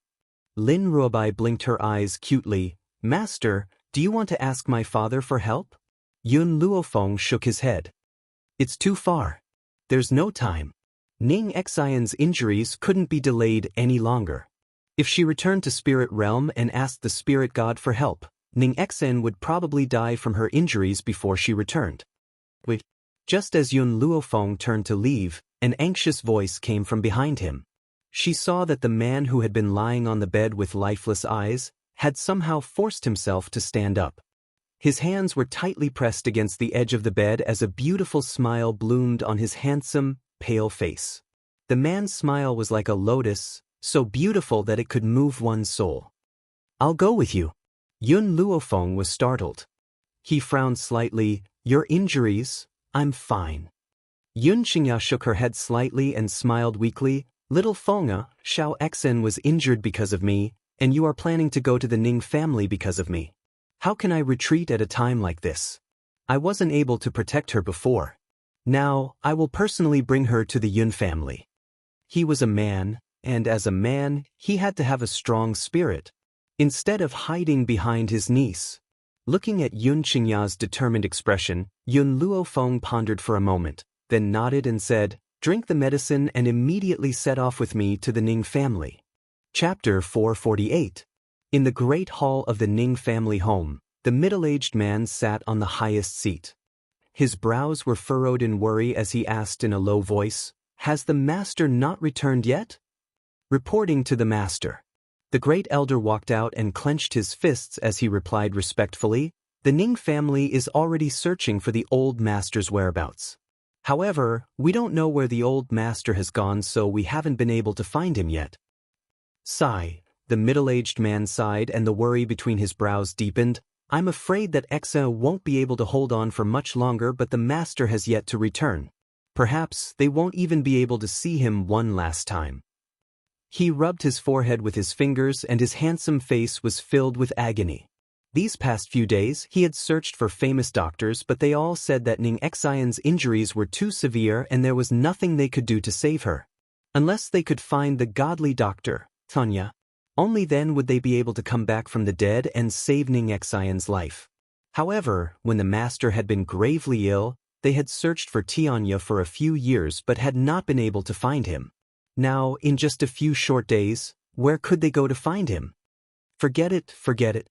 Lin Ruobai blinked her eyes cutely. "Master, do you want to ask my father for help?" Yun Luofeng shook his head. "It's too far. There's no time. Ning Xian's injuries couldn't be delayed any longer. If she returned to Spirit Realm and asked the Spirit God for help, Ning Xian would probably die from her injuries before she returned." Wait. Just as Yun Luofeng turned to leave, an anxious voice came from behind him. She saw that the man who had been lying on the bed with lifeless eyes had somehow forced himself to stand up. His hands were tightly pressed against the edge of the bed as a beautiful smile bloomed on his handsome, pale face. The man's smile was like a lotus, so beautiful that it could move one's soul. "I'll go with you." Yun Luofeng was startled. He frowned slightly. "Your injuries? I'm fine." Yun Qingya shook her head slightly and smiled weakly. "Little Fengge, Xiao Xen was injured because of me, and you are planning to go to the Ning family because of me. How can I retreat at a time like this? I wasn't able to protect her before. Now, I will personally bring her to the Yun family. He was a man, and as a man, he had to have a strong spirit. Instead of hiding behind his niece. Looking at Yun Qingya's determined expression, Yun Luofeng pondered for a moment, then nodded and said, "Drink the medicine and immediately set off with me to the Ning family." Chapter 448. In the great hall of the Ning family home, the middle-aged man sat on the highest seat. His brows were furrowed in worry as he asked in a low voice, "Has the master not returned yet?" Reporting to the master. The great elder walked out and clenched his fists as he replied respectfully, "The Ning family is already searching for the old master's whereabouts. However, we don't know where the old master has gone, so we haven't been able to find him yet." Sigh. The middle-aged man sighed and the worry between his brows deepened. "I'm afraid that Xianxia won't be able to hold on for much longer, but the master has yet to return. Perhaps they won't even be able to see him one last time." He rubbed his forehead with his fingers and his handsome face was filled with agony. These past few days, he had searched for famous doctors, but they all said that Ning Xianxia's injuries were too severe and there was nothing they could do to save her. Unless they could find the godly doctor, Tanya. Only then would they be able to come back from the dead and save Ning Xianxia's life. However, when the master had been gravely ill, they had searched for Tianya for a few years but had not been able to find him. Now, in just a few short days, where could they go to find him? Forget it, forget it.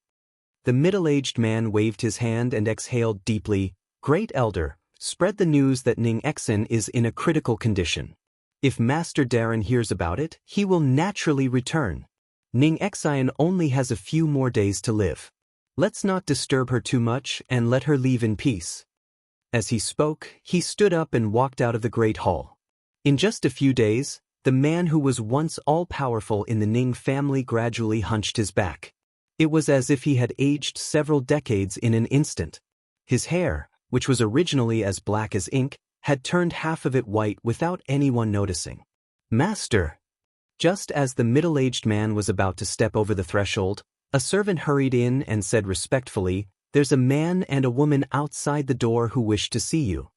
The middle-aged man waved his hand and exhaled deeply. "Great elder, spread the news that Ning Xian is in a critical condition. If Master Darren hears about it, he will naturally return. Ning Xian only has a few more days to live. Let's not disturb her too much and let her leave in peace." As he spoke, he stood up and walked out of the great hall. In just a few days, the man who was once all-powerful in the Ning family gradually hunched his back. It was as if he had aged several decades in an instant. His hair, which was originally as black as ink, had turned half of it white without anyone noticing. "Master!" Just as the middle-aged man was about to step over the threshold, a servant hurried in and said respectfully, "There's a man and a woman outside the door who wish to see you."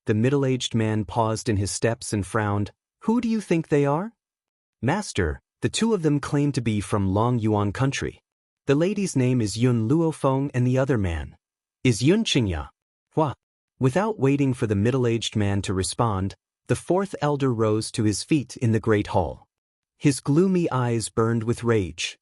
The middle-aged man paused in his steps and frowned. "Who do you think they are?" "Master, the two of them claim to be from Long Yuan country. The lady's name is Yun Luofeng and the other man is Yun Qingya." "Hua." Without waiting for the middle-aged man to respond, the fourth elder rose to his feet in the great hall. His gloomy eyes burned with rage.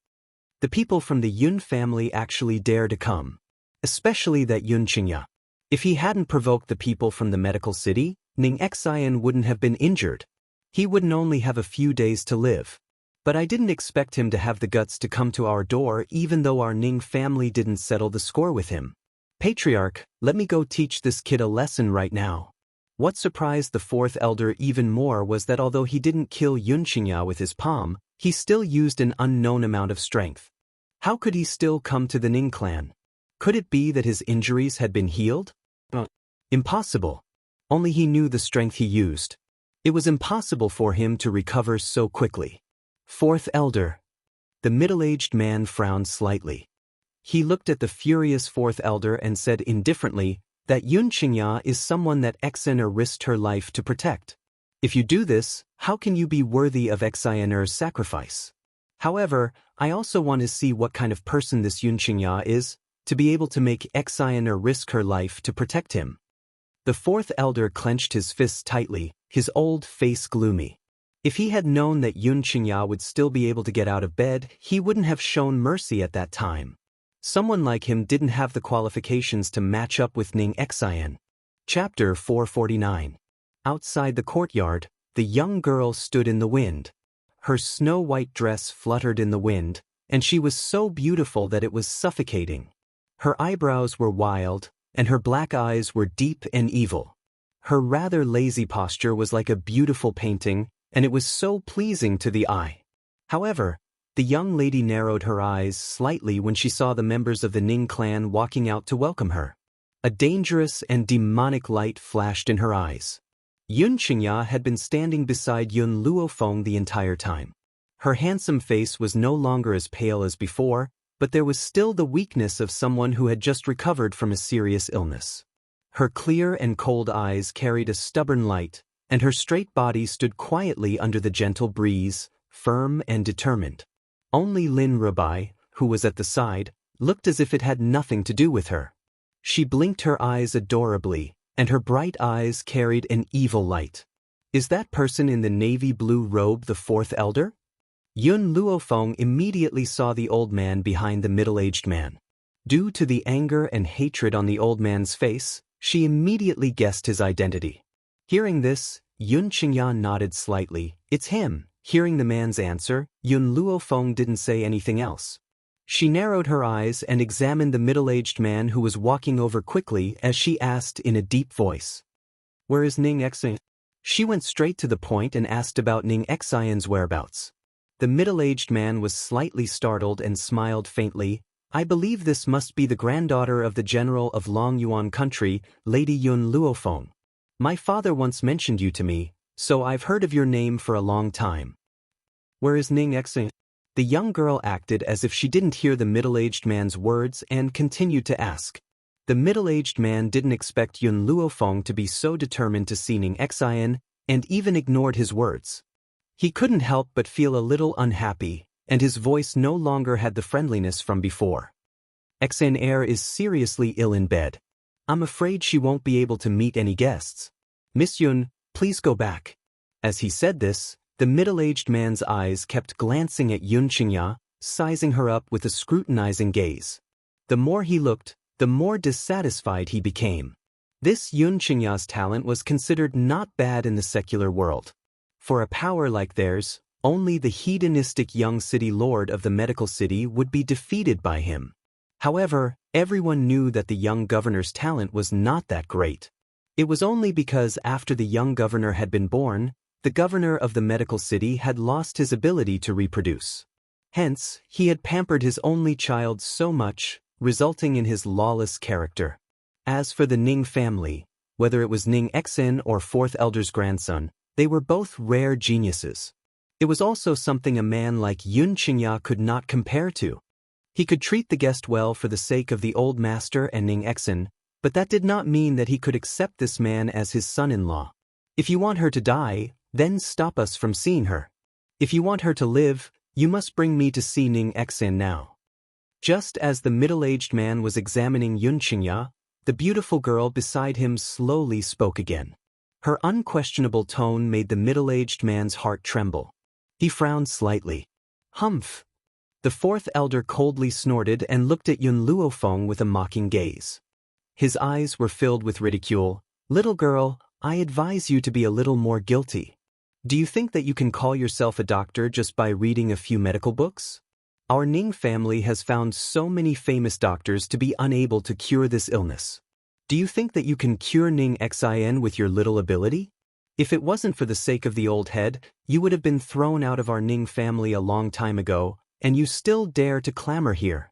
The people from the Yun family actually dare to come. Especially that Yun Qingya. If he hadn't provoked the people from the medical city, Ning Xian wouldn't have been injured. He wouldn't only have a few days to live. But I didn't expect him to have the guts to come to our door even though our Ning family didn't settle the score with him. "Patriarch, let me go teach this kid a lesson right now." What surprised the fourth elder even more was that although he didn't kill Yun Qingya with his palm, he still used an unknown amount of strength. How could he still come to the Ning clan? Could it be that his injuries had been healed? Impossible. Only he knew the strength he used. It was impossible for him to recover so quickly. "Fourth elder." The middle-aged man frowned slightly. He looked at the furious fourth elder and said indifferently that Yun Qingya is someone that Xian'er risked her life to protect. If you do this, how can you be worthy of Xian'er's sacrifice? However, I also want to see what kind of person this Yun Qingya is, to be able to make Xian'er risk her life to protect him. The fourth elder clenched his fists tightly, his old face gloomy. If he had known that Yun Qingya would still be able to get out of bed, he wouldn't have shown mercy at that time. Someone like him didn't have the qualifications to match up with Ning Xian. Chapter 449. Outside the courtyard, the young girl stood in the wind. Her snow-white dress fluttered in the wind, and she was so beautiful that it was suffocating. Her eyebrows were wild, and her black eyes were deep and evil. Her rather lazy posture was like a beautiful painting, and it was so pleasing to the eye. However, the young lady narrowed her eyes slightly when she saw the members of the Ning clan walking out to welcome her. A dangerous and demonic light flashed in her eyes. Yun Qingya had been standing beside Yun Luofeng the entire time. Her handsome face was no longer as pale as before, but there was still the weakness of someone who had just recovered from a serious illness. Her clear and cold eyes carried a stubborn light, and her straight body stood quietly under the gentle breeze, firm and determined. Only Lin Rubai, who was at the side, looked as if it had nothing to do with her. She blinked her eyes adorably, and her bright eyes carried an evil light. Is that person in the navy blue robe the fourth elder? Yun Luofeng immediately saw the old man behind the middle-aged man. Due to the anger and hatred on the old man's face, she immediately guessed his identity. Hearing this, Yun Xianxia nodded slightly. It's him. Hearing the man's answer, Yun Luofeng didn't say anything else. She narrowed her eyes and examined the middle-aged man who was walking over quickly as she asked in a deep voice. Where is Ning Xian? She went straight to the point and asked about Ning Xian's whereabouts. The middle-aged man was slightly startled and smiled faintly. I believe this must be the granddaughter of the general of Long Yuan country, Lady Yun Luofeng. My father once mentioned you to me, so I've heard of your name for a long time. Where is Ning Xian? The young girl acted as if she didn't hear the middle-aged man's words and continued to ask. The middle-aged man didn't expect Yun Luofeng to be so determined to see Ning Xian, and even ignored his words. He couldn't help but feel a little unhappy, and his voice no longer had the friendliness from before. Xian Air is seriously ill in bed. I'm afraid she won't be able to meet any guests. Miss Yun, please go back. As he said this, the middle-aged man's eyes kept glancing at Yun Xianxia, sizing her up with a scrutinizing gaze. The more he looked, the more dissatisfied he became. This Yun Xianxia's talent was considered not bad in the secular world. For a power like theirs, only the hedonistic young city lord of the medical city would be defeated by him. However, everyone knew that the young governor's talent was not that great. It was only because after the young governor had been born, the governor of the medical city had lost his ability to reproduce. Hence, he had pampered his only child so much, resulting in his lawless character. As for the Ning family, whether it was Ning Xian or fourth elder's grandson, they were both rare geniuses. It was also something a man like Yun Xianxia could not compare to. He could treat the guest well for the sake of the old master and Ning Xian, but that did not mean that he could accept this man as his son-in-law. If you want her to die, then stop us from seeing her. If you want her to live, you must bring me to see Ning Xian now. Just as the middle-aged man was examining Yun Xianxia, the beautiful girl beside him slowly spoke again. Her unquestionable tone made the middle-aged man's heart tremble. He frowned slightly. Humph. The fourth elder coldly snorted and looked at Yun Luofeng with a mocking gaze. His eyes were filled with ridicule. Little girl, I advise you to be a little more guilty. Do you think that you can call yourself a doctor just by reading a few medical books? Our Ning family has found so many famous doctors to be unable to cure this illness. Do you think that you can cure Ning Xian with your little ability? If it wasn't for the sake of the old head, you would have been thrown out of our Ning family a long time ago, and you still dare to clamor here.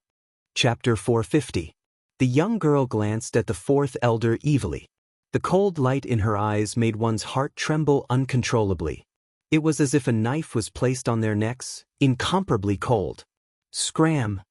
Chapter 450. The young girl glanced at the fourth elder evilly. The cold light in her eyes made one's heart tremble uncontrollably. It was as if a knife was placed on their necks, incomparably cold. Scram!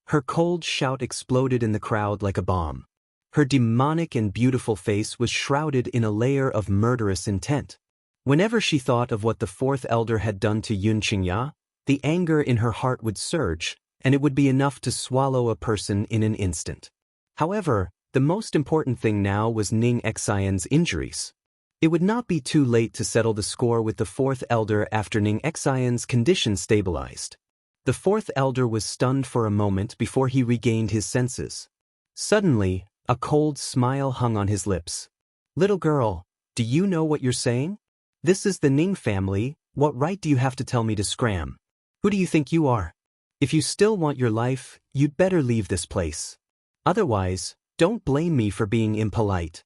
Her cold shout exploded in the crowd like a bomb. Her demonic and beautiful face was shrouded in a layer of murderous intent. Whenever she thought of what the fourth elder had done to Yun Xianxia, the anger in her heart would surge, and it would be enough to swallow a person in an instant. However, the most important thing now was Ning Xian's injuries. It would not be too late to settle the score with the fourth elder after Ning Xian's condition stabilized. The fourth elder was stunned for a moment before he regained his senses. Suddenly, a cold smile hung on his lips. Little girl, do you know what you're saying? This is the Ning family. What right do you have to tell me to scram? Who do you think you are? If you still want your life, you'd better leave this place. Otherwise, don't blame me for being impolite.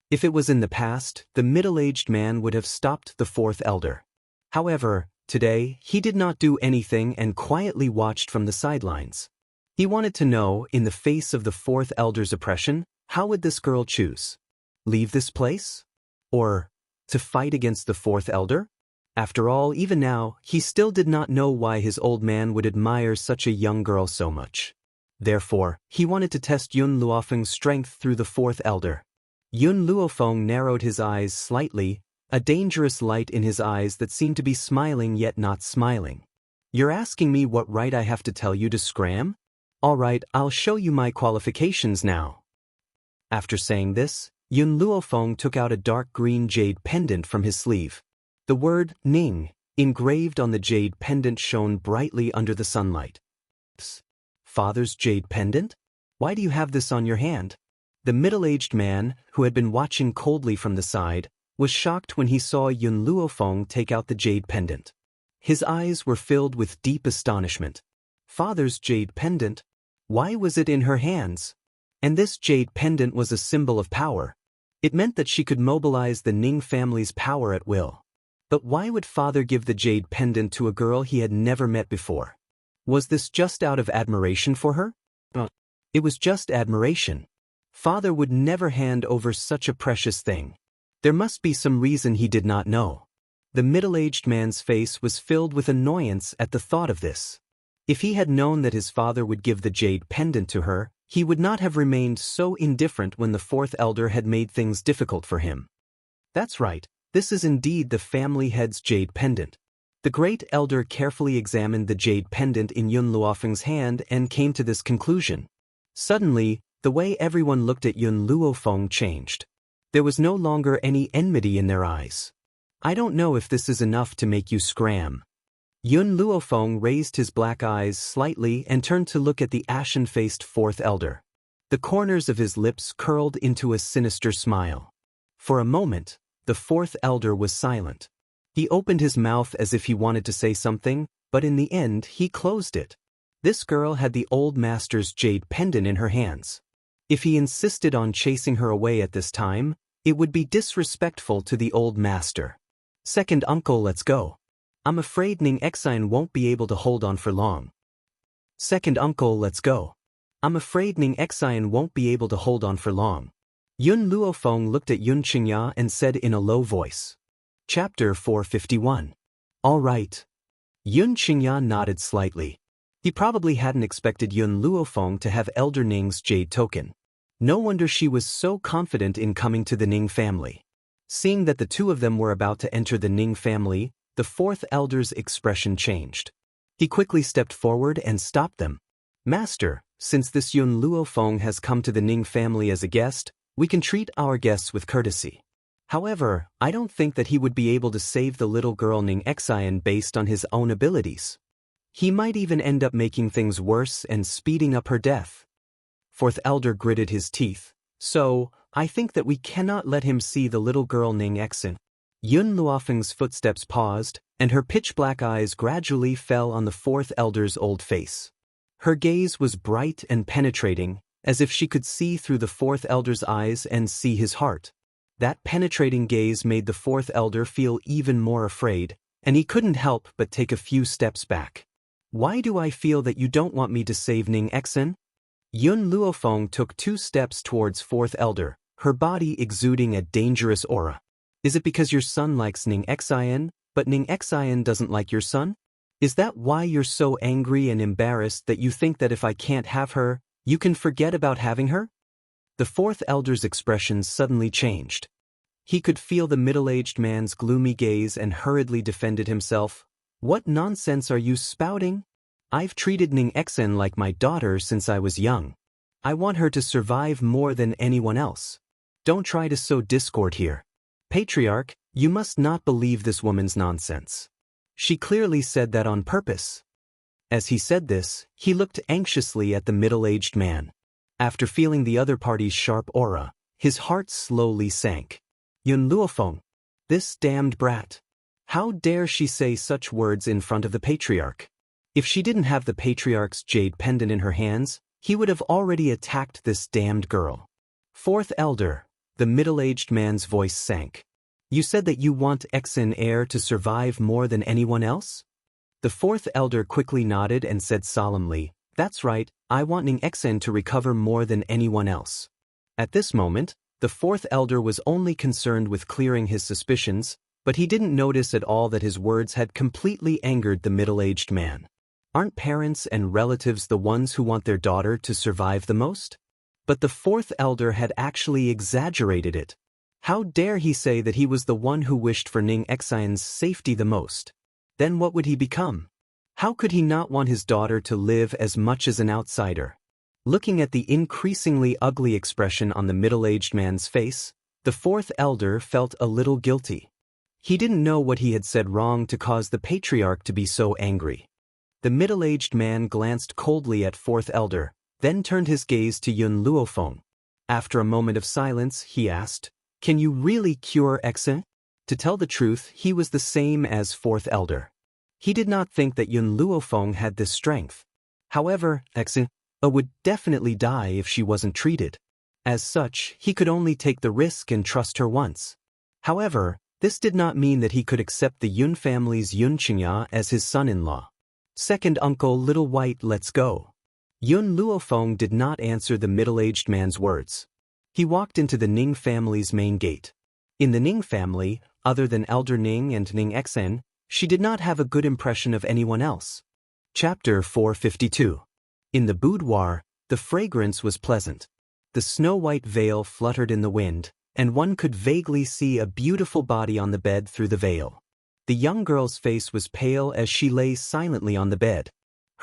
If it was in the past, the middle-aged man would have stopped the fourth elder. However, today, he did not do anything and quietly watched from the sidelines. He wanted to know, in the face of the fourth elder's oppression, how would this girl choose? Leave this place? Or to fight against the fourth elder? After all, even now, he still did not know why his old man would admire such a young girl so much. Therefore, he wanted to test Yun Luofeng's strength through the fourth elder. Yun Luofeng narrowed his eyes slightly, a dangerous light in his eyes that seemed to be smiling yet not smiling. You're asking me what right I have to tell you to scram? All right, I'll show you my qualifications now. After saying this, Yun Luofeng took out a dark green jade pendant from his sleeve. The word Ning, engraved on the jade pendant, shone brightly under the sunlight. Psst. Father's jade pendant? Why do you have this on your hand? The middle-aged man, who had been watching coldly from the side, was shocked when he saw Yun Luofeng take out the jade pendant. His eyes were filled with deep astonishment. Father's jade pendant? Why was it in her hands? And this jade pendant was a symbol of power. It meant that she could mobilize the Ning family's power at will. But why would father give the jade pendant to a girl he had never met before? Was this just out of admiration for her? It was just admiration. Father would never hand over such a precious thing. There must be some reason he did not know. The middle-aged man's face was filled with annoyance at the thought of this. If he had known that his father would give the jade pendant to her, he would not have remained so indifferent when the fourth elder had made things difficult for him. That's right, this is indeed the family head's jade pendant. The great elder carefully examined the jade pendant in Yun Luofeng's hand and came to this conclusion. Suddenly, the way everyone looked at Yun Luofeng changed. There was no longer any enmity in their eyes. I don't know if this is enough to make you scram. Yun Luofeng raised his black eyes slightly and turned to look at the ashen-faced fourth elder. The corners of his lips curled into a sinister smile. For a moment, the fourth elder was silent. He opened his mouth as if he wanted to say something, but in the end he closed it. This girl had the old master's jade pendant in her hands. If he insisted on chasing her away at this time, it would be disrespectful to the old master. Second uncle, let's go. I'm afraid Ning Xian won't be able to hold on for long. Second uncle, let's go. I'm afraid Ning Xian won't be able to hold on for long. Yun Luofeng looked at Yun Xianxia and said in a low voice. Chapter 451. All right. Yun Xianxia nodded slightly. He probably hadn't expected Yun Luofeng to have Elder Ning's jade token. No wonder she was so confident in coming to the Ning family. Seeing that the two of them were about to enter the Ning family, the fourth elder's expression changed. He quickly stepped forward and stopped them. Master, since this Yun Luofeng has come to the Ning family as a guest, we can treat our guests with courtesy. However, I don't think that he would be able to save the little girl Ning Xian based on his own abilities. He might even end up making things worse and speeding up her death. Fourth elder gritted his teeth. So, I think that we cannot let him see the little girl Ning Xian. Yun Luofeng's footsteps paused, and her pitch-black eyes gradually fell on the fourth elder's old face. Her gaze was bright and penetrating, as if she could see through the fourth elder's eyes and see his heart. That penetrating gaze made the fourth elder feel even more afraid, and he couldn't help but take a few steps back. Why do I feel that you don't want me to save Ning Xian? Yun Luofeng took 2 steps towards fourth elder, her body exuding a dangerous aura. Is it because your son likes Ning Xian, but Ning Xian doesn't like your son? Is that why you're so angry and embarrassed that you think that if I can't have her, you can forget about having her? The fourth elder's expression suddenly changed. He could feel the middle-aged man's gloomy gaze and hurriedly defended himself. What nonsense are you spouting? I've treated Ning Xian like my daughter since I was young. I want her to survive more than anyone else. Don't try to sow discord here. Patriarch, you must not believe this woman's nonsense. She clearly said that on purpose. As he said this, he looked anxiously at the middle-aged man. After feeling the other party's sharp aura, his heart slowly sank. Yun Luofeng, this damned brat. How dare she say such words in front of the patriarch? If she didn't have the patriarch's jade pendant in her hands, he would have already attacked this damned girl. Fourth elder, the middle-aged man's voice sank. You said that you want Xian heir to survive more than anyone else? The fourth elder quickly nodded and said solemnly, that's right, I want Ning Xian to recover more than anyone else. At this moment, the fourth elder was only concerned with clearing his suspicions, but he didn't notice at all that his words had completely angered the middle-aged man. Aren't parents and relatives the ones who want their daughter to survive the most? But the fourth elder had actually exaggerated it. How dare he say that he was the one who wished for Ning Xian's safety the most? Then what would he become? How could he not want his daughter to live as much as an outsider? Looking at the increasingly ugly expression on the middle-aged man's face, the fourth elder felt a little guilty. He didn't know what he had said wrong to cause the patriarch to be so angry. The middle-aged man glanced coldly at fourth elder, then turned his gaze to Yun Luofeng. After a moment of silence, he asked, "Can you really cure Xe?" To tell the truth, he was the same as fourth elder. He did not think that Yun Luofeng had this strength. However, Xe would definitely die if she wasn't treated. As such, he could only take the risk and trust her once. However, this did not mean that he could accept the Yun family's Xianxia as his son-in-law. Second uncle Little White, let's go. Yun Luofeng did not answer the middle-aged man's words. He walked into the Ning family's main gate. In the Ning family, other than Elder Ning and Ning Xen, she did not have a good impression of anyone else. Chapter 452. In the boudoir, the fragrance was pleasant. The snow-white veil fluttered in the wind, and one could vaguely see a beautiful body on the bed through the veil. The young girl's face was pale as she lay silently on the bed.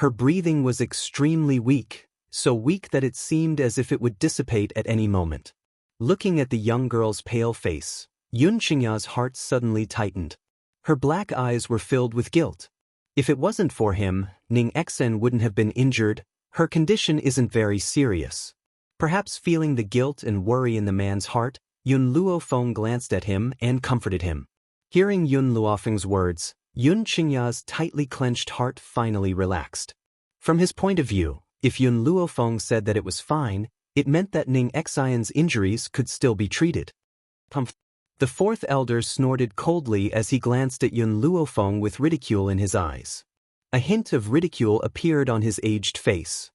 Her breathing was extremely weak, so weak that it seemed as if it would dissipate at any moment. Looking at the young girl's pale face, Yun Xingya's heart suddenly tightened. Her black eyes were filled with guilt. If it wasn't for him, Ning Xen wouldn't have been injured. Her condition isn't very serious. Perhaps feeling the guilt and worry in the man's heart, Yun Luofeng glanced at him and comforted him. Hearing Yun Luofeng's words, Yun Xingya's tightly clenched heart finally relaxed. From his point of view, if Yun Luofeng said that it was fine, it meant that Ning Xian's injuries could still be treated. The fourth elder snorted coldly as he glanced at Yun Luofeng with ridicule in his eyes. A hint of ridicule appeared on his aged face.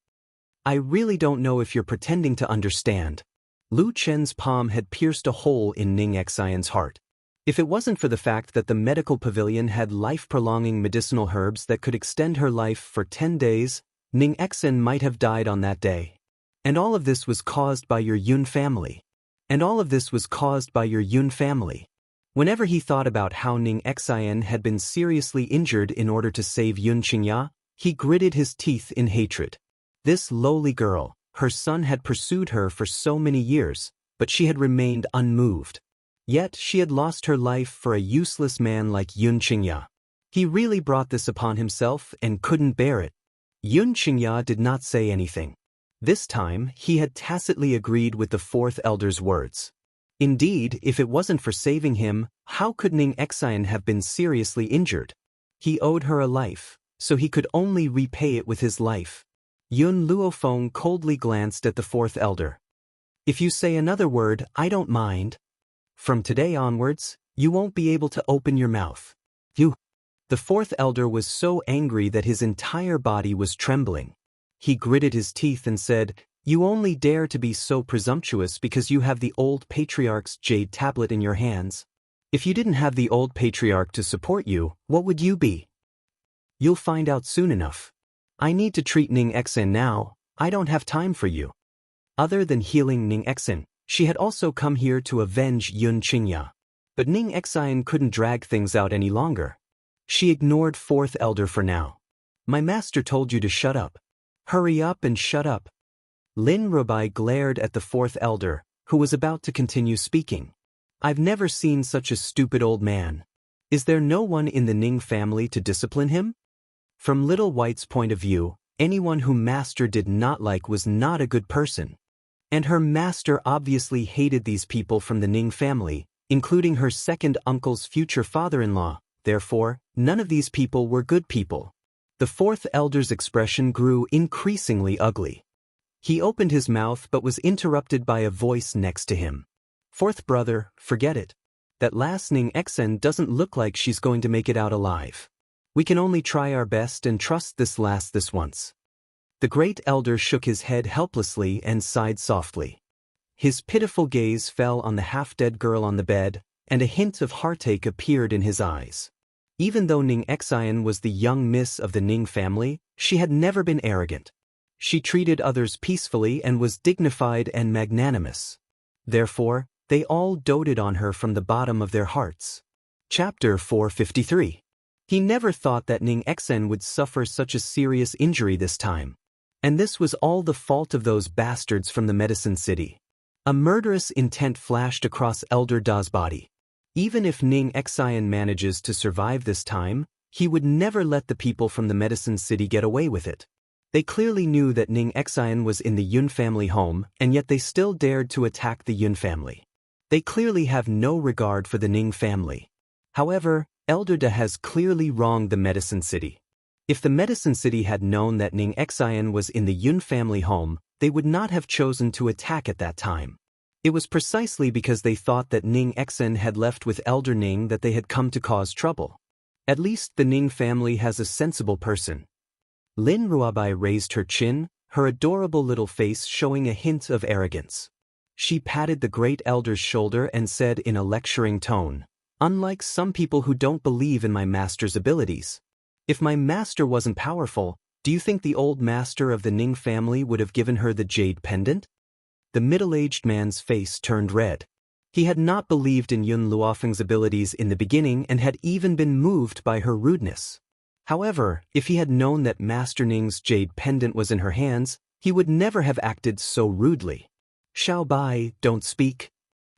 I really don't know if you're pretending to understand. Lu Chen's palm had pierced a hole in Ning Xian's heart. If it wasn't for the fact that the medical pavilion had life-prolonging medicinal herbs that could extend her life for 10 days, Ning Xen might have died on that day. And all of this was caused by your Yun family. Whenever he thought about how Ning Xian had been seriously injured in order to save Yun Xingya, he gritted his teeth in hatred. This lowly girl, her son had pursued her for so many years, but she had remained unmoved. Yet she had lost her life for a useless man like Yun Xingya. He really brought this upon himself and couldn't bear it. Yun Xingya did not say anything. This time, he had tacitly agreed with the fourth elder's words. Indeed, if it wasn't for saving him, how could Ning Xian have been seriously injured? He owed her a life, so he could only repay it with his life. Yun Luofeng coldly glanced at the fourth elder. If you say another word, I don't mind. From today onwards, you won't be able to open your mouth. The fourth elder was so angry that his entire body was trembling. He gritted his teeth and said, You only dare to be so presumptuous because you have the old patriarch's jade tablet in your hands. If you didn't have the old patriarch to support you, what would you be? You'll find out soon enough. I need to treat Ning Xen now. I don't have time for you. Other than healing Ning Xen, she had also come here to avenge Yun Xingya. But Ning Xian couldn't drag things out any longer. She ignored fourth elder for now. My master told you to shut up. Hurry up and shut up. Lin Rubai glared at the fourth elder, who was about to continue speaking. I've never seen such a stupid old man. Is there no one in the Ning family to discipline him? From Little White's point of view, anyone whom master did not like was not a good person. And her master obviously hated these people from the Ning family, including her second uncle's future father-in-law. Therefore, none of these people were good people. The fourth elder's expression grew increasingly ugly. He opened his mouth but was interrupted by a voice next to him. Fourth brother, forget it. That last Ning Xen doesn't look like she's going to make it out alive. We can only try our best and trust this once. The great elder shook his head helplessly and sighed softly. His pitiful gaze fell on the half-dead girl on the bed, and a hint of heartache appeared in his eyes. Even though Ning Xian was the young miss of the Ning family, she had never been arrogant. She treated others peacefully and was dignified and magnanimous. Therefore, they all doted on her from the bottom of their hearts. Chapter 453. He never thought that Ning Xen would suffer such a serious injury this time. And this was all the fault of those bastards from the Medicine City. A murderous intent flashed across Elder Da's body. Even if Ning Xian manages to survive this time, he would never let the people from the Medicine City get away with it. They clearly knew that Ning Xian was in the Yun family home, and yet they still dared to attack the Yun family. They clearly have no regard for the Ning family. However, Elder Da has clearly wronged the Medicine City. If the Medicine City had known that Ning Xian was in the Yun family home, they would not have chosen to attack at that time. It was precisely because they thought that Ning Xen had left with Elder Ning that they had come to cause trouble. At least the Ning family has a sensible person. Lin Ruabai raised her chin, her adorable little face showing a hint of arrogance. She patted the great elder's shoulder and said in a lecturing tone, "Unlike some people who don't believe in my master's abilities. If my master wasn't powerful, do you think the old master of the Ning family would have given her the jade pendant?" The middle-aged man's face turned red. He had not believed in Yun Luofeng's abilities in the beginning and had even been moved by her rudeness. However, if he had known that Master Ning's jade pendant was in her hands, he would never have acted so rudely. "Xiao Bai, don't speak."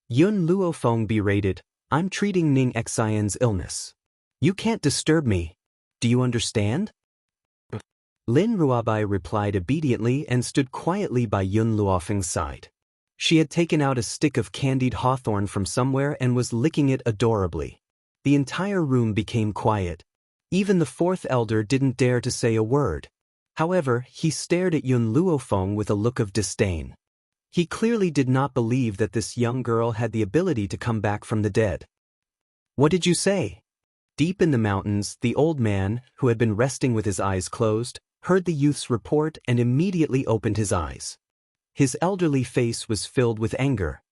Yun Luofeng berated, "I'm treating Ning Xian's illness. You can't disturb me. Do you understand?" Lin Ruabai replied obediently and stood quietly by Yun Luofeng's side. She had taken out a stick of candied hawthorn from somewhere and was licking it adorably. The entire room became quiet. Even the fourth elder didn't dare to say a word. However, he stared at Yun Luofeng with a look of disdain. He clearly did not believe that this young girl had the ability to come back from the dead. "What did you say?" Deep in the mountains, the old man, who had been resting with his eyes closed, heard the youth's report and immediately opened his eyes. His elderly face was filled with anger.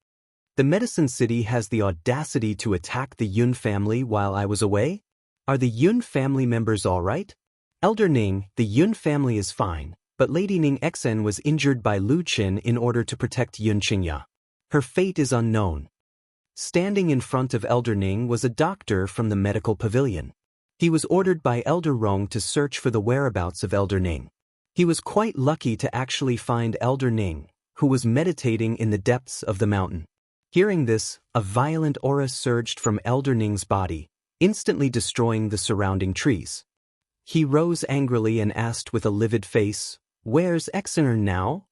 "The Medicine City has the audacity to attack the Yun family while I was away? Are the Yun family members all right?" "Elder Ning, the Yun family is fine, but Lady Ning Xen was injured by Lu Qin in order to protect Yun Qingya. Her fate is unknown." Standing in front of Elder Ning was a doctor from the medical pavilion. He was ordered by Elder Rong to search for the whereabouts of Elder Ning. He was quite lucky to actually find Elder Ning, who was meditating in the depths of the mountain. Hearing this, a violent aura surged from Elder Ning's body, instantly destroying the surrounding trees. He rose angrily and asked with a livid face, "Where's Exener now?"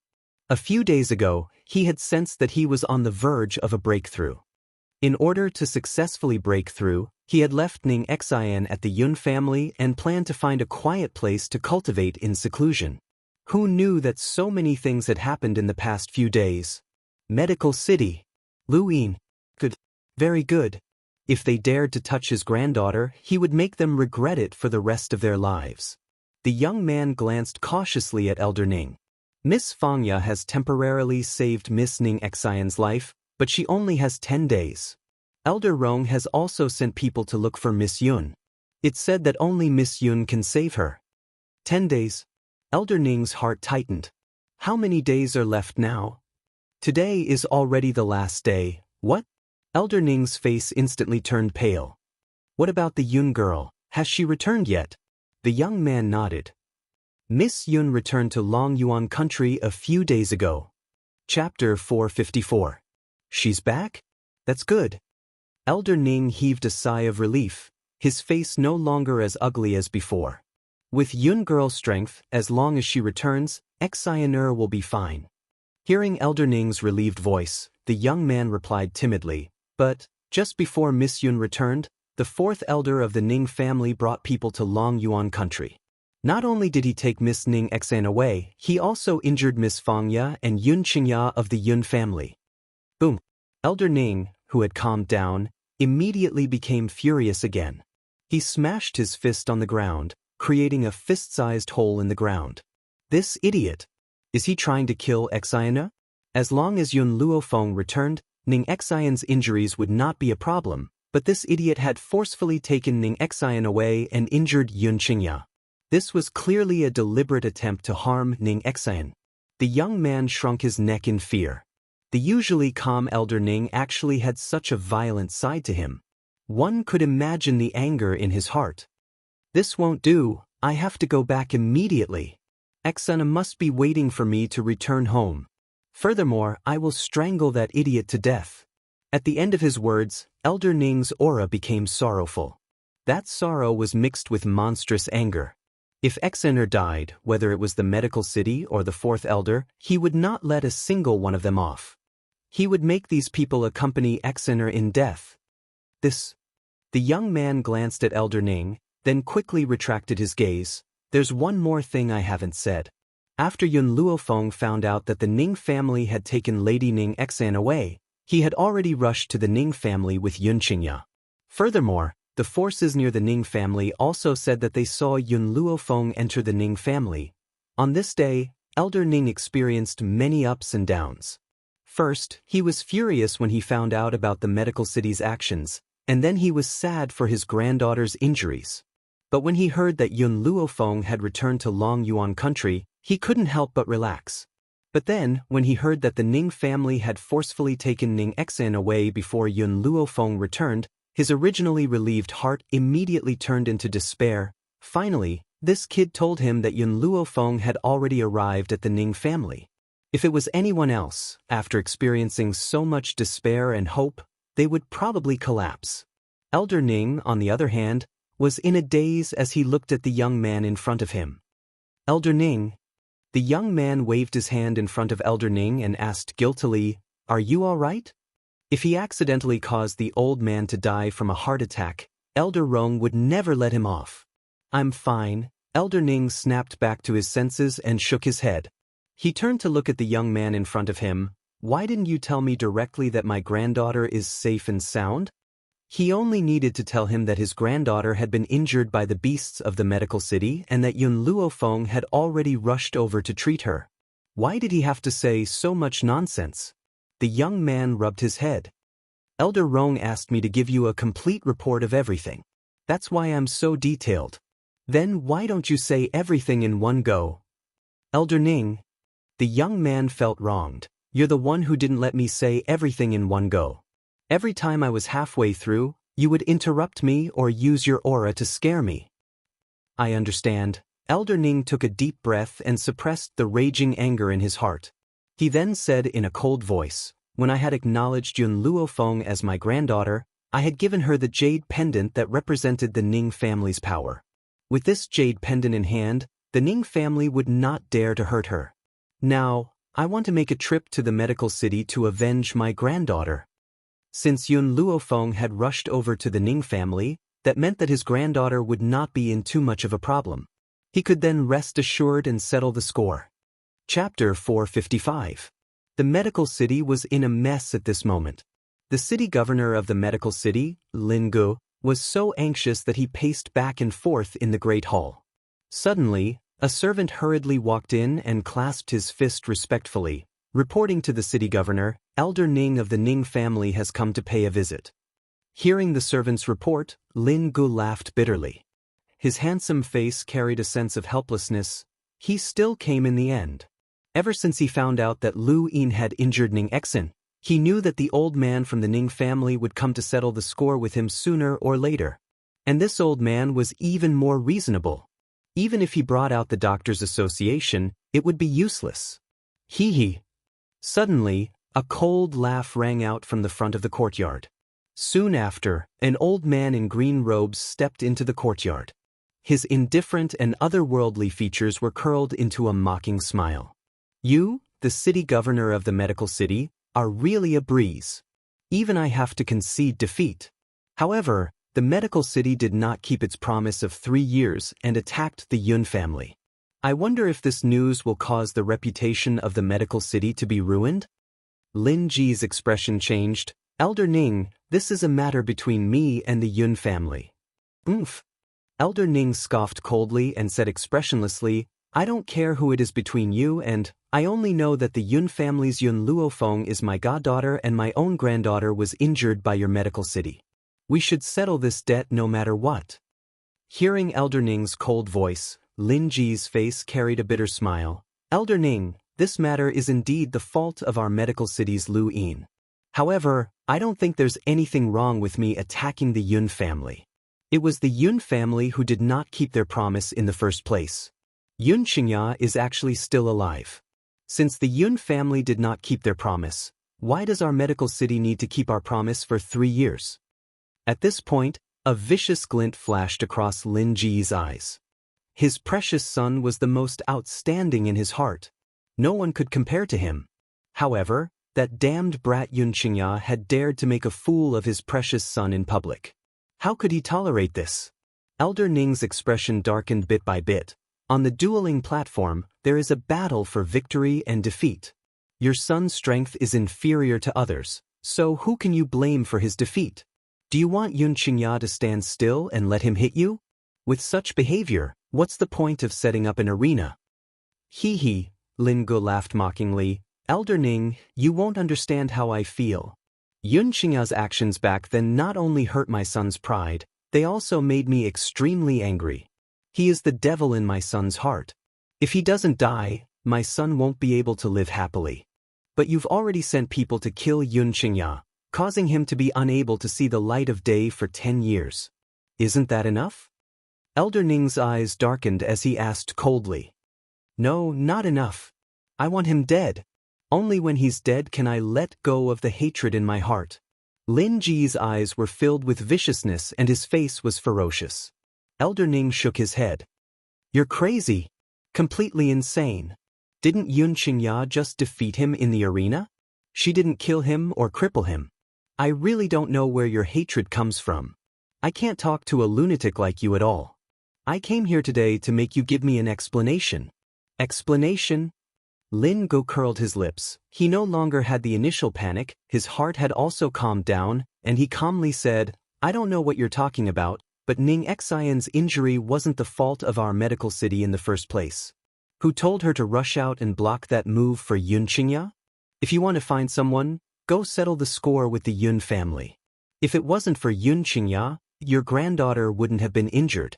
A few days ago, he had sensed that he was on the verge of a breakthrough. In order to successfully break through, he had left Ning Xian at the Yun family and planned to find a quiet place to cultivate in seclusion. Who knew that so many things had happened in the past few days? Medical City. Lu Yin. Good. Very good. If they dared to touch his granddaughter, he would make them regret it for the rest of their lives. The young man glanced cautiously at Elder Ning. Miss Fangya has temporarily saved Miss Ning Xian's life, but she only has 10 days. Elder Rong has also sent people to look for Miss Yun. It's said that only Miss Yun can save her. 10 days. Elder Ning's heart tightened. How many days are left now? Today is already the last day. What? Elder Ning's face instantly turned pale. What about the Yun girl? Has she returned yet? The young man nodded. Miss Yun returned to Long Yuan country a few days ago. Chapter 454. She's back? That's good. Elder Ning heaved a sigh of relief, his face no longer as ugly as before. With Yun girl's strength, as long as she returns, Xioner will be fine. Hearing Elder Ning's relieved voice, the young man replied timidly, but, just before Miss Yun returned, the fourth elder of the Ning family brought people to Long Yuan country. Not only did he take Miss Ning Xan away, he also injured Miss Fangya and Yun Qingya of the Yun family. Boom! Elder Ning, who had calmed down, immediately became furious again. He smashed his fist on the ground, creating a fist-sized hole in the ground. This idiot! Is he trying to kill Xiana? As long as Yun Luofeng returned, Ning Xian's injuries would not be a problem, but this idiot had forcefully taken Ning Xian away and injured Yun Qingya. This was clearly a deliberate attempt to harm Ning Xian. The young man shrunk his neck in fear. The usually calm Elder Ning actually had such a violent side to him. One could imagine the anger in his heart. This won't do, I have to go back immediately. Xian must be waiting for me to return home. Furthermore, I will strangle that idiot to death. At the end of his words, Elder Ning's aura became sorrowful. That sorrow was mixed with monstrous anger. If Xian died, whether it was the medical city or the fourth elder, he would not let a single one of them off. He would make these people accompany Xian in death. The young man glanced at Elder Ning, then quickly retracted his gaze. There's one more thing I haven't said. After Yun Luofeng found out that the Ning family had taken Lady Ning Xian away, he had already rushed to the Ning family with Yun Qingya. Furthermore, the forces near the Ning family also said that they saw Yun Luofeng enter the Ning family. On this day, Elder Ning experienced many ups and downs. First, he was furious when he found out about the medical city's actions, and then he was sad for his granddaughter's injuries. But when he heard that Yun Luofeng had returned to Long Yuan country, he couldn't help but relax. But then, when he heard that the Ning family had forcefully taken Ning Xian away before Yun Luofeng returned, his originally relieved heart immediately turned into despair. Finally, this kid told him that Yun Luofeng had already arrived at the Ning family. If it was anyone else, after experiencing so much despair and hope, they would probably collapse. Elder Ning, on the other hand, was in a daze as he looked at the young man in front of him. Elder Ning. The young man waved his hand in front of Elder Ning and asked guiltily, "Are you all right?" If he accidentally caused the old man to die from a heart attack, Elder Rong would never let him off. "I'm fine." Elder Ning snapped back to his senses and shook his head. He turned to look at the young man in front of him. "Why didn't you tell me directly that my granddaughter is safe and sound?" He only needed to tell him that his granddaughter had been injured by the beasts of the medical city and that Yun Luofeng had already rushed over to treat her. Why did he have to say so much nonsense? The young man rubbed his head. "Elder Rong asked me to give you a complete report of everything. That's why I'm so detailed." "Then why don't you say everything in one go?" "Elder Ning." The young man felt wronged. "You're the one who didn't let me say everything in one go. Every time I was halfway through, you would interrupt me or use your aura to scare me." "I understand." Elder Ning took a deep breath and suppressed the raging anger in his heart. He then said in a cold voice, "When I had acknowledged Yun Luofeng as my granddaughter, I had given her the jade pendant that represented the Ning family's power. With this jade pendant in hand, the Ning family would not dare to hurt her. Now, I want to make a trip to the medical city to avenge my granddaughter." Since Yun Luofeng had rushed over to the Ning family, that meant that his granddaughter would not be in too much of a problem. He could then rest assured and settle the score. Chapter 455. The medical city was in a mess at this moment. The city governor of the medical city, Lin Gu, was so anxious that he paced back and forth in the great hall. Suddenly, a servant hurriedly walked in and clasped his fist respectfully, reporting to the city governor, "Elder Ning of the Ning family has come to pay a visit." Hearing the servant's report, Lin Gu laughed bitterly. His handsome face carried a sense of helplessness. He still came in the end. Ever since he found out that Lu Yin had injured Ning Xian, he knew that the old man from the Ning family would come to settle the score with him sooner or later. And this old man was even more reasonable. Even if he brought out the Doctors' Association, it would be useless. Hee hee. Suddenly, a cold laugh rang out from the front of the courtyard. Soon after, an old man in green robes stepped into the courtyard. His indifferent and otherworldly features were curled into a mocking smile. "You, the city governor of the medical city, are really a breeze. Even I have to concede defeat." However, the medical city did not keep its promise of 3 years and attacked the Yun family. I wonder if this news will cause the reputation of the medical city to be ruined? Lin Ji's expression changed. "Elder Ning, this is a matter between me and the Yun family." "Oomph." Elder Ning scoffed coldly and said expressionlessly, "I don't care who it is between you and, I only know that the Yun family's Yun Luofeng is my goddaughter and my own granddaughter was injured by your medical city. We should settle this debt no matter what." Hearing Elder Ning's cold voice, Lin Ji's face carried a bitter smile. Elder Ning, this matter is indeed the fault of our medical city's Lu Yin. However, I don't think there's anything wrong with me attacking the Yun family. It was the Yun family who did not keep their promise in the first place. Yun Xianxia is actually still alive. Since the Yun family did not keep their promise, why does our medical city need to keep our promise for 3 years? At this point, a vicious glint flashed across Lin Ji's eyes. His precious son was the most outstanding in his heart. No one could compare to him. However, that damned brat Yun Xianxia had dared to make a fool of his precious son in public. How could he tolerate this? Elder Ning's expression darkened bit by bit. On the dueling platform, there is a battle for victory and defeat. Your son's strength is inferior to others, so who can you blame for his defeat? Do you want Yun Xianxia to stand still and let him hit you? With such behavior, what's the point of setting up an arena? Hee hee, Lin Gu laughed mockingly. Elder Ning, you won't understand how I feel. Yun Xianxia's actions back then not only hurt my son's pride, they also made me extremely angry. He is the devil in my son's heart. If he doesn't die, my son won't be able to live happily. But you've already sent people to kill Yun Xianxia, causing him to be unable to see the light of day for 10 years. Isn't that enough? Elder Ning's eyes darkened as he asked coldly. No, not enough. I want him dead. Only when he's dead can I let go of the hatred in my heart. Lin Ji's eyes were filled with viciousness and his face was ferocious. Elder Ning shook his head. You're crazy. Completely insane. Didn't Yun Xianxia just defeat him in the arena? She didn't kill him or cripple him. I really don't know where your hatred comes from. I can't talk to a lunatic like you at all. I came here today to make you give me an explanation. Explanation? Lin Gu curled his lips. He no longer had the initial panic, his heart had also calmed down, and he calmly said, I don't know what you're talking about, but Ning Xian's injury wasn't the fault of our medical city in the first place. Who told her to rush out and block that move for Yun Xianxia? If you want to find someone, go settle the score with the Yun family. If it wasn't for Yun Xianxia, your granddaughter wouldn't have been injured.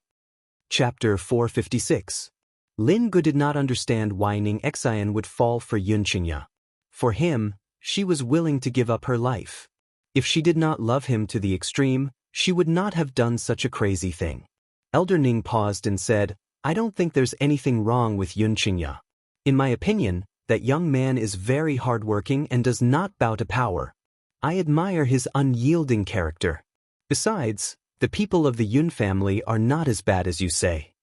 Chapter 456. Lin Gu did not understand why Ning Xian would fall for Yun Xianxia. For him, she was willing to give up her life. If she did not love him to the extreme, she would not have done such a crazy thing. Elder Ning paused and said, I don't think there's anything wrong with Yun Xianxia. In my opinion, that young man is very hardworking and does not bow to power. I admire his unyielding character. Besides, the people of the Yun family are not as bad as you say.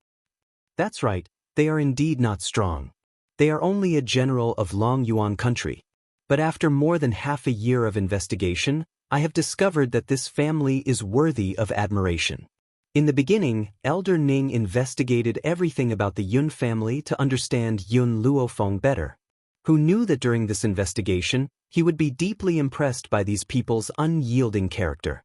That's right, they are indeed not strong. They are only a general of Long Yuan country. But after more than half a year of investigation, I have discovered that this family is worthy of admiration. In the beginning, Elder Ning investigated everything about the Yun family to understand Yun Luofeng better. Who knew that during this investigation, he would be deeply impressed by these people's unyielding character.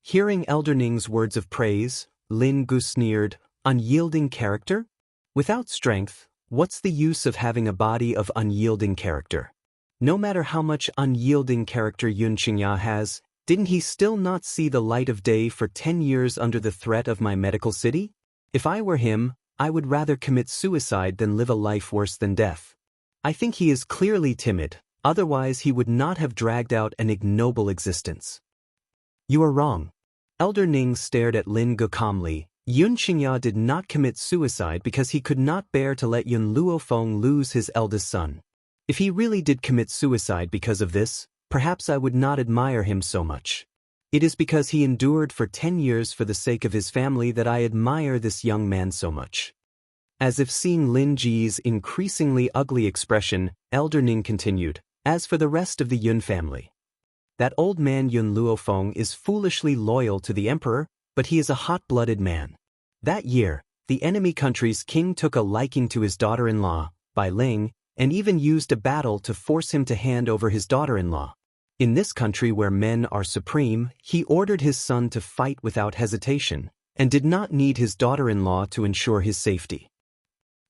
Hearing Elder Ning's words of praise, Lin Gu sneered, unyielding character? Without strength, what's the use of having a body of unyielding character? No matter how much unyielding character Yun Xianxia has, didn't he still not see the light of day for 10 years under the threat of my medical city? If I were him, I would rather commit suicide than live a life worse than death. I think he is clearly timid, otherwise he would not have dragged out an ignoble existence. You are wrong. Elder Ning stared at Lin Gu calmly. Yun Xianxia did not commit suicide because he could not bear to let Yun Luofeng lose his eldest son. If he really did commit suicide because of this, perhaps I would not admire him so much. It is because he endured for 10 years for the sake of his family that I admire this young man so much. As if seeing Lin Ji's increasingly ugly expression, Elder Ning continued, as for the rest of the Yun family. That old man Yun Luofeng is foolishly loyal to the emperor, but he is a hot-blooded man. That year, the enemy country's king took a liking to his daughter-in-law, Bai Ling, and even used a battle to force him to hand over his daughter-in-law. In this country where men are supreme, he ordered his son to fight without hesitation, and did not need his daughter-in-law to ensure his safety.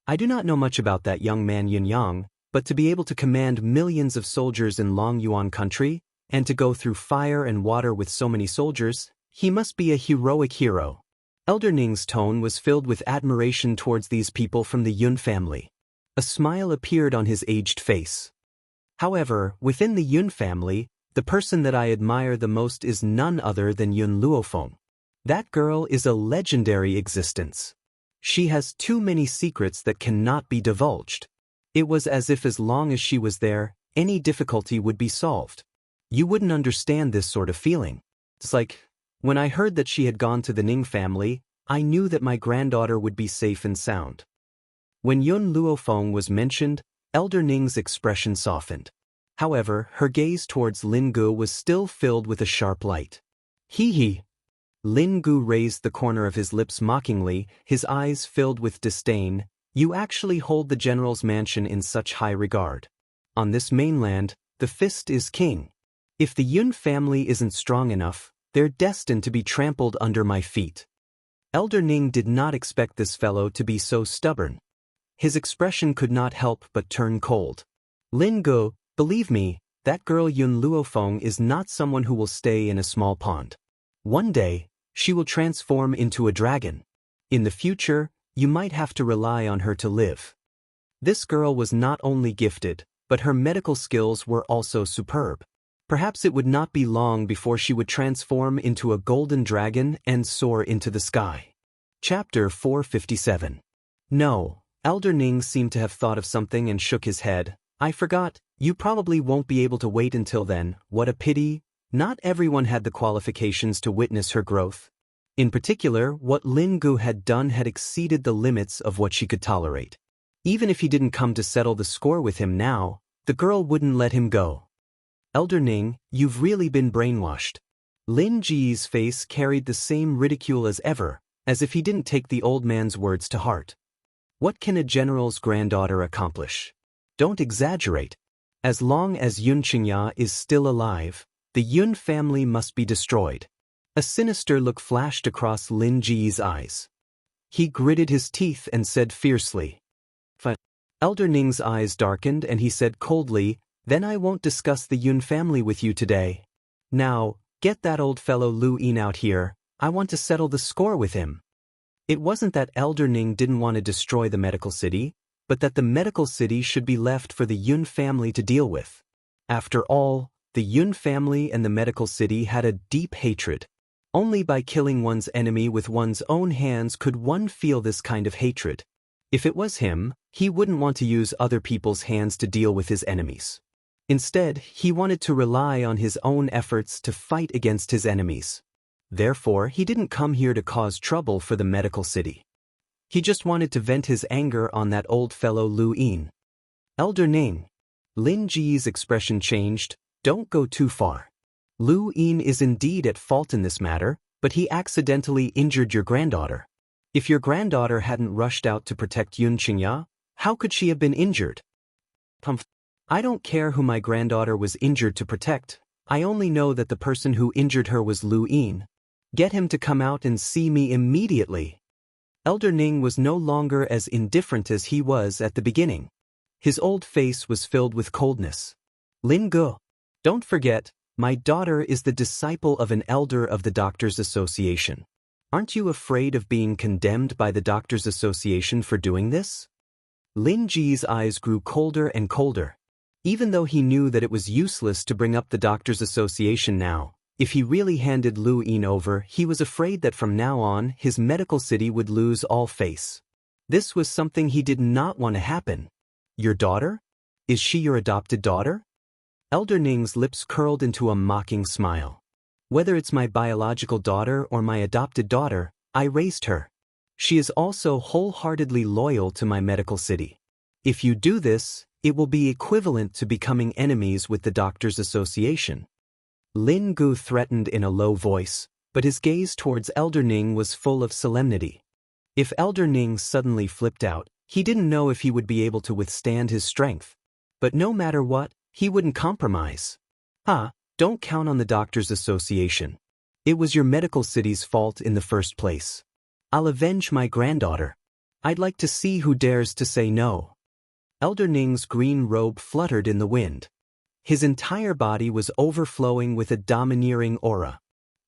I do not know much about that young man Yin Yang, but to be able to command millions of soldiers in Long Yuan country, and to go through fire and water with so many soldiers, he must be a heroic hero. Elder Ning's tone was filled with admiration towards these people from the Yun family. A smile appeared on his aged face. However, within the Yun family, the person that I admire the most is none other than Yun Luofeng. That girl is a legendary existence. She has too many secrets that cannot be divulged. It was as if as long as she was there, any difficulty would be solved. You wouldn't understand this sort of feeling. It's like, when I heard that she had gone to the Ning family, I knew that my granddaughter would be safe and sound. When Yun Luofeng was mentioned, Elder Ning's expression softened. However, her gaze towards Lin Gu was still filled with a sharp light. Hee. Lin Gu raised the corner of his lips mockingly, his eyes filled with disdain. You actually hold the general's mansion in such high regard. On this mainland, the fist is king. If the Yun family isn't strong enough, they're destined to be trampled under my feet. Elder Ning did not expect this fellow to be so stubborn. His expression could not help but turn cold. Lin Gu, believe me, that girl Yun Luofeng is not someone who will stay in a small pond. One day, she will transform into a dragon. In the future, you might have to rely on her to live. This girl was not only gifted, but her medical skills were also superb. Perhaps it would not be long before she would transform into a golden dragon and soar into the sky. Chapter 457. No, Elder Ning seemed to have thought of something and shook his head. I forgot, you probably won't be able to wait until then. What a pity. Not everyone had the qualifications to witness her growth. In particular, what Lin Gu had done had exceeded the limits of what she could tolerate. Even if he didn't come to settle the score with him now, the girl wouldn't let him go. Elder Ning, you've really been brainwashed. Lin Ji's face carried the same ridicule as ever, as if he didn't take the old man's words to heart. What can a general's granddaughter accomplish? Don't exaggerate. As long as Yun Xianxia is still alive, the Yun family must be destroyed. A sinister look flashed across Lin Ji's eyes. He gritted his teeth and said fiercely. Elder Ning's eyes darkened and he said coldly, then I won't discuss the Yun family with you today. Now, get that old fellow Lu Yin out here, I want to settle the score with him. It wasn't that Elder Ning didn't want to destroy the medical city, but that the medical city should be left for the Yun family to deal with. After all, the Yun family and the medical city had a deep hatred. Only by killing one's enemy with one's own hands could one feel this kind of hatred. If it was him, he wouldn't want to use other people's hands to deal with his enemies. Instead, he wanted to rely on his own efforts to fight against his enemies. Therefore, he didn't come here to cause trouble for the medical city. He just wanted to vent his anger on that old fellow Lu Yin. Elder Ning. Lin Ji's expression changed. Don't go too far. Lu Yin is indeed at fault in this matter, but he accidentally injured your granddaughter. If your granddaughter hadn't rushed out to protect Yun Xianxia, how could she have been injured? I don't care who my granddaughter was injured to protect. I only know that the person who injured her was Lu Yin. Get him to come out and see me immediately. Elder Ning was no longer as indifferent as he was at the beginning. His old face was filled with coldness. Lin Gu, don't forget, my daughter is the disciple of an elder of the Doctors' Association. Aren't you afraid of being condemned by the Doctors' Association for doing this? Lin Ji's eyes grew colder and colder. Even though he knew that it was useless to bring up the Doctors' Association now, if he really handed Lu Yin over, he was afraid that from now on, his medical city would lose all face. This was something he did not want to happen. Your daughter? Is she your adopted daughter? Elder Ning's lips curled into a mocking smile. Whether it's my biological daughter or my adopted daughter, I raised her. She is also wholeheartedly loyal to my medical city. If you do this, it will be equivalent to becoming enemies with the Doctors' Association. Lin Gu threatened in a low voice, but his gaze towards Elder Ning was full of solemnity. If Elder Ning suddenly flipped out, he didn't know if he would be able to withstand his strength. But no matter what, he wouldn't compromise. Don't count on the Doctors' Association. It was your medical city's fault in the first place. I'll avenge my granddaughter. I'd like to see who dares to say no. Elder Ning's green robe fluttered in the wind. His entire body was overflowing with a domineering aura.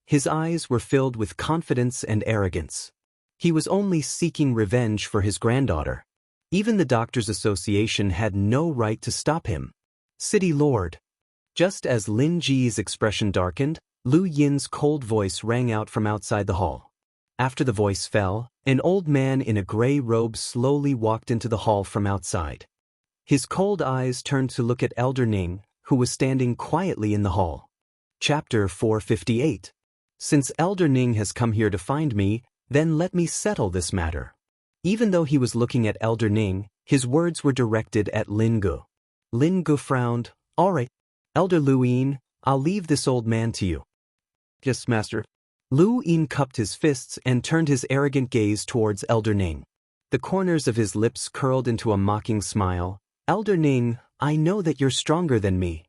His eyes were filled with confidence and arrogance. He was only seeking revenge for his granddaughter. Even the Doctors' Association had no right to stop him. City Lord. Just as Lin Ji's expression darkened, Lu Yin's cold voice rang out from outside the hall. After the voice fell, an old man in a gray robe slowly walked into the hall from outside. His cold eyes turned to look at Elder Ning, who was standing quietly in the hall. Chapter 458. Since Elder Ning has come here to find me, then let me settle this matter. Even though he was looking at Elder Ning, his words were directed at Lin Gu. Lin Gu frowned. All right, Elder Lu Yin, I'll leave this old man to you. Yes, master. Lu Yin cupped his fists and turned his arrogant gaze towards Elder Ning. The corners of his lips curled into a mocking smile. Elder Ning, I know that you're stronger than me.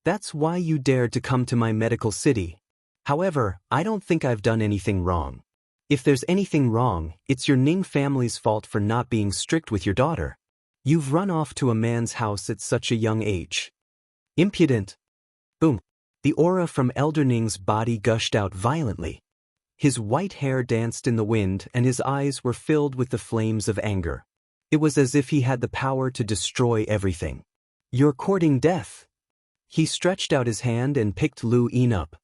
That's why you dared to come to my medical city. However, I don't think I've done anything wrong. If there's anything wrong, it's your Ning family's fault for not being strict with your daughter. You've run off to a man's house at such a young age. Impudent. Boom. The aura from Elder Ning's body gushed out violently. His white hair danced in the wind and his eyes were filled with the flames of anger. It was as if he had the power to destroy everything. You're courting death. He stretched out his hand and picked Lu Yin up.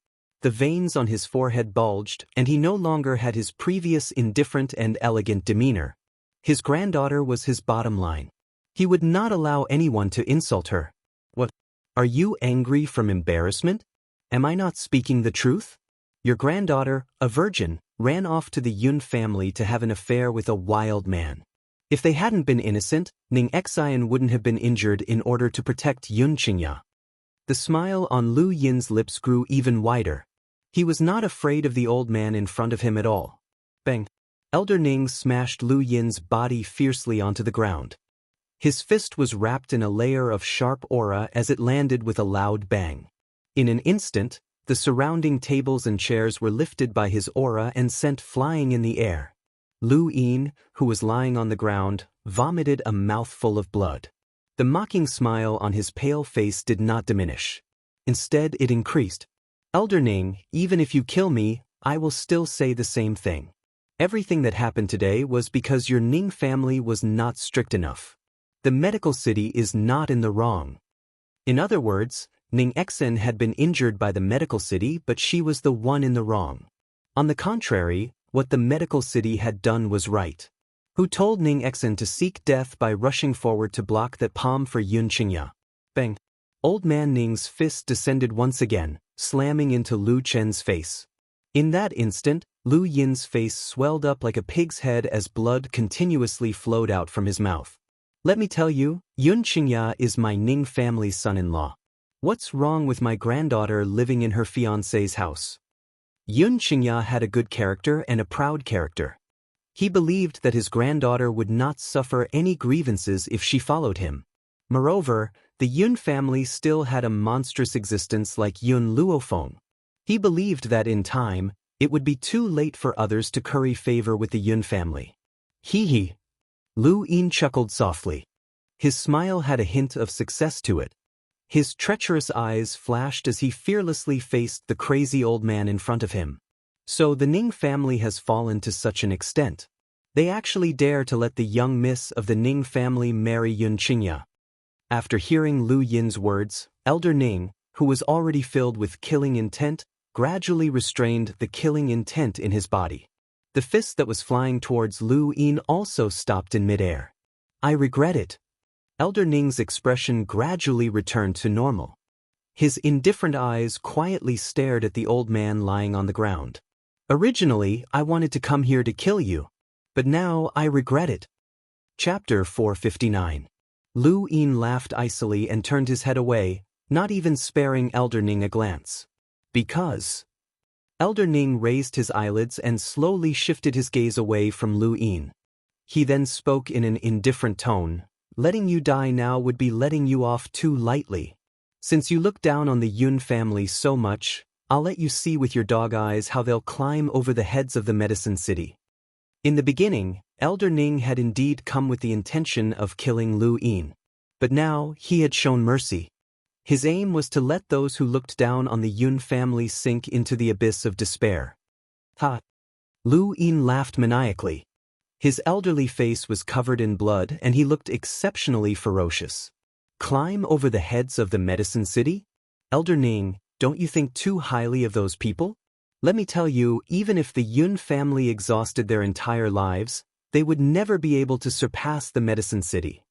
The veins on his forehead bulged, and he no longer had his previous indifferent and elegant demeanor. His granddaughter was his bottom line. He would not allow anyone to insult her. What? Are you angry from embarrassment? Am I not speaking the truth? Your granddaughter, a virgin, ran off to the Yun family to have an affair with a wild man. If they hadn't been innocent, Ning Xian wouldn't have been injured in order to protect Yun Qingya. The smile on Lu Yin's lips grew even wider. He was not afraid of the old man in front of him at all. Bang! Elder Ning smashed Lu Yin's body fiercely onto the ground. His fist was wrapped in a layer of sharp aura as it landed with a loud bang. In an instant, the surrounding tables and chairs were lifted by his aura and sent flying in the air. Lu Yin, who was lying on the ground, vomited a mouthful of blood. The mocking smile on his pale face did not diminish. Instead, it increased. Elder Ning, even if you kill me, I will still say the same thing. Everything that happened today was because your Ning family was not strict enough. The medical city is not in the wrong. In other words, Ning Xian had been injured by the medical city, but she was the one in the wrong. On the contrary, what the medical city had done was right. Who told Ning Xian to seek death by rushing forward to block that palm for Yun Qingya? Bang! Old man Ning's fist descended once again, slamming into Lu Chen's face. In that instant, Lu Yin's face swelled up like a pig's head as blood continuously flowed out from his mouth. Let me tell you, Yun Qingya is my Ning family's son-in-law. What's wrong with my granddaughter living in her fiancé's house? Yun Qingya had a good character and a proud character. He believed that his granddaughter would not suffer any grievances if she followed him. Moreover, the Yun family still had a monstrous existence like Yun Luofeng. He believed that in time, it would be too late for others to curry favor with the Yun family. Hee hee. Lu Yin chuckled softly. His smile had a hint of success to it. His treacherous eyes flashed as he fearlessly faced the crazy old man in front of him. So the Ning family has fallen to such an extent. They actually dare to let the young miss of the Ning family marry Yun Qingya. After hearing Lu Yin's words, Elder Ning, who was already filled with killing intent, gradually restrained the killing intent in his body. The fist that was flying towards Lu Yin also stopped in midair. I regret it. Elder Ning's expression gradually returned to normal. His indifferent eyes quietly stared at the old man lying on the ground. Originally, I wanted to come here to kill you, but now I regret it. Chapter 459. Lu Yin laughed icily and turned his head away, not even sparing Elder Ning a glance. Because. Elder Ning raised his eyelids and slowly shifted his gaze away from Lu Yin. He then spoke in an indifferent tone. Letting you die now would be letting you off too lightly. Since you look down on the Yun family so much, I'll let you see with your dog eyes how they'll climb over the heads of the medicine city. In the beginning, Elder Ning had indeed come with the intention of killing Lu Yin. But now, he had shown mercy. His aim was to let those who looked down on the Yun family sink into the abyss of despair. Ha! Lu Yin laughed maniacally. His elderly face was covered in blood and he looked exceptionally ferocious. Climb over the heads of the medicine city? Elder Ning, don't you think too highly of those people? Let me tell you, even if the Yun family exhausted their entire lives, they would never be able to surpass the medicine city.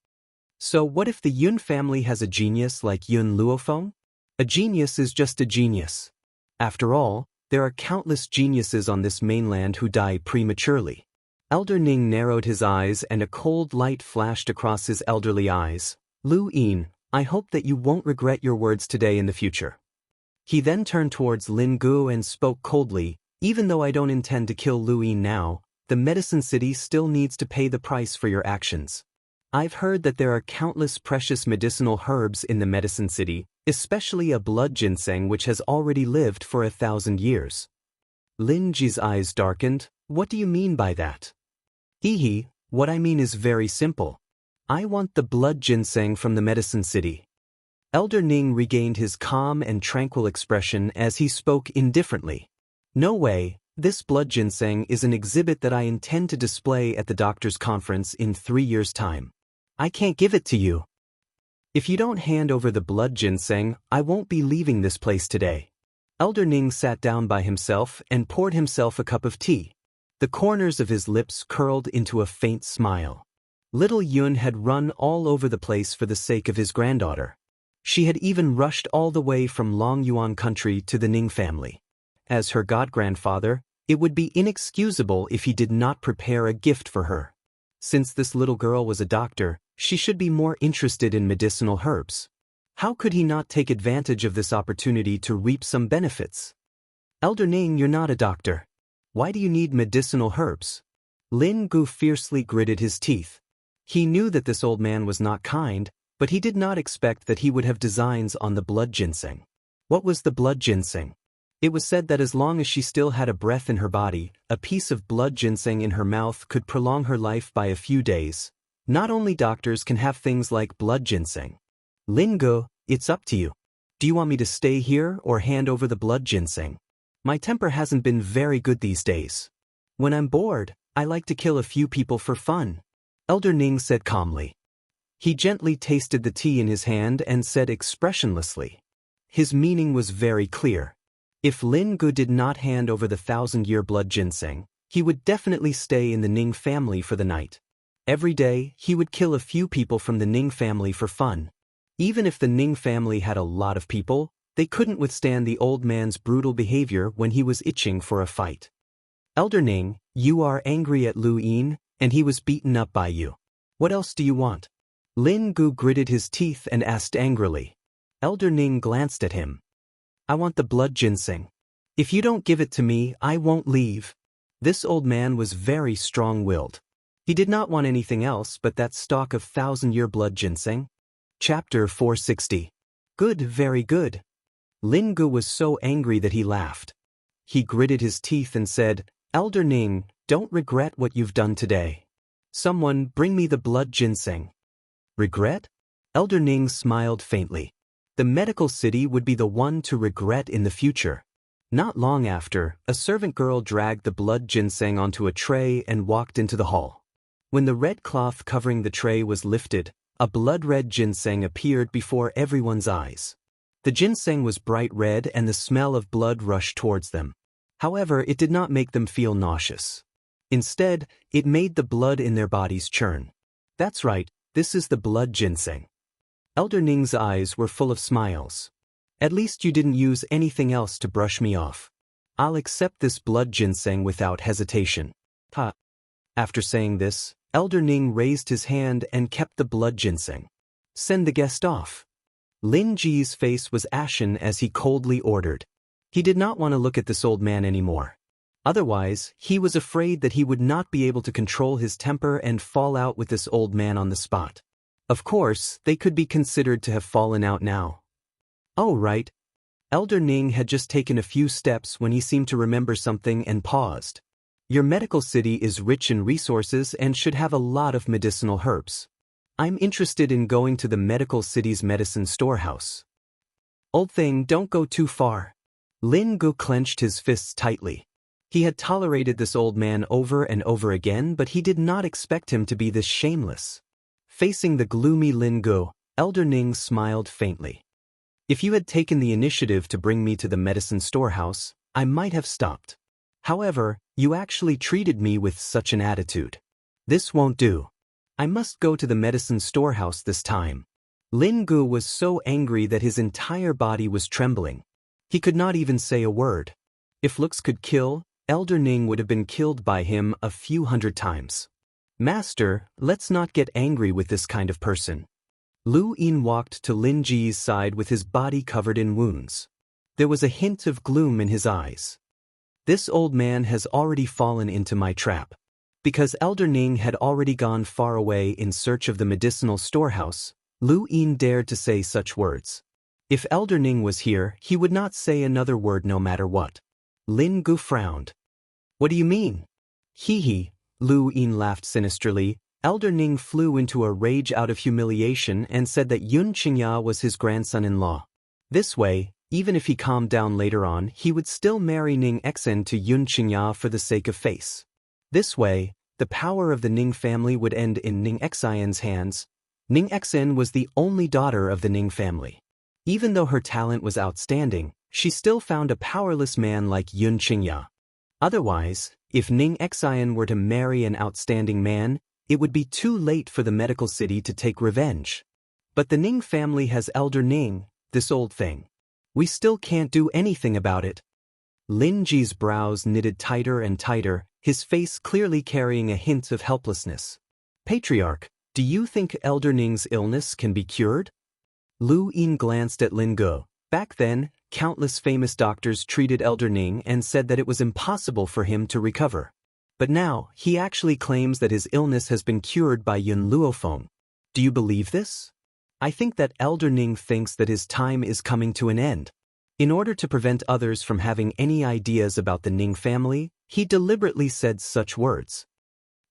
So what if the Yun family has a genius like Yun Luofeng? A genius is just a genius. After all, there are countless geniuses on this mainland who die prematurely. Elder Ning narrowed his eyes and a cold light flashed across his elderly eyes. Lu Yin, I hope that you won't regret your words today in the future. He then turned towards Lin Gu and spoke coldly, even though I don't intend to kill Lu Yin now, the medicine city still needs to pay the price for your actions. I've heard that there are countless precious medicinal herbs in the medicine city, especially a blood ginseng which has already lived for 1,000 years. Lin Ji's eyes darkened. What do you mean by that? What I mean is very simple. I want the blood ginseng from the medicine city. Elder Ning regained his calm and tranquil expression as he spoke indifferently. No way, this blood ginseng is an exhibit that I intend to display at the doctor's conference in 3 years' time. I can't give it to you. If you don't hand over the blood ginseng, I won't be leaving this place today. Elder Ning sat down by himself and poured himself a cup of tea. The corners of his lips curled into a faint smile. Little Yun had run all over the place for the sake of his granddaughter. She had even rushed all the way from Longyuan country to the Ning family. As her god-grandfather, it would be inexcusable if he did not prepare a gift for her. Since this little girl was a doctor, she should be more interested in medicinal herbs. How could he not take advantage of this opportunity to reap some benefits? Elder Ning, you're not a doctor. Why do you need medicinal herbs? Lin Gu fiercely gritted his teeth. He knew that this old man was not kind, but he did not expect that he would have designs on the blood ginseng. What was the blood ginseng? It was said that as long as she still had a breath in her body, a piece of blood ginseng in her mouth could prolong her life by a few days. Not only doctors can have things like blood ginseng. Lin Gu, it's up to you. Do you want me to stay here or hand over the blood ginseng? My temper hasn't been very good these days. When I'm bored, I like to kill a few people for fun. Elder Ning said calmly. He gently tasted the tea in his hand and said expressionlessly. His meaning was very clear. If Lin Gu did not hand over the 1,000-year blood ginseng, he would definitely stay in the Ning family for the night. Every day, he would kill a few people from the Ning family for fun. Even if the Ning family had a lot of people, they couldn't withstand the old man's brutal behavior when he was itching for a fight. Elder Ning, you are angry at Lu Yin, and he was beaten up by you. What else do you want? Lin Gu gritted his teeth and asked angrily. Elder Ning glanced at him. I want the blood ginseng. If you don't give it to me, I won't leave. This old man was very strong-willed. He did not want anything else but that stalk of 1,000-year blood ginseng. Chapter 460. Good, very good. Lin Gu was so angry that he laughed. He gritted his teeth and said, Elder Ning, don't regret what you've done today. Someone bring me the blood ginseng. Regret? Elder Ning smiled faintly. The medical city would be the one to regret in the future. Not long after, a servant girl dragged the blood ginseng onto a tray and walked into the hall. When the red cloth covering the tray was lifted, a blood-red ginseng appeared before everyone's eyes. The ginseng was bright red and the smell of blood rushed towards them. However, it did not make them feel nauseous. Instead, it made the blood in their bodies churn. That's right, this is the blood ginseng. Elder Ning's eyes were full of smiles. At least you didn't use anything else to brush me off. I'll accept this blood ginseng without hesitation. Ha! After saying this, Elder Ning raised his hand and kept the blood ginseng. Send the guest off. Lin Ji's face was ashen as he coldly ordered. He did not want to look at this old man anymore. Otherwise, he was afraid that he would not be able to control his temper and fall out with this old man on the spot. Of course, they could be considered to have fallen out now. Oh, right. Elder Ning had just taken a few steps when he seemed to remember something and paused. Your medical city is rich in resources and should have a lot of medicinal herbs. I'm interested in going to the medical city's medicine storehouse. Old thing, don't go too far. Lin Gu clenched his fists tightly. He had tolerated this old man over and over again, but he did not expect him to be this shameless. Facing the gloomy Lin Gu, Elder Ning smiled faintly. If you had taken the initiative to bring me to the medicine storehouse, I might have stopped. However, you actually treated me with such an attitude. This won't do. I must go to the medicine storehouse this time. Lin Gu was so angry that his entire body was trembling. He could not even say a word. If looks could kill, Elder Ning would have been killed by him a few hundred times. Master, let's not get angry with this kind of person. Lu Yin walked to Lin Ji's side with his body covered in wounds. There was a hint of gloom in his eyes. This old man has already fallen into my trap. Because Elder Ning had already gone far away in search of the medicinal storehouse, Lu Yin dared to say such words. If Elder Ning was here, he would not say another word no matter what. Lin Gu frowned. What do you mean? Hee, Lu Yin laughed sinisterly. Elder Ning flew into a rage out of humiliation and said that Xianxia was his grandson-in-law. This way, even if he calmed down later on, he would still marry Ning Xen to Xianxia for the sake of face. This way, the power of the Ning family would end in Ning Xian's hands. Ning Xen was the only daughter of the Ning family. Even though her talent was outstanding, she still found a powerless man like Xianxia. Otherwise, if Ning Xian were to marry an outstanding man, it would be too late for the medical city to take revenge. But the Ning family has Elder Ning, this old thing. We still can't do anything about it. Lin Ji's brows knitted tighter and tighter, his face clearly carrying a hint of helplessness. Patriarch, do you think Elder Ning's illness can be cured? Lu Yin glanced at Lin Gu. Back then, countless famous doctors treated Elder Ning and said that it was impossible for him to recover. But now, he actually claims that his illness has been cured by Yun Luofeng. Do you believe this? I think that Elder Ning thinks that his time is coming to an end. In order to prevent others from having any ideas about the Ning family, he deliberately said such words.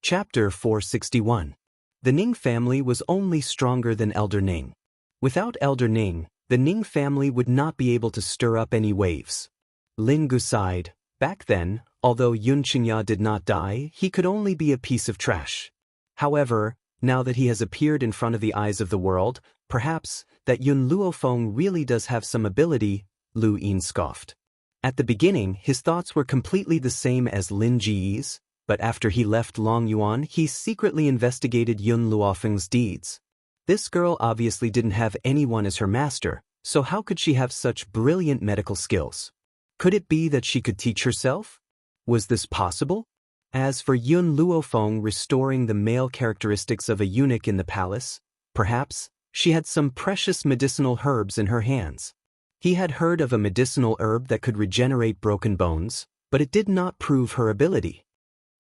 Chapter 461. The Ning family was only stronger than Elder Ning. Without Elder Ning, the Ning family would not be able to stir up any waves. Lin Gu sighed. Back then, although Xianxia did not die, he could only be a piece of trash. However, now that he has appeared in front of the eyes of the world, perhaps that Yun Luofeng really does have some ability, Lu Yin scoffed. At the beginning, his thoughts were completely the same as Lin Ji's, but after he left Long Yuan, he secretly investigated Yun Luofeng's deeds. This girl obviously didn't have anyone as her master, so how could she have such brilliant medical skills? Could it be that she could teach herself? Was this possible? As for Yun Luofeng restoring the male characteristics of a eunuch in the palace, perhaps she had some precious medicinal herbs in her hands. He had heard of a medicinal herb that could regenerate broken bones, but it did not prove her ability.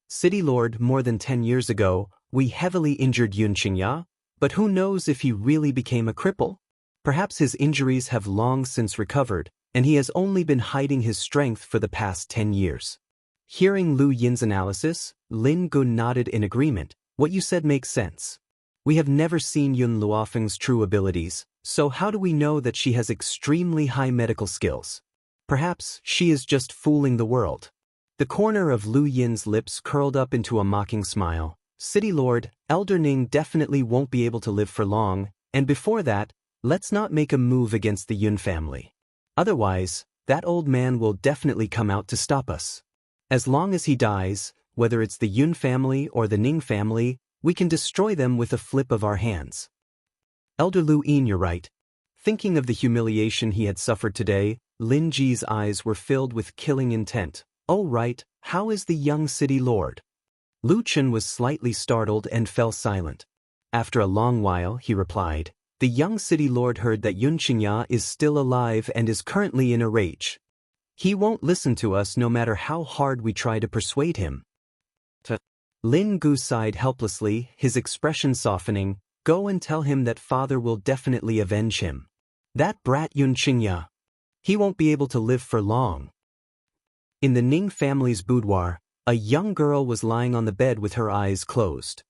City Lord, more than 10 years ago, we heavily injured Xianxia, but who knows if he really became a cripple? Perhaps his injuries have long since recovered, and he has only been hiding his strength for the past 10 years. Hearing Lu Yin's analysis, Lin Gu nodded in agreement. What you said makes sense. We have never seen Yun Luofeng's true abilities, so how do we know that she has extremely high medical skills? Perhaps she is just fooling the world. The corner of Lu Yin's lips curled up into a mocking smile. City Lord, Elder Ning definitely won't be able to live for long, and before that, let's not make a move against the Yun family. Otherwise, that old man will definitely come out to stop us. As long as he dies, whether it's the Yun family or the Ning family, we can destroy them with a flip of our hands. Elder Lu Yin, you're right. Thinking of the humiliation he had suffered today, Lin Ji's eyes were filled with killing intent. Oh right, how is the young city lord? Lu Chen was slightly startled and fell silent. After a long while, he replied, the young city lord heard that Xianxia is still alive and is currently in a rage. He won't listen to us no matter how hard we try to persuade him. Lin Gu sighed helplessly, his expression softening. Go and tell him that father will definitely avenge him. That brat Xianxia. He won't be able to live for long. In the Ning family's boudoir, a young girl was lying on the bed with her eyes closed.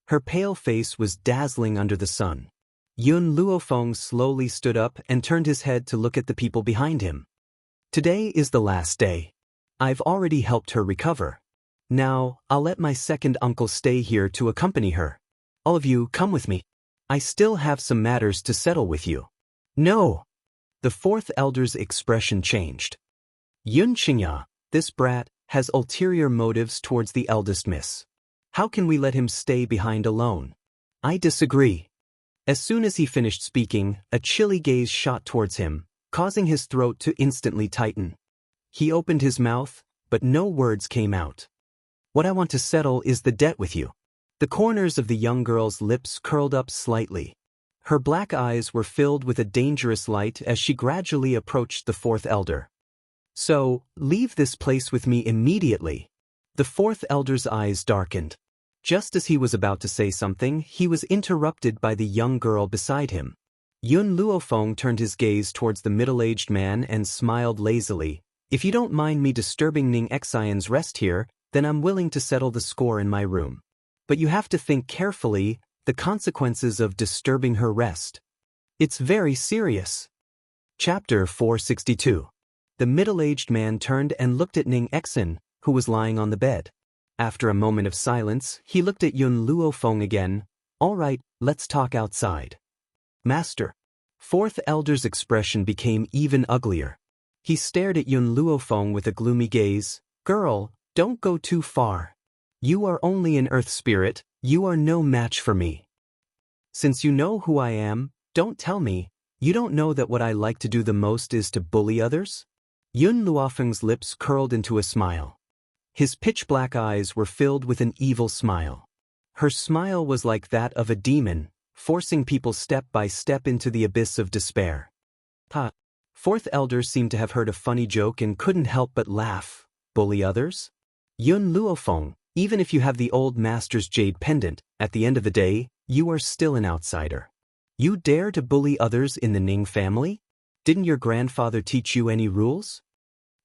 Her pale face was dazzling under the sun. Yun Luofeng slowly stood up and turned his head to look at the people behind him. Today is the last day. I've already helped her recover. Now, I'll let my second uncle stay here to accompany her. All of you, come with me. I still have some matters to settle with you. No! The fourth elder's expression changed. Xianxia, this brat, has ulterior motives towards the eldest miss. How can we let him stay behind alone? I disagree. As soon as he finished speaking, a chilly gaze shot towards him, causing his throat to instantly tighten. He opened his mouth, but no words came out. What I want to settle is the debt with you. The corners of the young girl's lips curled up slightly. Her black eyes were filled with a dangerous light as she gradually approached the fourth elder. So, leave this place with me immediately. The fourth elder's eyes darkened. Just as he was about to say something, he was interrupted by the young girl beside him. Yun Luofeng turned his gaze towards the middle-aged man and smiled lazily. If you don't mind me disturbing Ning Xian's rest here, then I'm willing to settle the score in my room. But you have to think carefully, the consequences of disturbing her rest. It's very serious. Chapter 462. The middle-aged man turned and looked at Ning Xian, who was lying on the bed. After a moment of silence, he looked at Yun Luofeng again. All right, let's talk outside. Master. Fourth elder's expression became even uglier. He stared at Yun Luofeng with a gloomy gaze. Girl, don't go too far. You are only an earth spirit, you are no match for me. Since you know who I am, don't tell me, you don't know that what I like to do the most is to bully others? Yun Luofeng's lips curled into a smile. His pitch-black eyes were filled with an evil smile. Her smile was like that of a demon, forcing people step by step into the abyss of despair. Ha! Fourth elder seemed to have heard a funny joke and couldn't help but laugh. Bully others? Yun Luofeng, even if you have the old master's jade pendant, at the end of the day, you are still an outsider. You dare to bully others in the Ning family? Didn't your grandfather teach you any rules?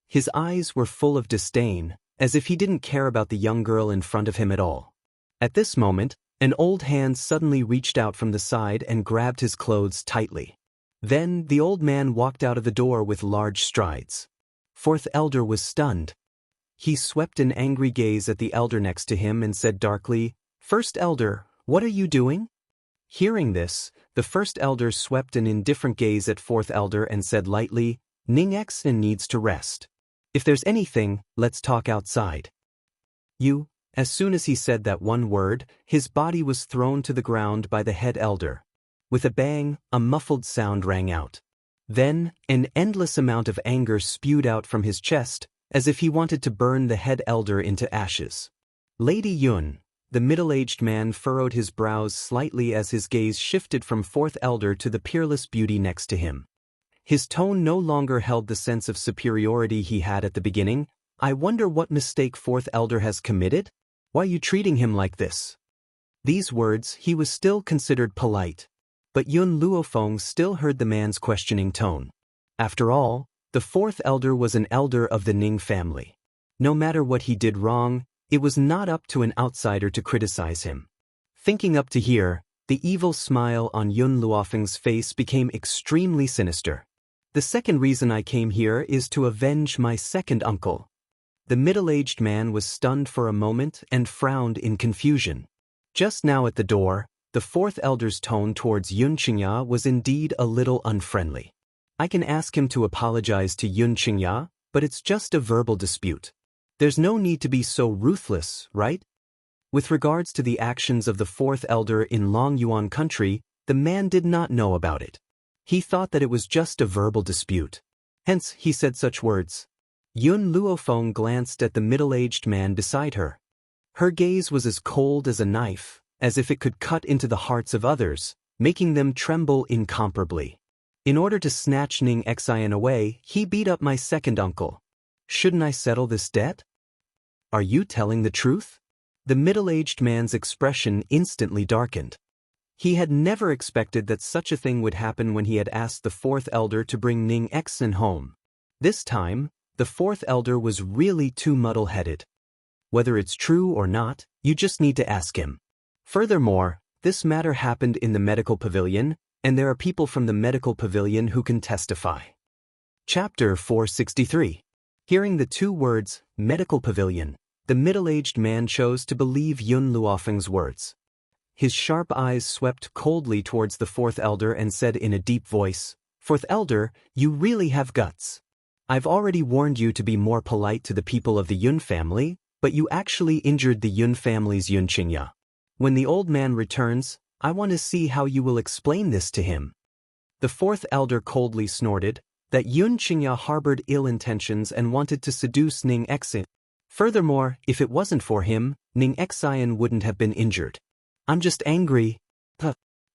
His eyes were full of disdain, as if he didn't care about the young girl in front of him at all. At this moment, an old hand suddenly reached out from the side and grabbed his clothes tightly. Then, the old man walked out of the door with large strides. Fourth elder was stunned. He swept an angry gaze at the elder next to him and said darkly, First elder, what are you doing? Hearing this, the first elder swept an indifferent gaze at fourth elder and said lightly, Ning Xian needs to rest. If there's anything, let's talk outside. As soon as he said that one word, his body was thrown to the ground by the head elder. With a bang, a muffled sound rang out. Then, an endless amount of anger spewed out from his chest, as if he wanted to burn the head elder into ashes. Lady Yun, the middle-aged man furrowed his brows slightly as his gaze shifted from fourth elder to the peerless beauty next to him. His tone no longer held the sense of superiority he had at the beginning. I wonder what mistake fourth elder has committed? Why are you treating him like this? These words, he was still considered polite. But Yun Luofeng still heard the man's questioning tone. After all, the fourth elder was an elder of the Ning family. No matter what he did wrong, it was not up to an outsider to criticize him. Thinking up to here, the evil smile on Yun Luofeng's face became extremely sinister. The second reason I came here is to avenge my second uncle. The middle-aged man was stunned for a moment and frowned in confusion. Just now at the door, the fourth elder's tone towards Xianxia was indeed a little unfriendly. I can ask him to apologize to Xianxia, but it's just a verbal dispute. There's no need to be so ruthless, right? With regards to the actions of the fourth elder in Long Yuan country, the man did not know about it. He thought that it was just a verbal dispute. Hence, he said such words. Yun Luofeng glanced at the middle-aged man beside her. Her gaze was as cold as a knife, as if it could cut into the hearts of others, making them tremble incomparably. In order to snatch Ning Xian away, he beat up my second uncle. Shouldn't I settle this debt? Are you telling the truth? The middle-aged man's expression instantly darkened. He had never expected that such a thing would happen when he had asked the fourth elder to bring Ning Xian home. This time, the fourth elder was really too muddle-headed. Whether it's true or not, you just need to ask him. Furthermore, this matter happened in the medical pavilion, and there are people from the medical pavilion who can testify. Chapter 463. Hearing the two words, medical pavilion, the middle-aged man chose to believe Yun Luofeng's words. His sharp eyes swept coldly towards the fourth elder and said in a deep voice, "Fourth elder, you really have guts. I've already warned you to be more polite to the people of the Yun family, but you actually injured the Yun family's Xianxia. When the old man returns, I want to see how you will explain this to him." The fourth elder coldly snorted that Xianxia harbored ill intentions and wanted to seduce Ning Exin. Furthermore, if it wasn't for him, Ning Exin wouldn't have been injured. "I'm just angry."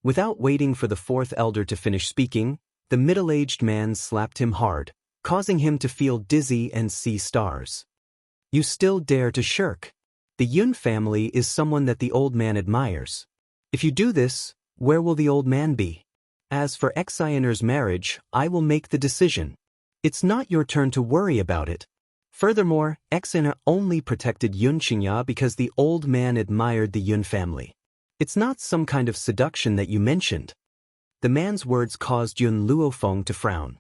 Without waiting for the fourth elder to finish speaking, the middle-aged man slapped him hard, causing him to feel dizzy and see stars. "You still dare to shirk? The Yun family is someone that the old man admires. If you do this, where will the old man be? As for Xiner's marriage, I will make the decision. It's not your turn to worry about it. Furthermore, Xiner only protected Xianxia because the old man admired the Yun family. It's not some kind of seduction that you mentioned." The man's words caused Yun Luofeng to frown.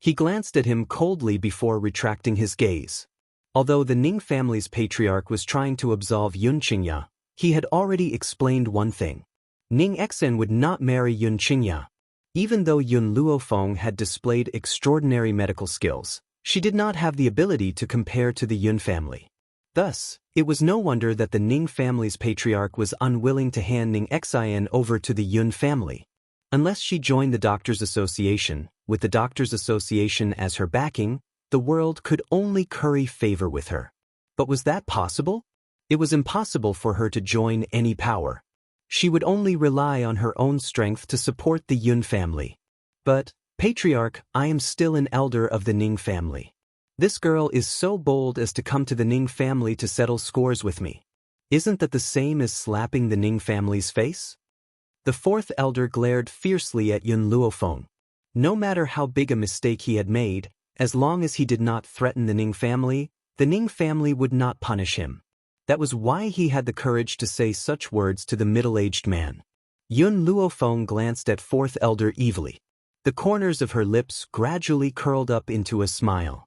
He glanced at him coldly before retracting his gaze. Although the Ning family's patriarch was trying to absolve Xianxia, he had already explained one thing. Ning Exin would not marry Xianxia. Even though Yun Luofeng had displayed extraordinary medical skills, she did not have the ability to compare to the Yun family. Thus, it was no wonder that the Ning family's patriarch was unwilling to hand Ning Exin over to the Yun family. Unless she joined the Doctors' Association, with the Doctors' Association as her backing, the world could only curry favor with her. But was that possible? It was impossible for her to join any power. She would only rely on her own strength to support the Yun family. "But, Patriarch, I am still an elder of the Ning family. This girl is so bold as to come to the Ning family to settle scores with me. Isn't that the same as slapping the Ning family's face?" The fourth elder glared fiercely at Yun Luofeng. No matter how big a mistake he had made, as long as he did not threaten the Ning family would not punish him. That was why he had the courage to say such words to the middle-aged man. Yun Luofeng glanced at fourth elder evilly. The corners of her lips gradually curled up into a smile.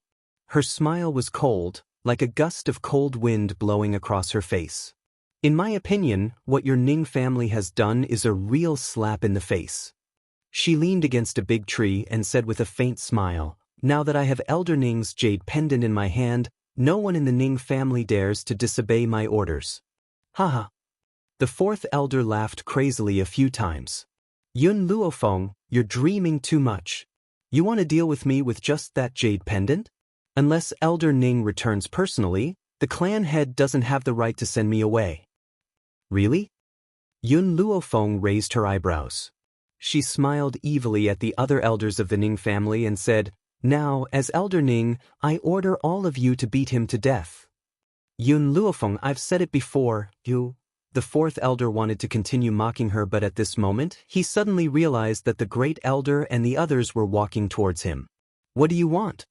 Her smile was cold, like a gust of cold wind blowing across her face. "In my opinion, what your Ning family has done is a real slap in the face." She leaned against a big tree and said with a faint smile, "Now that I have Elder Ning's jade pendant in my hand, no one in the Ning family dares to disobey my orders." Haha. The fourth elder laughed crazily a few times. "Yun Luofeng, you're dreaming too much. You want to deal with me with just that jade pendant? Unless Elder Ning returns personally, the clan head doesn't have the right to send me away." "Really?" Yun Luofeng raised her eyebrows. She smiled evilly at the other elders of the Ning family and said, "Now, as Elder Ning, I order all of you to beat him to death." "Yun Luofeng, I've said it before, you..." The fourth elder wanted to continue mocking her, but at this moment, he suddenly realized that the great elder and the others were walking towards him. "What do you want?"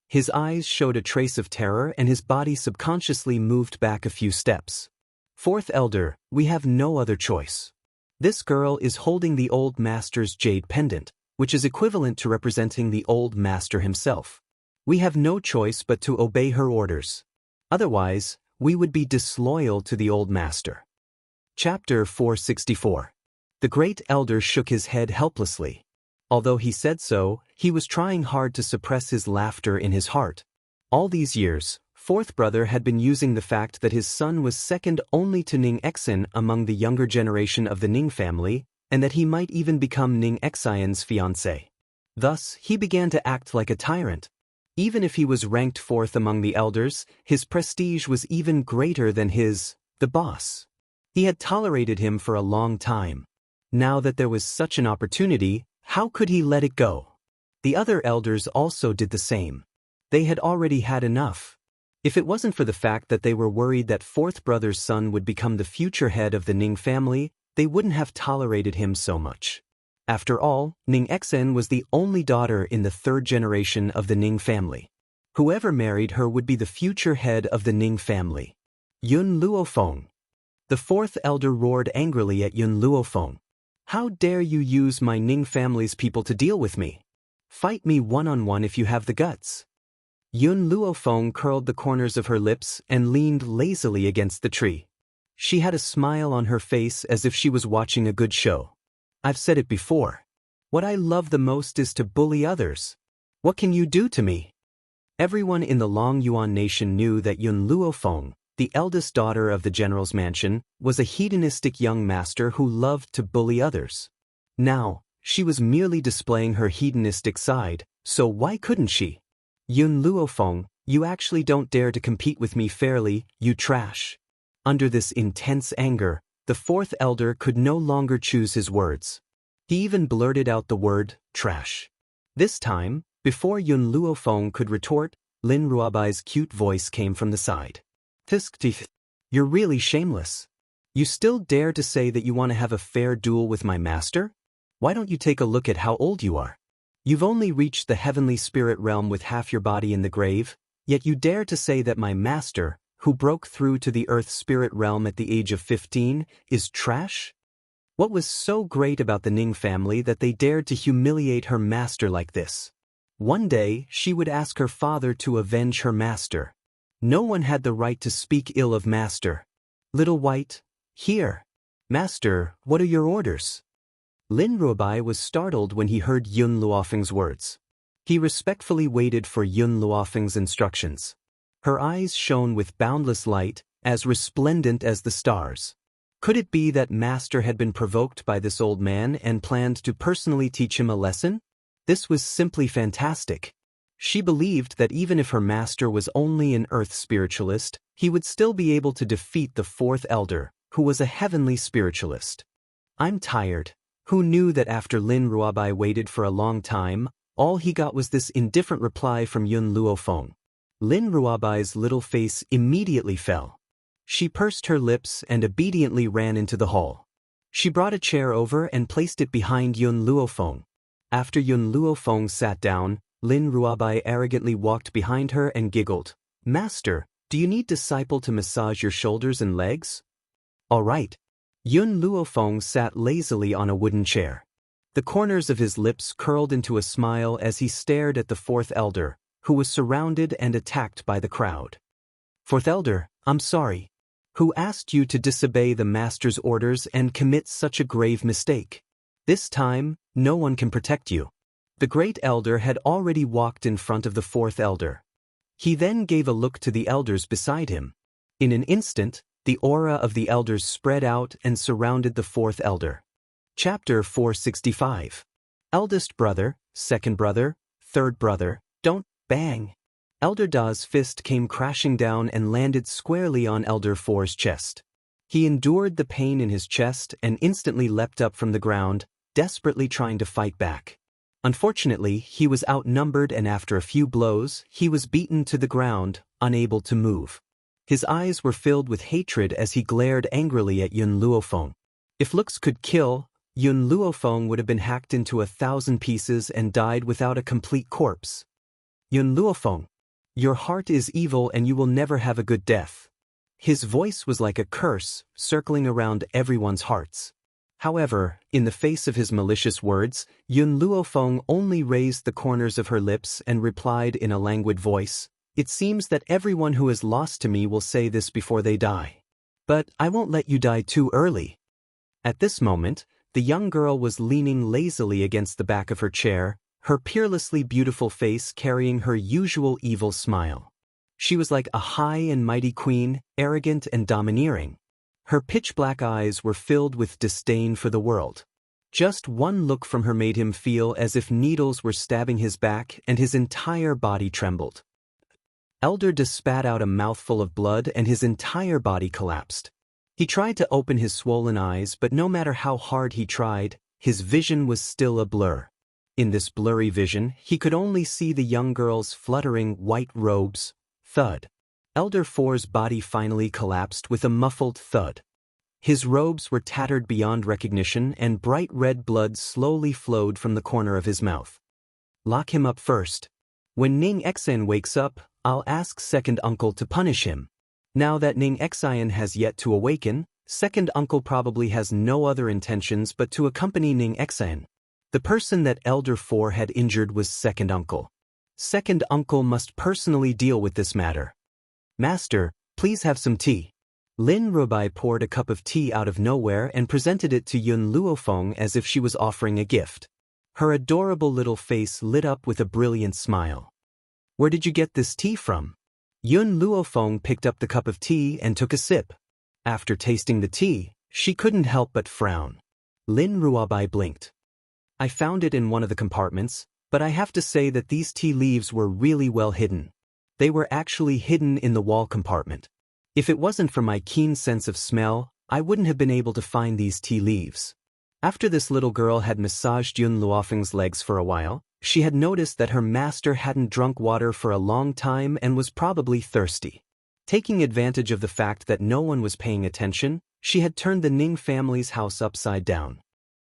His eyes showed a trace of terror and his body subconsciously moved back a few steps. "Fourth elder, we have no other choice. This girl is holding the old master's jade pendant, which is equivalent to representing the old master himself. We have no choice but to obey her orders. Otherwise, we would be disloyal to the old master." Chapter 464. The great elder shook his head helplessly. Although he said so, he was trying hard to suppress his laughter in his heart. All these years, fourth brother had been using the fact that his son was second only to Ning Exin among the younger generation of the Ning family, and that he might even become Ning Exin's fiancé. Thus, he began to act like a tyrant. Even if he was ranked fourth among the elders, his prestige was even greater than the boss. He had tolerated him for a long time. Now that there was such an opportunity, how could he let it go? The other elders also did the same. They had already had enough. If it wasn't for the fact that they were worried that fourth brother's son would become the future head of the Ning family, they wouldn't have tolerated him so much. After all, Ning Exin was the only daughter in the third generation of the Ning family. Whoever married her would be the future head of the Ning family. Yun Luofeng. The fourth elder roared angrily at Yun Luofeng. "How dare you use my Ning family's people to deal with me? Fight me one-on-one if you have the guts." Yun Luofeng curled the corners of her lips and leaned lazily against the tree. She had a smile on her face as if she was watching a good show. I've said it before. What I love the most is to bully others. What can you do to me? Everyone in the Long Yuan nation knew that Yun Luofeng, the eldest daughter of the general's mansion, was a hedonistic young master who loved to bully others. Now, she was merely displaying her hedonistic side, so why couldn't she? Yun Luofeng, you actually don't dare to compete with me fairly, you trash. Under this intense anger, the fourth elder could no longer choose his words. He even blurted out the word, trash. This time, before Yun Luofeng could retort, Lin Ruobai's cute voice came from the side. Tisk, you're really shameless. You still dare to say that you want to have a fair duel with my master? Why don't you take a look at how old you are? You've only reached the heavenly spirit realm with half your body in the grave, yet you dare to say that my master, who broke through to the earth spirit realm at the age of 15, is trash? What was so great about the Ning family that they dared to humiliate her master like this? One day, she would ask her father to avenge her master. No one had the right to speak ill of master. Little White, here. Master, what are your orders? Lin Ruobai was startled when he heard Yun Luofeng's words. He respectfully waited for Yun Luofeng's instructions. Her eyes shone with boundless light, as resplendent as the stars. Could it be that master had been provoked by this old man and planned to personally teach him a lesson? This was simply fantastic. She believed that even if her master was only an earth spiritualist, he would still be able to defeat the fourth elder, who was a heavenly spiritualist. I'm tired. Who knew that after Lin Ruobai waited for a long time, all he got was this indifferent reply from Yun Luofeng. Lin Ruobai's little face immediately fell. She pursed her lips and obediently ran into the hall. She brought a chair over and placed it behind Yun Luofeng. After Yun Luofeng sat down, Lin Ruobai arrogantly walked behind her and giggled. Master, do you need disciple to massage your shoulders and legs? All right. Yun Luofeng sat lazily on a wooden chair. The corners of his lips curled into a smile as he stared at the fourth elder, who was surrounded and attacked by the crowd. Fourth elder, I'm sorry. Who asked you to disobey the master's orders and commit such a grave mistake? This time, no one can protect you. The great elder had already walked in front of the fourth elder. He then gave a look to the elders beside him. In an instant, the aura of the elders spread out and surrounded the fourth elder. Chapter 465. Eldest brother, second brother, third brother, don't bang. Elder Da's fist came crashing down and landed squarely on Elder Four's chest. He endured the pain in his chest and instantly leapt up from the ground, desperately trying to fight back. Unfortunately, he was outnumbered and after a few blows, he was beaten to the ground, unable to move. His eyes were filled with hatred as he glared angrily at Yun Luofeng. If looks could kill, Yun Luofeng would have been hacked into 1,000 pieces and died without a complete corpse. Yun Luofeng, your heart is evil and you will never have a good death. His voice was like a curse, circling around everyone's hearts. However, in the face of his malicious words, Yun Luofeng only raised the corners of her lips and replied in a languid voice, It seems that everyone who is lost to me will say this before they die. But I won't let you die too early. At this moment, the young girl was leaning lazily against the back of her chair, her peerlessly beautiful face carrying her usual evil smile. She was like a high and mighty queen, arrogant and domineering. Her pitch-black eyes were filled with disdain for the world. Just one look from her made him feel as if needles were stabbing his back and his entire body trembled. Elder Da spat out a mouthful of blood and his entire body collapsed. He tried to open his swollen eyes, but no matter how hard he tried, his vision was still a blur. In this blurry vision, he could only see the young girl's fluttering white robes. Thud. Elder Four's body finally collapsed with a muffled thud. His robes were tattered beyond recognition and bright red blood slowly flowed from the corner of his mouth. Lock him up first. When Ning Xian wakes up, I'll ask second uncle to punish him. Now that Ning Xian has yet to awaken, second uncle probably has no other intentions but to accompany Ning Xian. The person that Elder Four had injured was second uncle. Second uncle must personally deal with this matter. Master, please have some tea. Lin Rubai poured a cup of tea out of nowhere and presented it to Yun Luofeng as if she was offering a gift. Her adorable little face lit up with a brilliant smile. Where did you get this tea from? Yun Luofeng picked up the cup of tea and took a sip. After tasting the tea, she couldn't help but frown. Lin Rubai blinked. I found it in one of the compartments, but I have to say that these tea leaves were really well hidden. They were actually hidden in the wall compartment. If it wasn't for my keen sense of smell, I wouldn't have been able to find these tea leaves. After this little girl had massaged Yun Luofeng's legs for a while, she had noticed that her master hadn't drunk water for a long time and was probably thirsty. Taking advantage of the fact that no one was paying attention, she had turned the Ning family's house upside down.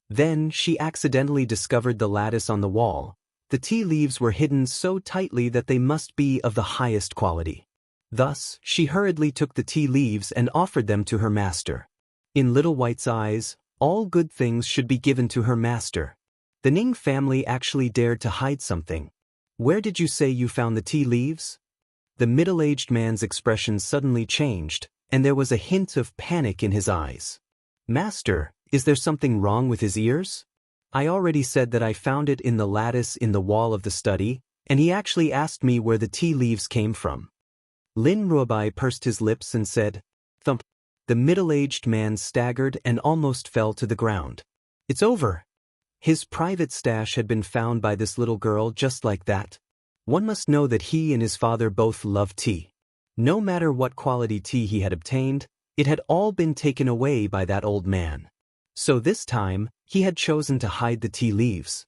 Then she accidentally discovered the lattice on the wall. The tea leaves were hidden so tightly that they must be of the highest quality. Thus, she hurriedly took the tea leaves and offered them to her master. In Little White's eyes, all good things should be given to her master. The Ning family actually dared to hide something. Where did you say you found the tea leaves? The middle-aged man's expression suddenly changed, and there was a hint of panic in his eyes. Master, is there something wrong with his ears? I already said that I found it in the lattice in the wall of the study, and he actually asked me where the tea leaves came from. Lin Rubai pursed his lips and said, thump. The middle-aged man staggered and almost fell to the ground. It's over. His private stash had been found by this little girl just like that. One must know that he and his father both loved tea. No matter what quality tea he had obtained, it had all been taken away by that old man. So this time, he had chosen to hide the tea leaves.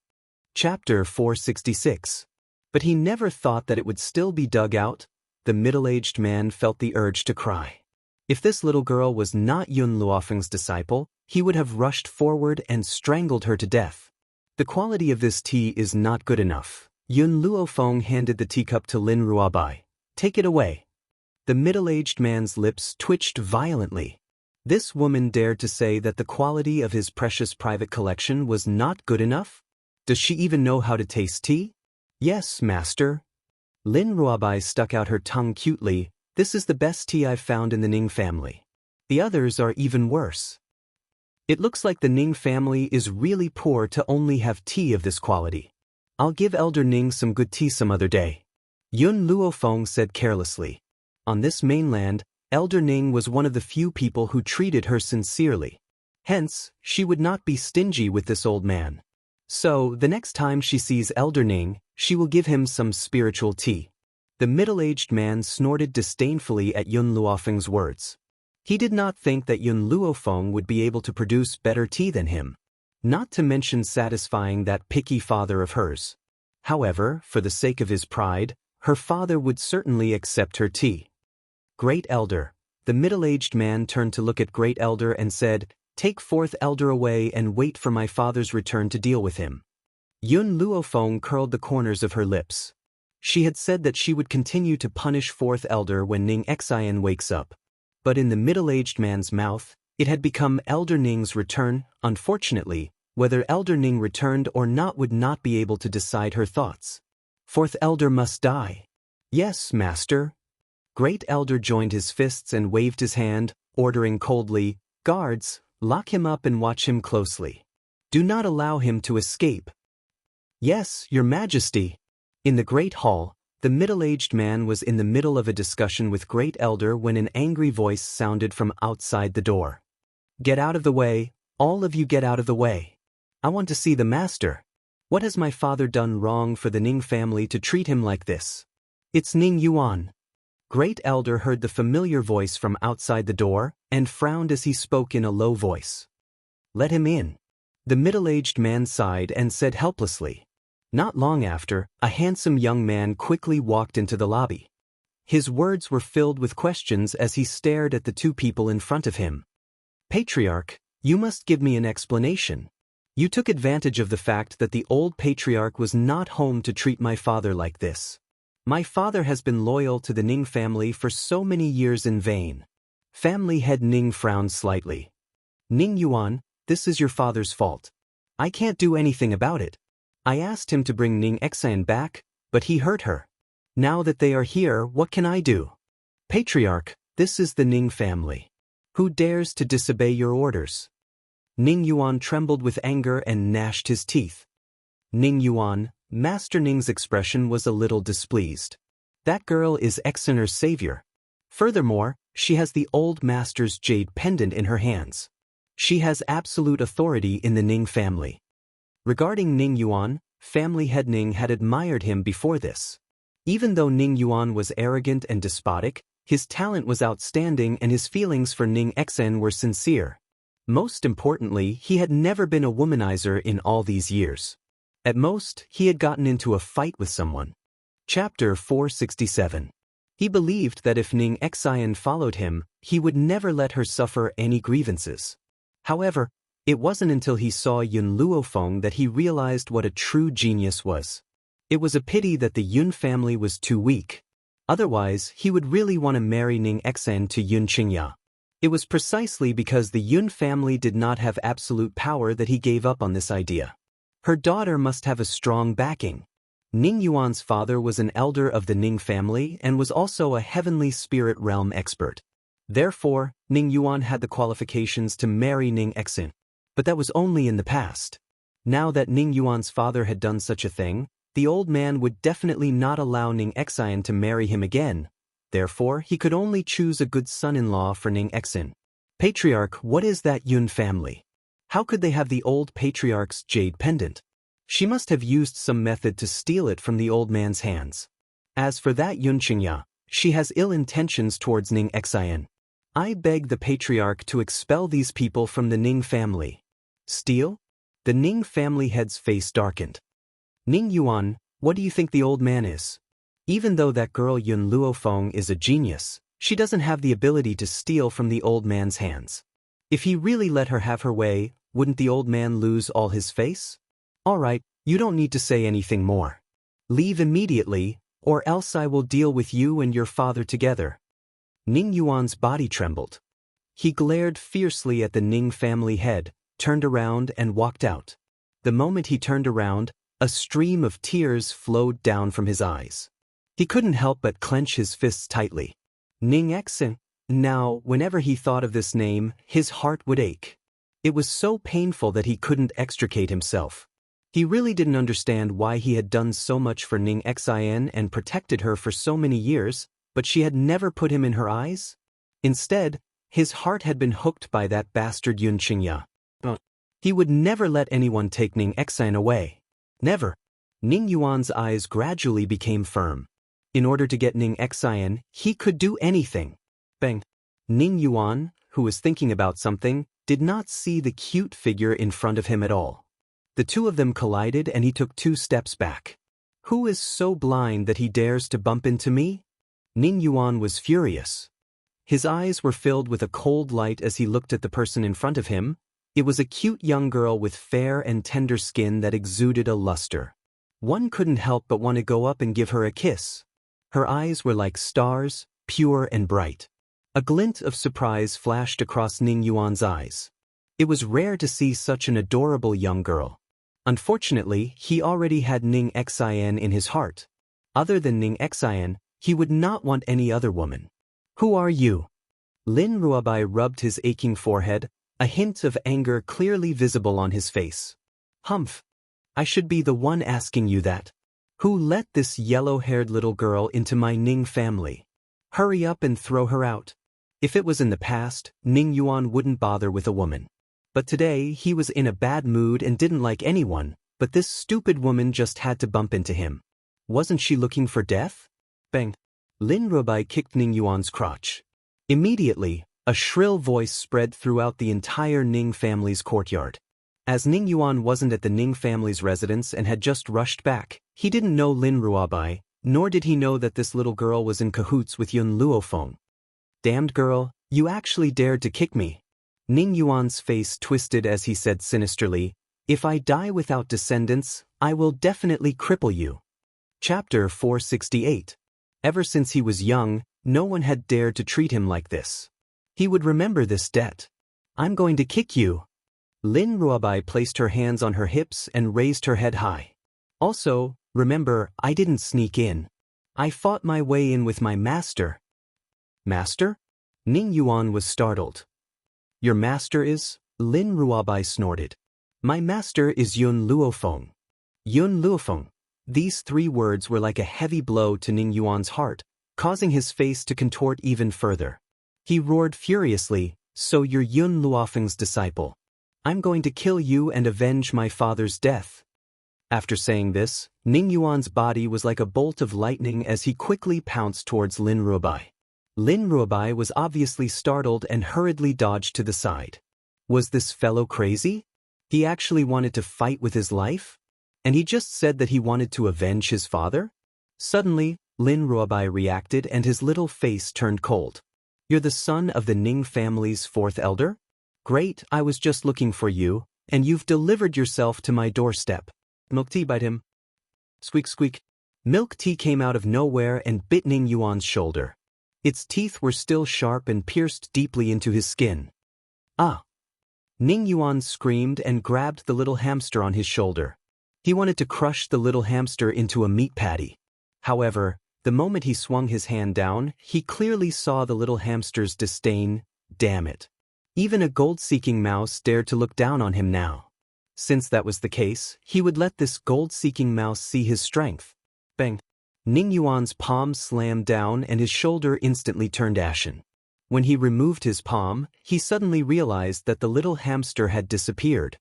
Chapter 466. But he never thought that it would still be dug out. The middle-aged man felt the urge to cry. If this little girl was not Yun Luofeng's disciple, he would have rushed forward and strangled her to death. The quality of this tea is not good enough. Yun Luofeng handed the teacup to Lin Rubai. Take it away. The middle-aged man's lips twitched violently. This woman dared to say that the quality of his precious private collection was not good enough? Does she even know how to taste tea? Yes, master. Lin Rubai stuck out her tongue cutely. This is the best tea I've found in the Ning family. The others are even worse. It looks like the Ning family is really poor to only have tea of this quality. I'll give Elder Ning some good tea some other day. Yun Luofeng said carelessly. On this mainland, Elder Ning was one of the few people who treated her sincerely. Hence, she would not be stingy with this old man. So, the next time she sees Elder Ning, she will give him some spiritual tea. The middle-aged man snorted disdainfully at Yun Luofeng's words. He did not think that Yun Luofeng would be able to produce better tea than him, not to mention satisfying that picky father of hers. However, for the sake of his pride, her father would certainly accept her tea. Great Elder. The middle-aged man turned to look at Great Elder and said, Take Fourth Elder away and wait for my father's return to deal with him. Yun Luofeng curled the corners of her lips. She had said that she would continue to punish Fourth Elder when Ning Xian wakes up. But in the middle-aged man's mouth, it had become Elder Ning's return. Unfortunately, whether Elder Ning returned or not would not be able to decide her thoughts. Fourth Elder must die. Yes, master. Great Elder joined his fists and waved his hand, ordering coldly, Guards, lock him up and watch him closely. Do not allow him to escape. Yes, your majesty. In the great hall, the middle-aged man was in the middle of a discussion with Great Elder when an angry voice sounded from outside the door. Get out of the way, all of you get out of the way. I want to see the master. What has my father done wrong for the Ning family to treat him like this? It's Ning Yuan. Great Elder heard the familiar voice from outside the door and frowned as he spoke in a low voice. Let him in. The middle-aged man sighed and said helplessly. Not long after, a handsome young man quickly walked into the lobby. His words were filled with questions as he stared at the two people in front of him. Patriarch, you must give me an explanation. You took advantage of the fact that the old patriarch was not home to treat my father like this. My father has been loyal to the Ning family for so many years in vain. Family head Ning frowned slightly. Ning Yuan, this is your father's fault. I can't do anything about it. I asked him to bring Ning Xian back, But he hurt her. Now that they are here, what can I do? Patriarch, this is the Ning family. Who dares to disobey your orders? Ning Yuan trembled with anger and gnashed his teeth. Ning Yuan, Master Ning's expression was a little displeased. That girl is Exener's savior. Furthermore, she has the old master's jade pendant in her hands. She has absolute authority in the Ning family. Regarding Ning Yuan, family head Ning had admired him before this. Even though Ning Yuan was arrogant and despotic, his talent was outstanding and his feelings for Ning Exen were sincere. Most importantly, he had never been a womanizer in all these years. At most, he had gotten into a fight with someone. Chapter 467. He believed that if Ning Xian followed him, he would never let her suffer any grievances. However, it wasn't until he saw Yun Luofeng that he realized what a true genius was. It was a pity that the Yun family was too weak. Otherwise, he would really want to marry Ning Exen to Yun Qingya. It was precisely because the Yun family did not have absolute power that he gave up on this idea. Her daughter must have a strong backing. Ning Yuan's father was an elder of the Ning family and was also a heavenly spirit realm expert. Therefore, Ning Yuan had the qualifications to marry Ning Exen. But that was only in the past. Now that Ning Yuan's father had done such a thing, the old man would definitely not allow Ning Exen to marry him again. Therefore, he could only choose a good son-in-law for Ning Exen. Patriarch, what is that Yun family? How could they have the old patriarch's jade pendant? She must have used some method to steal it from the old man's hands. As for that Yun Qingya, she has ill intentions towards Ning Exen. I beg the patriarch to expel these people from the Ning family. Steal? The Ning family head's face darkened. Ning Yuan, what do you think the old man is? Even though that girl Yun Luofeng is a genius, she doesn't have the ability to steal from the old man's hands. If he really let her have her way, wouldn't the old man lose all his face? All right, you don't need to say anything more. Leave immediately, or else I will deal with you and your father together. Ning Yuan's body trembled. He glared fiercely at the Ning family head, turned around and walked out. The moment he turned around, a stream of tears flowed down from his eyes. He couldn't help but clench his fists tightly. Ning Exen. Now, whenever he thought of this name, his heart would ache. It was so painful that he couldn't extricate himself. He really didn't understand why he had done so much for Ning Exen and protected her for so many years, but she had never put him in her eyes. Instead, his heart had been hooked by that bastard Yun Qingya. He would never let anyone take Ning Exen away. Never. Ning Yuan's eyes gradually became firm. In order to get Ning Exen, he could do anything. Bang. Ning Yuan, who was thinking about something, did not see the cute figure in front of him at all. The two of them collided and he took 2 steps back. Who is so blind that he dares to bump into me? Ning Yuan was furious. His eyes were filled with a cold light as he looked at the person in front of him. It was a cute young girl with fair and tender skin that exuded a luster. One couldn't help but want to go up and give her a kiss. Her eyes were like stars, pure and bright. A glint of surprise flashed across Ning Yuan's eyes. It was rare to see such an adorable young girl. Unfortunately, he already had Ning Exen in his heart. Other than Ning Exen, he would not want any other woman. Who are you? Lin Ruobai rubbed his aching forehead, a hint of anger clearly visible on his face. Humph. I should be the one asking you that. Who let this yellow-haired little girl into my Ning family? Hurry up and throw her out. If it was in the past, Ning Yuan wouldn't bother with a woman. But today he was in a bad mood and didn't like anyone, but this stupid woman just had to bump into him. Wasn't she looking for death? Bang. Lin Ruobai kicked Ning Yuan's crotch. Immediately, a shrill voice spread throughout the entire Ning family's courtyard. As Ning Yuan wasn't at the Ning family's residence and had just rushed back, he didn't know Lin Ruobai, nor did he know that this little girl was in cahoots with Yun Luofeng. Damned girl, you actually dared to kick me. Ning Yuan's face twisted as he said sinisterly, if I die without descendants, I will definitely cripple you. Chapter 468. Ever since he was young, no one had dared to treat him like this. He would remember this debt. I'm going to kick you. Lin Ruobai placed her hands on her hips and raised her head high. Also, Remember, I didn't sneak in. I fought my way in with my master. Master? Ning Yuan was startled. Your master is? Lin Ruabai snorted. My master is Yun Luofeng. Yun Luofeng. These three words were like a heavy blow to Ning Yuan's heart, causing his face to contort even further. He roared furiously, so you're Yun Luofeng's disciple. I'm going to kill you and avenge my father's death. After saying this, Ning Yuan's body was like a bolt of lightning as he quickly pounced towards Lin Ruabai. Lin Ruabai was obviously startled and hurriedly dodged to the side. Was this fellow crazy? He actually wanted to fight with his life? And he just said that he wanted to avenge his father? Suddenly, Lin Ruabai reacted and his little face turned cold. You're the son of the Ning family's fourth elder? Great, I was just looking for you, and you've delivered yourself to my doorstep. Milk tea bite him. Squeak squeak. Milk tea came out of nowhere and bit Ning Yuan's shoulder. Its teeth were still sharp and pierced deeply into his skin. Ah! Ning Yuan screamed and grabbed the little hamster on his shoulder. He wanted to crush the little hamster into a meat patty. However, the moment he swung his hand down, he clearly saw the little hamster's disdain. Damn it. Even a gold-seeking mouse dared to look down on him now. Since that was the case, he would let this gold-seeking mouse see his strength. Bang! Ning Yuan's palm slammed down and his shoulder instantly turned ashen. When he removed his palm, he suddenly realized that the little hamster had disappeared.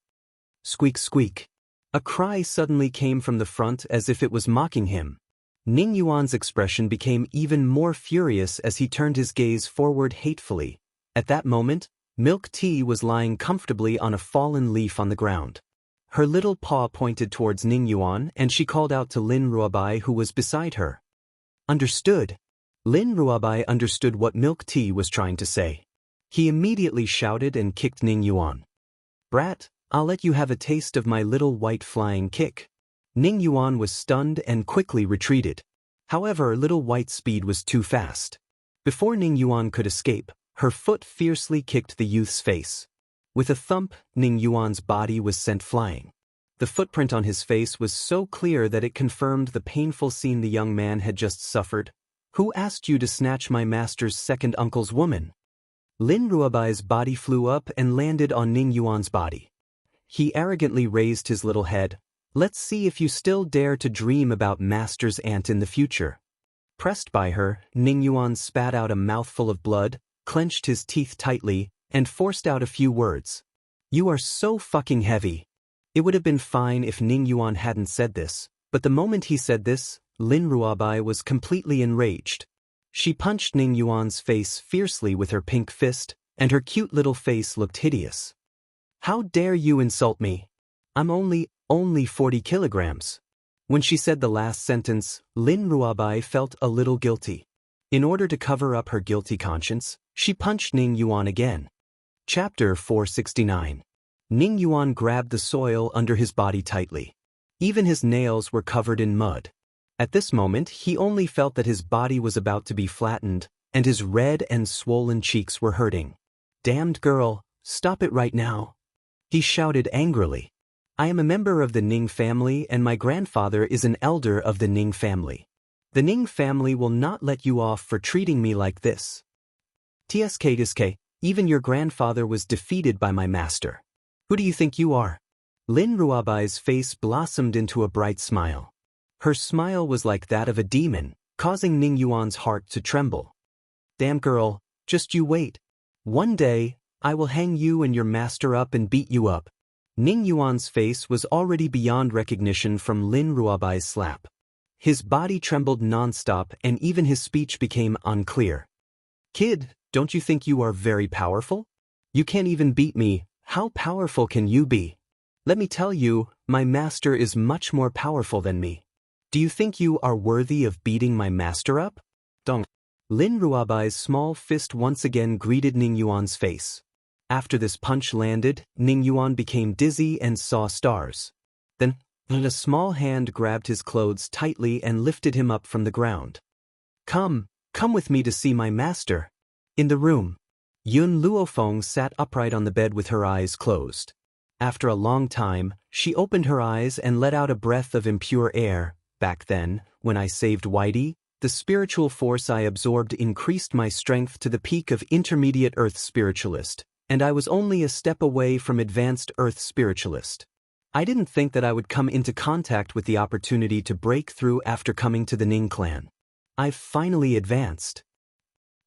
Squeak squeak. A cry suddenly came from the front as if it was mocking him. Ning Yuan's expression became even more furious as he turned his gaze forward hatefully. At that moment, Milk Tea was lying comfortably on a fallen leaf on the ground. Her little paw pointed towards Ning Yuan and she called out to Lin Ruabai who was beside her. Understood. Lin Ruabai understood what Milk Tea was trying to say. He immediately shouted and kicked Ning Yuan. Brat, I'll let you have a taste of my little white flying kick. Ning Yuan was stunned and quickly retreated. However, Little White's speed was too fast. Before Ning Yuan could escape, her foot fiercely kicked the youth's face. With a thump, Ning Yuan's body was sent flying. The footprint on his face was so clear that it confirmed the painful scene the young man had just suffered. Who asked you to snatch my master's second uncle's woman? Lin Ruabai's body flew up and landed on Ning Yuan's body. He arrogantly raised his little head. Let's see if you still dare to dream about master's aunt in the future. Pressed by her, Ning Yuan spat out a mouthful of blood, clenched his teeth tightly, and forced out a few words. You are so fucking heavy. It would have been fine if Ning Yuan hadn't said this, but the moment he said this, Lin Ruabai was completely enraged. She punched Ning Yuan's face fiercely with her pink fist, and her cute little face looked hideous. How dare you insult me? I'm only 40 kilograms. When she said the last sentence, Lin Ruabai felt a little guilty. In order to cover up her guilty conscience, she punched Ning Yuan again. Chapter 469. Ning Yuan grabbed the soil under his body tightly. Even his nails were covered in mud. At this moment, he only felt that his body was about to be flattened, and his red and swollen cheeks were hurting. Damned girl, stop it right now. He shouted angrily. I am a member of the Ning family and my grandfather is an elder of the Ning family. The Ning family will not let you off for treating me like this. TSK, even your grandfather was defeated by my master. Who do you think you are? Lin Ruabai's face blossomed into a bright smile. Her smile was like that of a demon, causing Ning Yuan's heart to tremble. Damn girl, just you wait. One day, I will hang you and your master up and beat you up. Ning Yuan's face was already beyond recognition from Lin Ruabai's slap. His body trembled nonstop and even his speech became unclear. Kid, don't you think you are very powerful? You can't even beat me, how powerful can you be? Let me tell you, my master is much more powerful than me. Do you think you are worthy of beating my master up? Dong. Lin Ruabai's small fist once again greeted Ning Yuan's face. After this punch landed, Ning Yuan became dizzy and saw stars. Then, a small hand grabbed his clothes tightly and lifted him up from the ground. Come with me to see my master. In the room, Yun Luofeng sat upright on the bed with her eyes closed. After a long time, she opened her eyes and let out a breath of impure air. Back then, when I saved Whitey, the spiritual force I absorbed increased my strength to the peak of intermediate Earth Spiritualist, and I was only a step away from advanced Earth Spiritualist. I didn't think that I would come into contact with the opportunity to break through after coming to the Ning clan. I've finally advanced.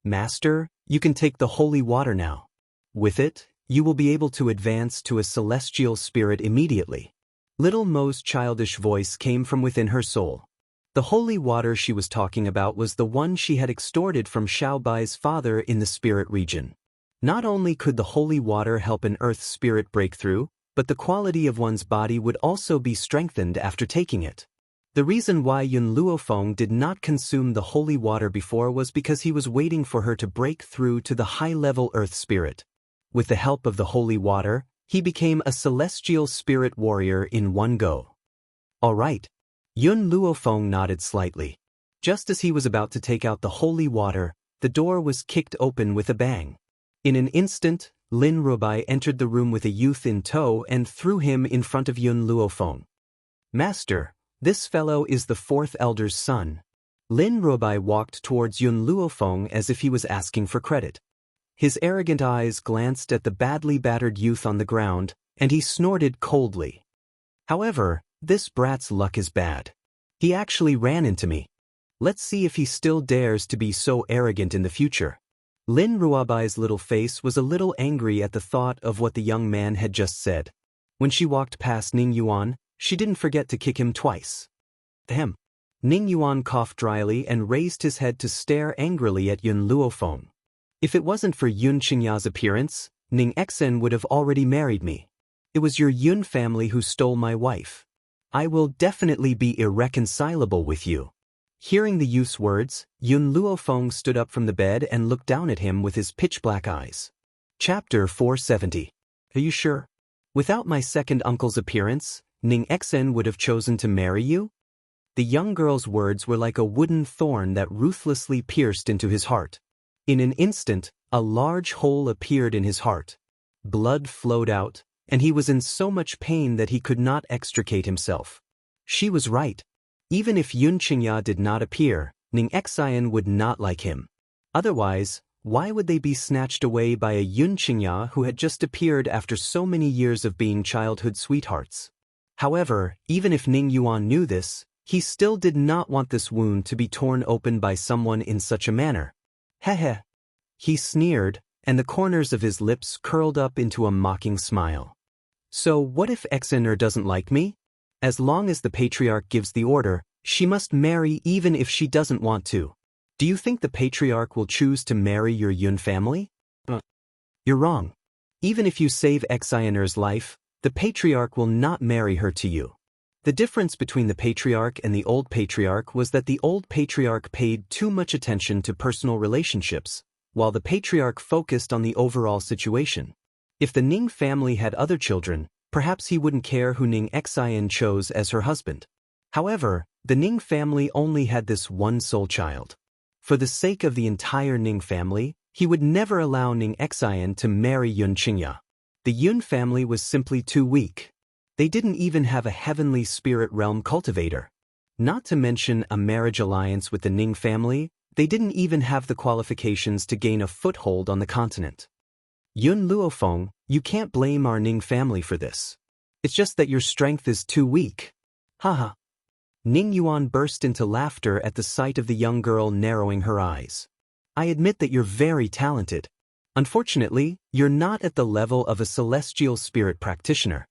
Master, you can take the holy water now. With it, you will be able to advance to a celestial spirit immediately. Little Mo's childish voice came from within her soul. The holy water she was talking about was the one she had extorted from Xiaobai's father in the spirit region. Not only could the holy water help an earth spirit break through, but the quality of one's body would also be strengthened after taking it. The reason why Yun Luofeng did not consume the holy water before was because he was waiting for her to break through to the high-level earth spirit. With the help of the holy water, he became a celestial spirit warrior in one go. All right. Yun Luofeng nodded slightly. Just as he was about to take out the holy water, the door was kicked open with a bang. In an instant, Lin Rubai entered the room with a youth in tow and threw him in front of Yun Luofeng. Master, this fellow is the fourth elder's son. Lin Rubai walked towards Yun Luofeng as if he was asking for credit. His arrogant eyes glanced at the badly battered youth on the ground, and he snorted coldly. However, this brat's luck is bad. He actually ran into me. Let's see if he still dares to be so arrogant in the future. Lin Ruabai's little face was a little angry at the thought of what the young man had just said. When she walked past Ning Yuan, she didn't forget to kick him twice. Ahem. Ning Yuan coughed dryly and raised his head to stare angrily at Yun Luofeng. If it wasn't for Yun Qingya's appearance, Ning Xen would have already married me. It was your Yun family who stole my wife. I will definitely be irreconcilable with you. Hearing the youth's words, Yun Luofeng stood up from the bed and looked down at him with his pitch-black eyes. Chapter 470. Are you sure? Without my second uncle's appearance, Ning Xen would have chosen to marry you? The young girl's words were like a wooden thorn that ruthlessly pierced into his heart. In an instant, a large hole appeared in his heart. Blood flowed out, and he was in so much pain that he could not extricate himself. She was right. Even if Yun Qingya did not appear, Ning Xian would not like him. Otherwise, why would they be snatched away by a Yun Qingya who had just appeared after so many years of being childhood sweethearts? However, even if Ning Yuan knew this, he still did not want this wound to be torn open by someone in such a manner. Heh. He sneered, and the corners of his lips curled up into a mocking smile. So what if Xener doesn't like me? As long as the patriarch gives the order, she must marry even if she doesn't want to. Do you think the patriarch will choose to marry your Yun family? You're wrong. Even if you save Xener's life, the patriarch will not marry her to you. The difference between the patriarch and the old patriarch was that the old patriarch paid too much attention to personal relationships, while the patriarch focused on the overall situation. If the Ning family had other children, perhaps he wouldn't care who Ning Xian chose as her husband. However, the Ning family only had this one sole child. For the sake of the entire Ning family, he would never allow Ning Xian to marry Yun Qingya. The Yun family was simply too weak. They didn't even have a heavenly spirit realm cultivator. Not to mention a marriage alliance with the Ning family, they didn't even have the qualifications to gain a foothold on the continent. Yun Luofeng, you can't blame our Ning family for this. It's just that your strength is too weak. Haha. Ning Yuan burst into laughter at the sight of the young girl narrowing her eyes. I admit that you're very talented. Unfortunately, you're not at the level of a celestial spirit practitioner.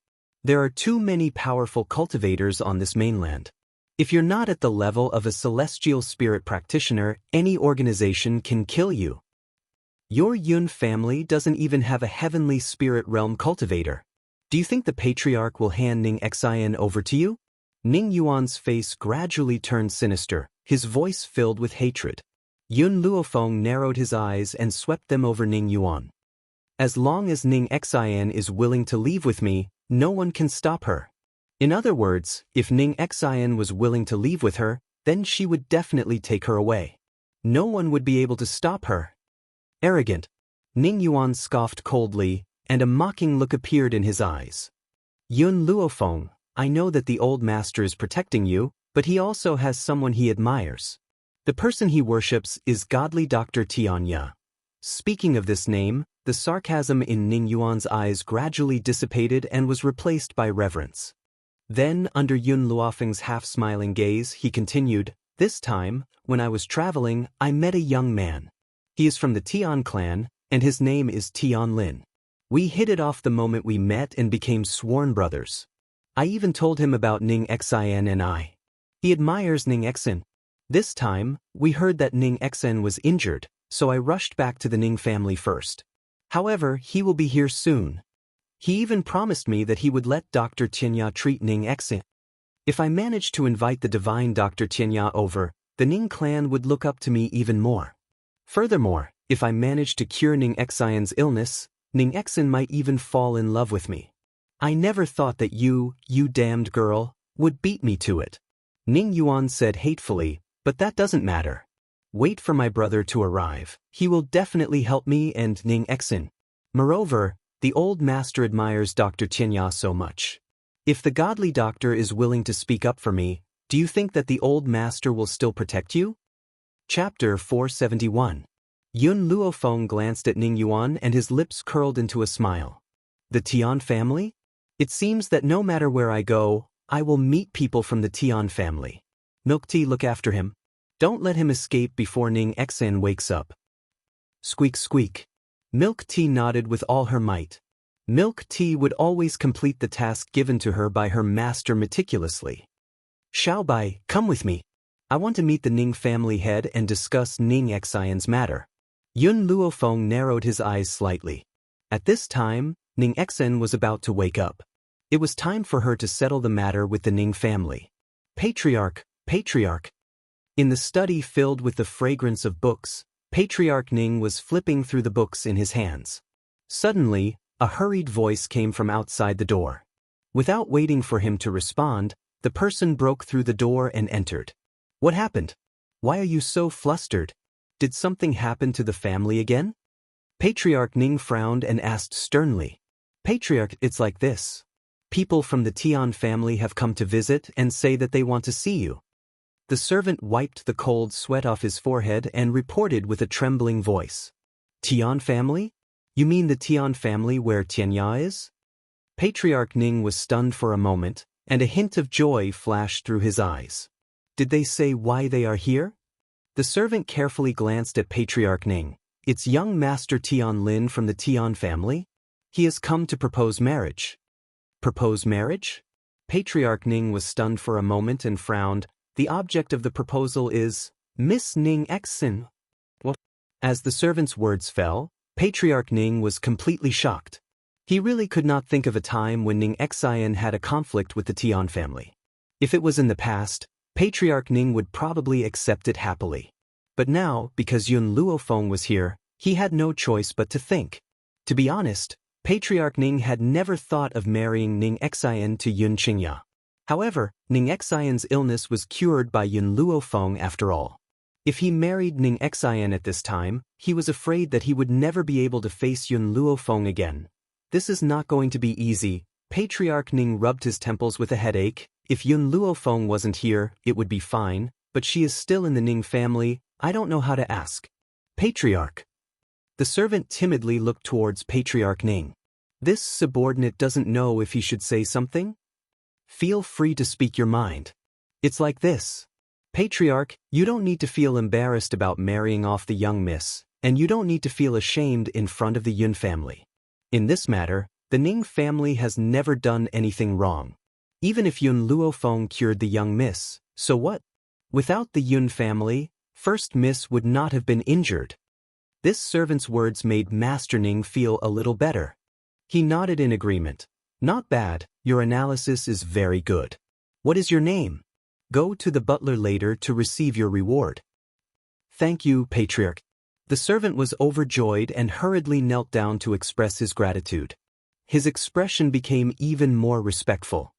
There are too many powerful cultivators on this mainland. If you're not at the level of a celestial spirit practitioner, any organization can kill you. Your Yun family doesn't even have a heavenly spirit realm cultivator. Do you think the patriarch will hand Ning Xian over to you? Ning Yuan's face gradually turned sinister, his voice filled with hatred. Yun Luofeng narrowed his eyes and swept them over Ning Yuan. As long as Ning Xian is willing to leave with me, no one can stop her. In other words, if Ning Xian was willing to leave with her, then she would definitely take her away. No one would be able to stop her. Arrogant. Ning Yuan scoffed coldly, and a mocking look appeared in his eyes. Yun Luofeng, I know that the old master is protecting you, But he also has someone he admires. The person he worships is godly Dr. Tianya. Speaking of this name, the sarcasm in Ning Yuan's eyes gradually dissipated and was replaced by reverence. Then, under Yun Luofeng's half-smiling gaze, he continued, "This time, when I was traveling, I met a young man. He is from the Tian clan, and his name is Tian Lin. We hit it off the moment we met and became sworn brothers. I even told him about Ning Xian and I. He admires Ning Xen. This time, we heard that Ning Xen was injured, so I rushed back to the Ning family first. However, he will be here soon. He even promised me that he would let Dr. Tianya treat Ning Xen. If I managed to invite the divine Dr. Tianya over, the Ning clan would look up to me even more. Furthermore, if I managed to cure Ning Xian's illness, Ning Xen might even fall in love with me. I never thought that you damned girl, would beat me to it." Ning Yuan said hatefully, "But that doesn't matter. Wait for my brother to arrive. He will definitely help me and Ning Xen. Moreover, the old master admires Dr. Tianya so much. If the godly doctor is willing to speak up for me, do you think that the old master will still protect you?" Chapter 471. Yun Luofeng glanced at Ning Yuan and his lips curled into a smile. "The Tian family? It seems that no matter where I go, I will meet people from the Tian family. Milk Tea, look after him. Don't let him escape before Ning Xen wakes up." Squeak squeak. Milk Tea nodded with all her might. Milk Tea would always complete the task given to her by her master meticulously. "Xiaobai, come with me. I want to meet the Ning family head and discuss Ning Xian's matter." Yun Luofeng narrowed his eyes slightly. At this time, Ning Xen was about to wake up. It was time for her to settle the matter with the Ning family. Patriarch, Patriarch. In the study filled with the fragrance of books, Patriarch Ning was flipping through the books in his hands. Suddenly, a hurried voice came from outside the door. Without waiting for him to respond, the person broke through the door and entered. "What happened? Why are you so flustered? Did something happen to the family again?" Patriarch Ning frowned and asked sternly. "Patriarch, it's like this. People from the Tian family have come to visit and say that they want to see you." The servant wiped the cold sweat off his forehead and reported with a trembling voice. "Tian family? You mean the Tian family where Tianya is?" Patriarch Ning was stunned for a moment, and a hint of joy flashed through his eyes. "Did they say why they are here?" The servant carefully glanced at Patriarch Ning. "It's young Master Tian Lin from the Tian family. He has come to propose marriage." "Propose marriage?" Patriarch Ning was stunned for a moment and frowned. "The object of the proposal is Miss Ning Xen." What? As the servant's words fell, Patriarch Ning was completely shocked. He really could not think of a time when Ning Xian had a conflict with the Tian family. If it was in the past, Patriarch Ning would probably accept it happily. But now, because Yun Luofeng was here, he had no choice but to think. To be honest, Patriarch Ning had never thought of marrying Ning Xian to Yun Qingya. However, Ning Xian's illness was cured by Yun Luofeng after all. If he married Ning Xian at this time, he was afraid that he would never be able to face Yun Luofeng again. This is not going to be easy. Patriarch Ning rubbed his temples with a headache. If Yun Luofeng wasn't here, it would be fine, but she is still in the Ning family. I don't know how to ask. "Patriarch." The servant timidly looked towards Patriarch Ning. This subordinate doesn't know if he should say something? Feel free to speak your mind. It's like this. Patriarch, you don't need to feel embarrassed about marrying off the young miss, and you don't need to feel ashamed in front of the Yun family. In this matter, the Ning family has never done anything wrong. Even if Yun Luofeng cured the young miss, so what? Without the Yun family, First Miss would not have been injured. This servant's words made Master Ning feel a little better. He nodded in agreement. "Not bad, your analysis is very good. What is your name? Go to the butler later to receive your reward." "Thank you, Patriarch." The servant was overjoyed and hurriedly knelt down to express his gratitude. His expression became even more respectful.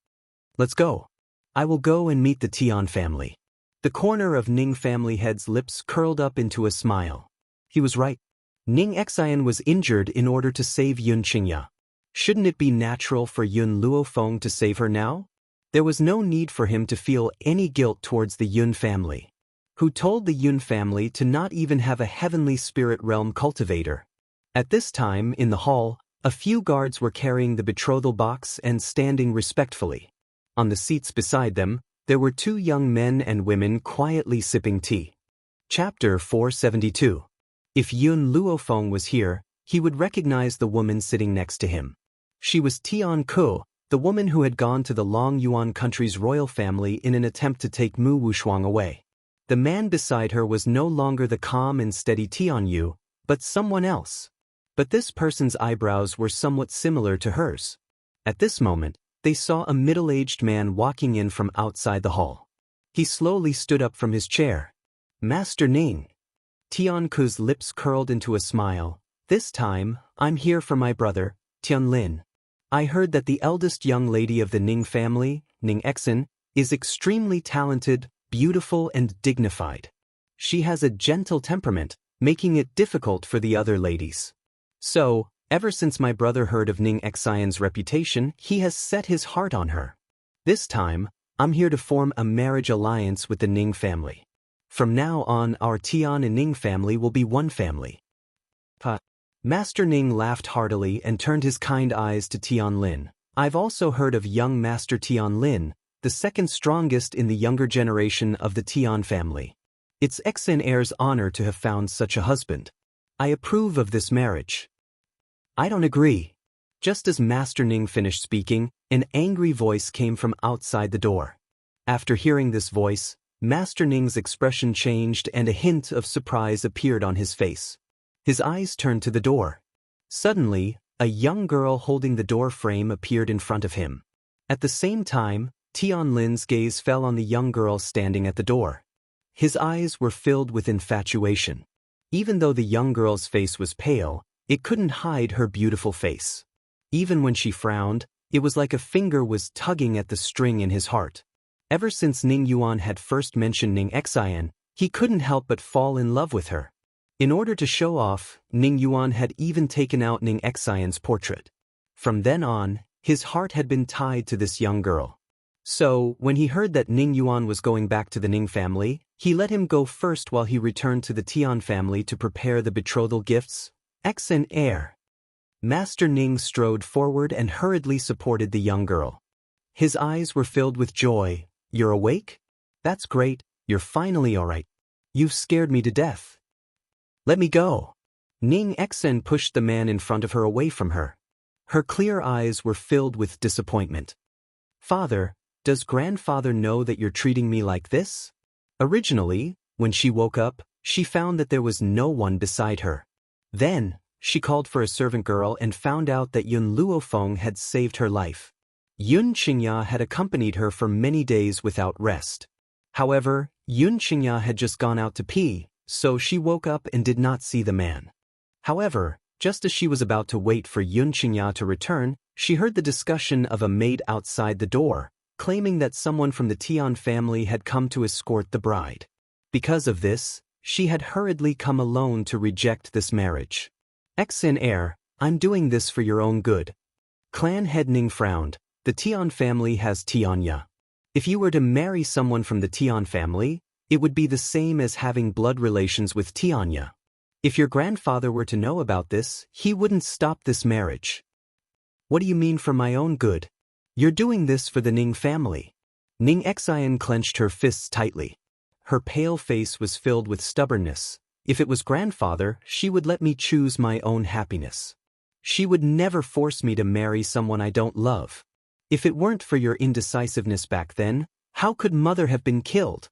"Let's go. I will go and meet the Tian family." The corner of Ning family head's lips curled up into a smile. He was right. Ning Xian was injured in order to save Yun Qingya. Shouldn't it be natural for Yun Luofeng to save her now? There was no need for him to feel any guilt towards the Yun family, who told the Yun family to not even have a heavenly spirit realm cultivator. At this time, in the hall, a few guards were carrying the betrothal box and standing respectfully. On the seats beside them, there were two young men and women quietly sipping tea. Chapter 472. If Yun Luofeng was here, he would recognize the woman sitting next to him. She was Tian Ku, the woman who had gone to the Long Yuan country's royal family in an attempt to take Mu Wushuang away. The man beside her was no longer the calm and steady Tian Yu, but someone else. But this person's eyebrows were somewhat similar to hers. At this moment, they saw a middle-aged man walking in from outside the hall. He slowly stood up from his chair. Master Ning. Tian Ku's lips curled into a smile. This time, I'm here for my brother, Tian Lin. I heard that the eldest young lady of the Ning family, Ning Exen, is extremely talented, beautiful and dignified. She has a gentle temperament, making it difficult for the other ladies. So, ever since my brother heard of Ning Xian's reputation, he has set his heart on her. This time, I'm here to form a marriage alliance with the Ning family. From now on, our Tian and Ning family will be one family. Master Ning laughed heartily and turned his kind eyes to Tian Lin. I've also heard of young Master Tian Lin, the second strongest in the younger generation of the Tian family. It's Exen heir's honor to have found such a husband. I approve of this marriage. I don't agree. Just as Master Ning finished speaking, an angry voice came from outside the door. After hearing this voice, Master Ning's expression changed and a hint of surprise appeared on his face. His eyes turned to the door. Suddenly, a young girl holding the door frame appeared in front of him. At the same time, Tian Lin's gaze fell on the young girl standing at the door. His eyes were filled with infatuation. Even though the young girl's face was pale, it couldn't hide her beautiful face. Even when she frowned, it was like a finger was tugging at the string in his heart. Ever since Ning Yuan had first mentioned Ning Xian, he couldn't help but fall in love with her. In order to show off, Ning Yuan had even taken out Ning Xian's portrait. From then on, his heart had been tied to this young girl. So, when he heard that Ning Yuan was going back to the Ning family, he let him go first while he returned to the Tian family to prepare the betrothal gifts. Exen heir. Master Ning strode forward and hurriedly supported the young girl. His eyes were filled with joy. You're awake? That's great, you're finally alright. You've scared me to death. Let me go. Ning Exen pushed the man in front of her away from her. Her clear eyes were filled with disappointment. Father, does grandfather know that you're treating me like this? Originally, when she woke up, she found that there was no one beside her. Then, she called for a servant girl and found out that Yun Luofeng had saved her life. Yun Xianxia had accompanied her for many days without rest. However, Yun Xianxia had just gone out to pee, so she woke up and did not see the man. However, just as she was about to wait for Yun Xianxia to return, she heard the discussion of a maid outside the door, claiming that someone from the Tian family had come to escort the bride. Because of this, she had hurriedly come alone to reject this marriage. Exen heir, I'm doing this for your own good. Clan head Ning frowned. The Tian family has Tianya. If you were to marry someone from the Tian family, it would be the same as having blood relations with Tianya. If your grandfather were to know about this, he wouldn't stop this marriage. What do you mean for my own good? You're doing this for the Ning family. Ning Xian clenched her fists tightly. Her pale face was filled with stubbornness. If it was grandfather, she would let me choose my own happiness. She would never force me to marry someone I don't love. If it weren't for your indecisiveness back then, how could mother have been killed?